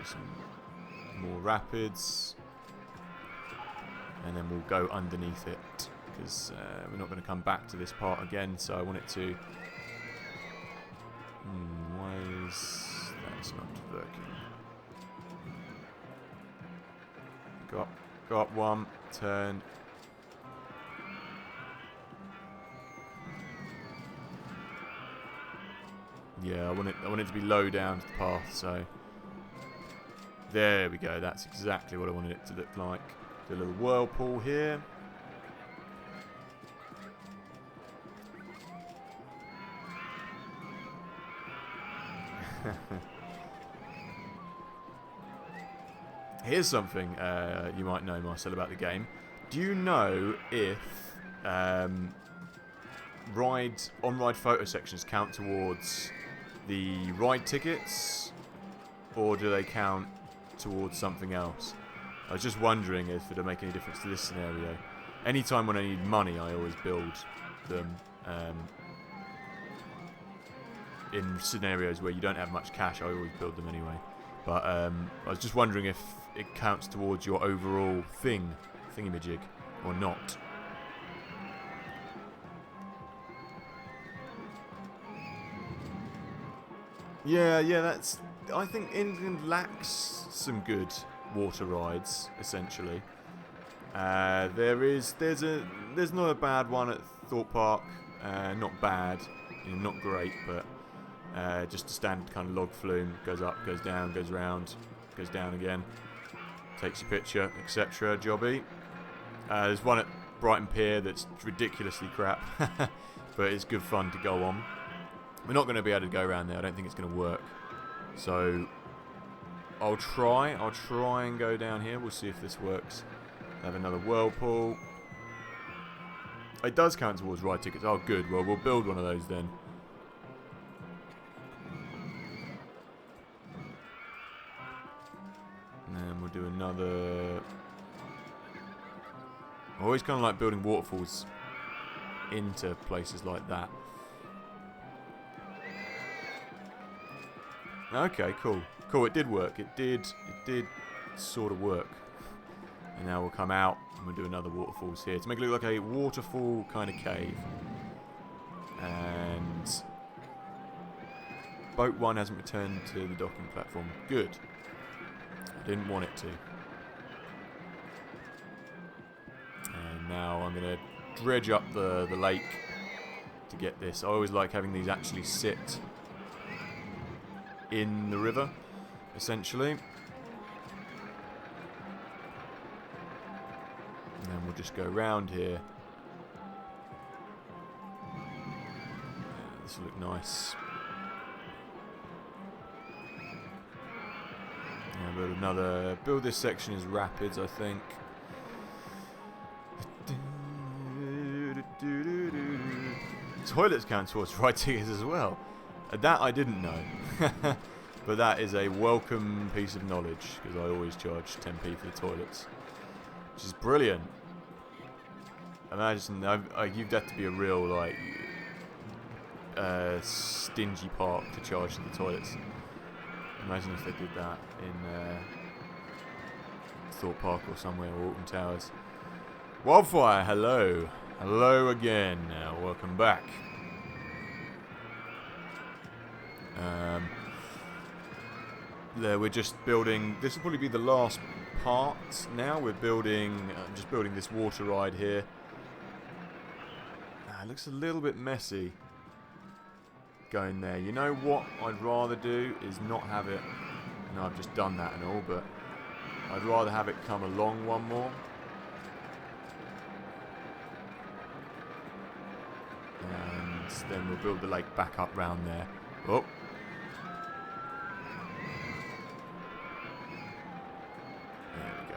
Some more rapids. And then we'll go underneath it, because we're not going to come back to this part again, so I want it to... why is that not working? Go up 1, turn. Yeah, I want it to be low down to the path, so... There we go, that's exactly what I wanted it to look like. Do a little whirlpool here. Here's something you might know, Marcel, about the game. Do you know if on-ride photo sections count towards the ride tickets, or do they count towards something else? I was just wondering if it would make any difference to this scenario. Anytime when I need money, I always build them. In scenarios where you don't have much cash, I always build them anyway. But I was just wondering if it counts towards your overall thingamajig, or not. Yeah, that's... I think England lacks some good water rides, essentially. There's not a bad one at Thorpe Park. Not bad, not great, but just a standard kind of log flume. Goes up, goes down, goes round, goes down again. Takes your picture, etc. Jobby. There's one at Brighton Pier that's ridiculously crap, but it's good fun to go on. We're not going to be able to go around there. I don't think it's going to work. So I'll try and go down here. We'll see if this works. Have another whirlpool. It does count towards ride tickets. Oh, good. Well, we'll build one of those then. And then we'll do another. I always kind of like building waterfalls into places like that. Okay, cool. Cool, it did work. It did sort of work. And now we'll come out and we'll do another waterfalls here to make it look like a waterfall kind of cave. And boat 1 hasn't returned to the docking platform. Good. I didn't want it to. And now I'm going to dredge up the lake to get this. I always like having these actually sit in the river, essentially. And then we'll just go around here. This will look nice. Yeah, build this section as rapids, I think. Toilets count towards ride tickets as well. That I didn't know. But that is a welcome piece of knowledge, because I always charge 10p for the toilets. Which is brilliant. Imagine, you'd have to be a real, like, stingy park to charge for the toilets. Imagine if they did that in Thorpe Park or somewhere, or Alton Towers. Wildfire, hello. Hello again. Welcome back. We're just building. This will probably be the last part. Now we're building. I'm just building this water ride here. It looks a little bit messy going there. You know what I'd rather do is not have it. No, I've just done that and all, but I'd rather have it come along one more. And then we'll build the lake back up round there. Oh. There we go.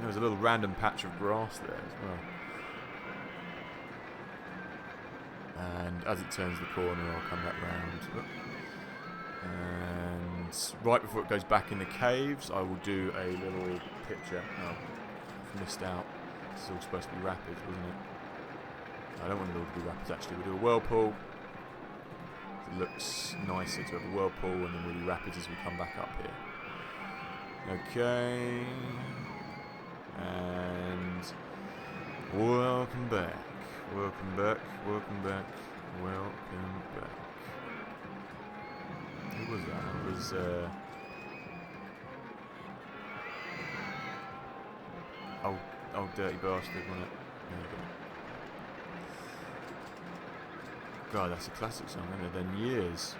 There's a little random patch of grass there as well. And as it turns the corner, I'll come back round. And right before it goes back in the caves, I will do a little picture. Oh, I've missed out. This is all supposed to be rapids, wasn't it? I don't want it all to be rapids, actually. We'll do a whirlpool. It looks nicer to have a whirlpool, and then we'll do rapids as we come back up here. Okay. And welcome back. Welcome back. Welcome back. Welcome back. Who was that? It was, Oh, dirty bastard, wasn't it? There you go. God, that's a classic song, isn't it? Then years.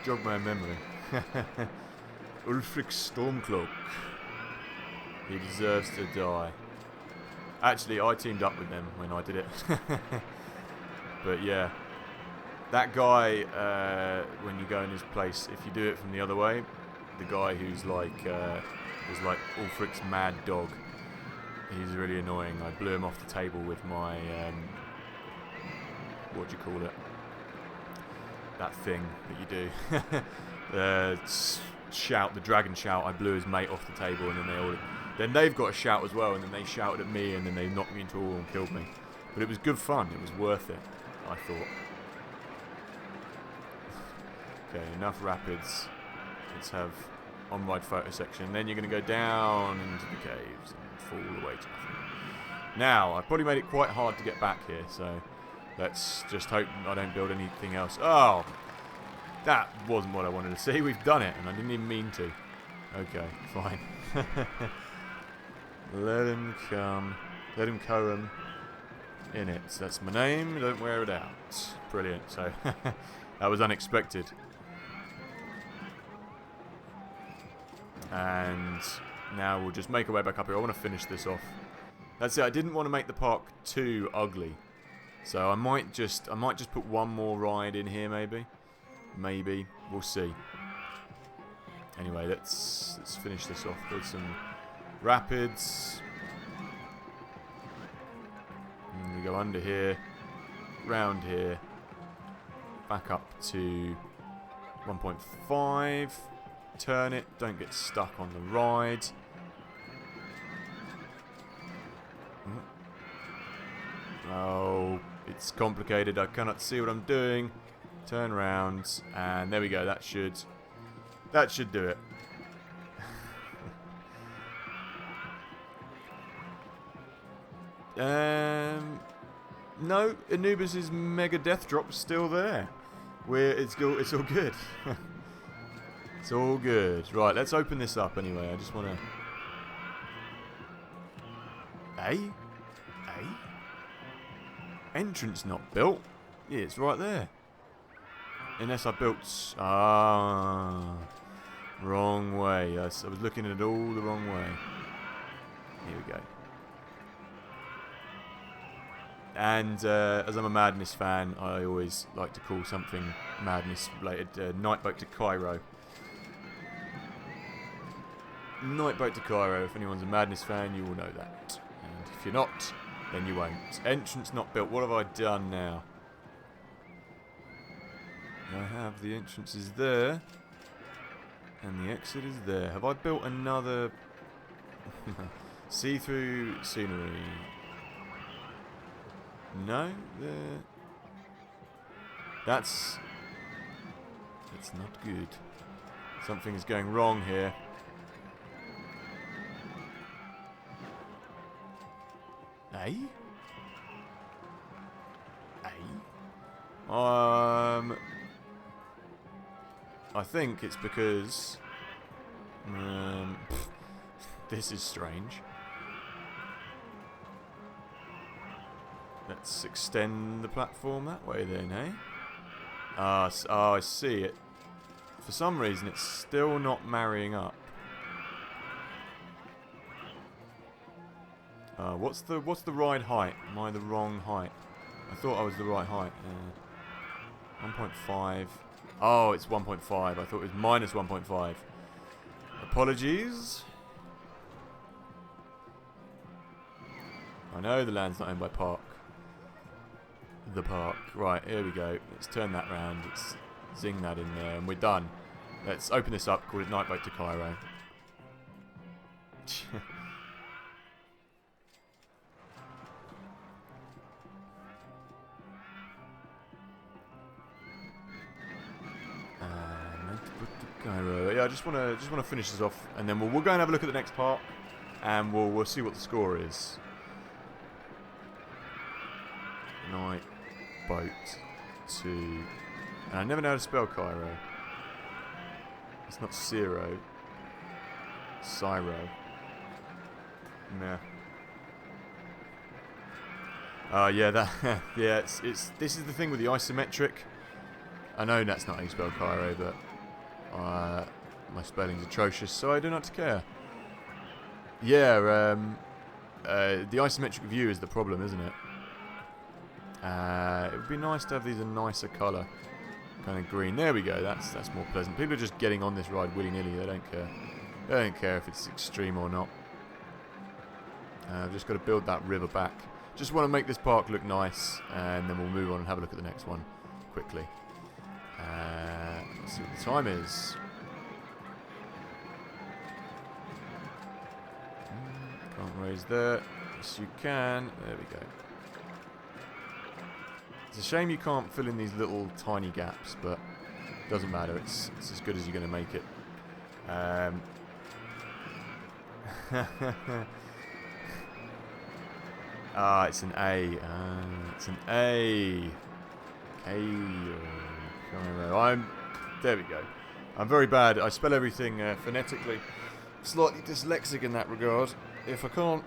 Jog my memory. Ulfric Stormcloak. He deserves to die. Actually, I teamed up with them when I did it. But yeah. That guy, when you go in his place, if you do it from the other way, the guy who's like, was like Ulfric's mad dog. He's really annoying. I blew him off the table with my, what do you call it? That thing that you do. Shout, the dragon shout. I blew his mate off the table, and then they've got a shout as well, and then they shouted at me, and then they knocked me into a wall and killed me. But it was good fun. It was worth it, I thought. Okay, enough rapids. Let's have on-ride photo section. Then you're going to go down into the caves and fall away to nothing. Now, I've probably made it quite hard to get back here, so let's just hope I don't build anything else. Oh, that wasn't what I wanted to see. We've done it, and I didn't even mean to. Okay, fine. Let him come. Let him come in it. That's my name. Don't wear it out. Brilliant. So that was unexpected. And now we'll just make our way back up here. I want to finish this off. That's it. I didn't want to make the park too ugly, so I might just put one more ride in here. Maybe we'll see. Anyway, let's finish this off with some rapids. And we go under here, round here, back up to 1.5. Turn it. Don't get stuck on the ride. Oh, it's complicated. I cannot see what I'm doing. Turn around, and there we go. That should do it. No, Anubis's mega death drop's still there. It's all good. It's all good. Right, let's open this up anyway. I just want to. Entrance not built. Yeah, it's right there. Unless I built. Wrong way. I was looking at it all the wrong way. Here we go. And as I'm a Madness fan, I always like to call something Madness related Night Boat to Cairo. Night Boat to Cairo. If anyone's a Madness fan, you will know that. And if you're not, then you won't. Entrance not built. What have I done now? I have the entrance is there. And the exit is there. Have I built another see-through scenery? No? That's not good. Something is going wrong here. I think it's because this is strange. Let's extend the platform that way then, eh? I see it. For some reason, it's still not marrying up. What's the ride height? Am I the wrong height? I thought I was the right height. 1.5. Oh, it's 1.5. I thought it was minus 1.5. Apologies. I know the land's not owned by Park. The park. Right, here we go. Let's turn that round. Let's zing that in there, and we're done. Let's open this up, call it Night Boat to Cairo. Yeah, I just want to finish this off, and then we'll go and have a look at the next part, and we'll see what the score is. Night Boat to, and I never know how to spell Cairo. It's not Ciro. Cyro. Nah. Yeah, yeah. It's this is the thing with the isometric. I know that's not how you spell Cairo, but my spelling's atrocious, so I do not care. Yeah, the isometric view is the problem, isn't it? It would be nice to have these a nicer colour, kind of green. There we go. That's more pleasant. People are just getting on this ride willy-nilly. They don't care. They don't care if it's extreme or not. I've just got to build that river back. Just want to make this park look nice, and then we'll move on and have a look at the next one quickly. Let's see what the time is. Can't raise there. Yes, you can. There we go. It's a shame you can't fill in these little tiny gaps, but it doesn't matter. It's as good as you're going to make it. It's an A. It's an A. There we go. I'm very bad. I spell everything phonetically. Slightly dyslexic in that regard. if I can't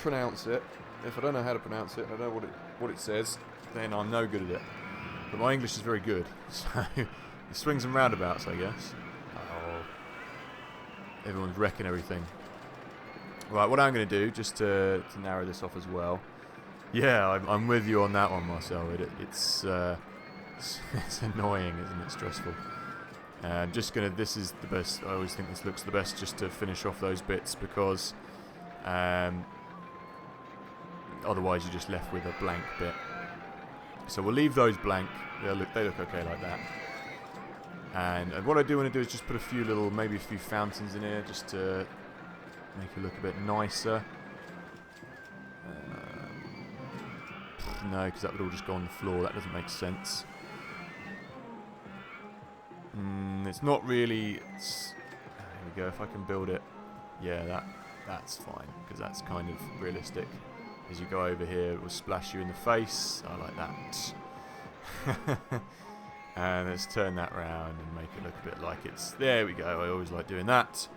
pronounce it, if I don't know how to pronounce it, and I don't know what it says, then I'm no good at it. But my English is very good, so it swings and roundabouts, I guess. Oh, everyone's wrecking everything. Right, what I'm going to do, just to narrow this off as well. Yeah, I'm with you on that one, Marcel. It's annoying, isn't it? Stressful. Just gonna. This is the best. I always think this looks the best, just to finish off those bits, because otherwise you're just left with a blank bit. So we'll leave those blank. They look okay like that. And what I do want to do is just put maybe a few fountains in here, just to make it look a bit nicer. No, because that would all just go on the floor. That doesn't make sense. It's not really. There we go. If I can build it, yeah, that's fine, because that's kind of realistic. As you go over here, it will splash you in the face. I like that. And let's turn that round and make it look a bit like it's. There we go. I always like doing that,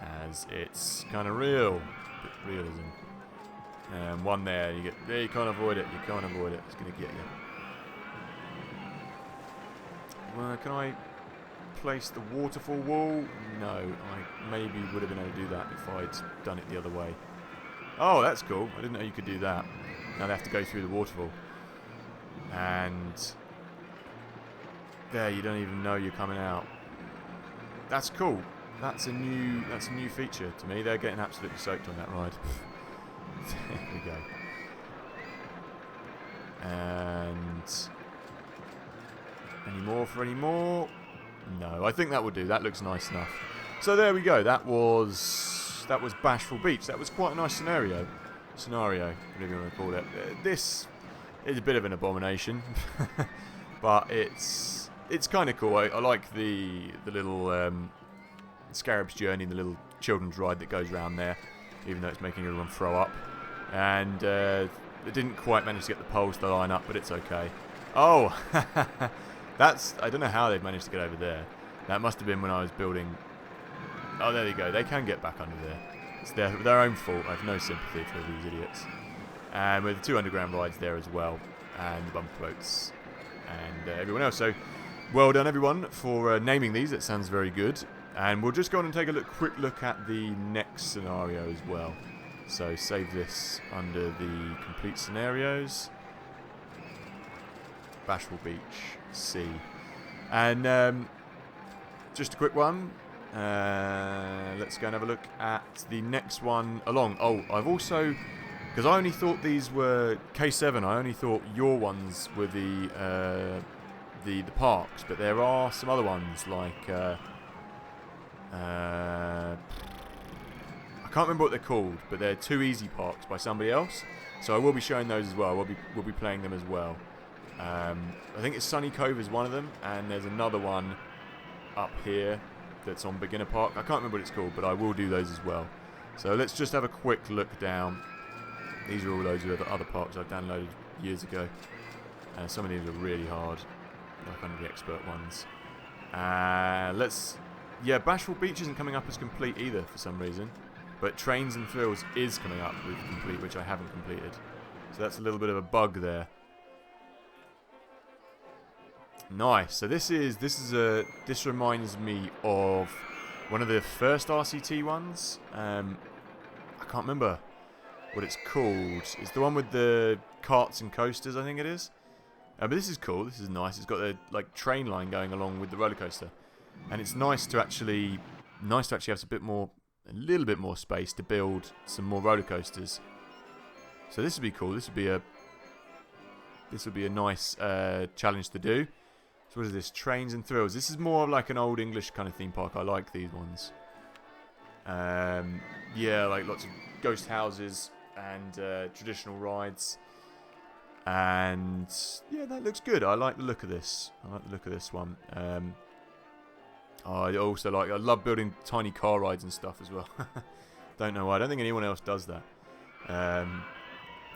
as it's kind of real, a bit realism. One there, you can't avoid it. You can't avoid it. It's going to get you. Can I place the waterfall wall? No, I maybe would have been able to do that if I'd done it the other way. Oh, that's cool. I didn't know you could do that. Now they have to go through the waterfall. And there, you don't even know you're coming out. That's cool. That's a new feature to me. They're getting absolutely soaked on that ride. There we go. And any more for any more? No, I think that will do. That looks nice enough. So there we go. That was Bashful Beach. That was quite a nice scenario, whatever you want to call it. This is a bit of an abomination, but it's kind of cool. I like the little Scarab's Journey, the little children's ride that goes around there, even though it's making everyone throw up. And it didn't quite manage to get the poles to line up, but it's okay. Oh, I don't know how they've managed to get over there. That must have been when I was building. Oh, there you go. They can get back under there. It's their own fault. I have no sympathy for these idiots. And with the 2 underground rides there as well, and the bumper boats, and everyone else. So, well done everyone for naming these. That sounds very good. And we'll just go on and take a quick look at the next scenario as well. So save this under the complete scenarios. Bashful Beach C. And just a quick one. Let's go and have a look at the next one along. Oh, I've also, because I only thought these were K7. I only thought your ones were the parks, but there are some other ones like. I can't remember what they're called, but they're 2 easy parks by somebody else. So I will be showing those as well. We'll be playing them as well. I think it's Sunny Cove is one of them, and there's another one up here that's on Beginner Park. I can't remember what it's called, but I will do those as well. So let's just have a quick look down. These are all those other parks I've downloaded years ago. Some of these are really hard, like under the expert ones. Yeah, Bashful Beach isn't coming up as complete either for some reason. But Trains and Thrills is coming up with complete, which I haven't completed. So that's a little bit of a bug there. Nice. So this reminds me of one of the first RCT ones. I can't remember what it's called. It's the one with the carts and coasters, I think it is. But this is cool. This is nice. It's got the train line going along with the roller coaster. And it's nice to actually have a little bit more space to build some more roller coasters. So this would be cool. This would be a nice challenge to do. So what is this? Trains and Thrills. This is more like an old English kind of theme park. I like these ones. Yeah, like lots of ghost houses and traditional rides. And yeah, that looks good. I like the look of this. One. I love building tiny car rides and stuff as well. Don't know why. I don't think anyone else does that.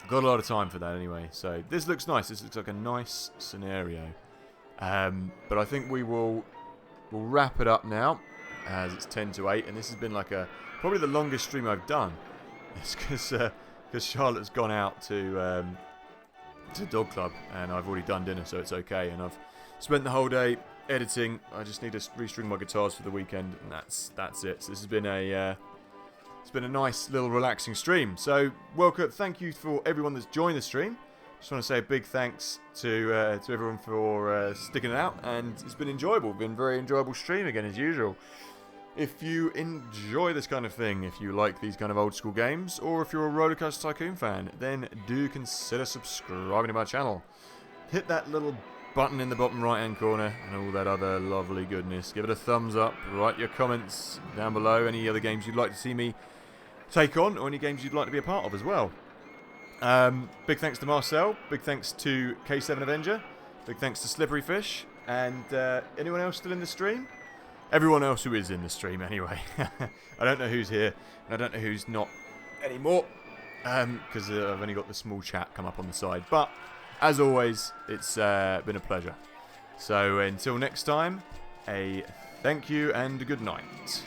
Got a lot of time for that anyway. So this looks nice. This looks like a nice scenario. But I think we'll wrap it up now, as it's 10 to 8, and this has been probably the longest stream I've done. It's because Charlotte's gone out to dog club, and I've already done dinner, so it's okay. And I've spent the whole day editing. I just need to restring my guitars for the weekend, and that's it. So this has been a it's been a nice little relaxing stream. So welcome, thank you for everyone that's joined the stream. Just want to say a big thanks to everyone for sticking it out, and it's been enjoyable. Been a very enjoyable stream again as usual. If you enjoy this kind of thing, if you like these kind of old school games, or if you're a Rollercoaster Tycoon fan, then do consider subscribing to my channel. Hit that little button in the bottom right hand corner and all that other lovely goodness. Give it a thumbs up, write your comments down below, any other games you'd like to see me take on, or any games you'd like to be a part of as well. Big thanks to Marcel, big thanks to K7 Avenger, big thanks to Slippery Fish, and anyone else still in the stream? Everyone else who is in the stream anyway. I don't know who's here, and I don't know who's not anymore, because I've only got the small chat come up on the side. But, as always, it's been a pleasure. So until next time, a thank you and a good night.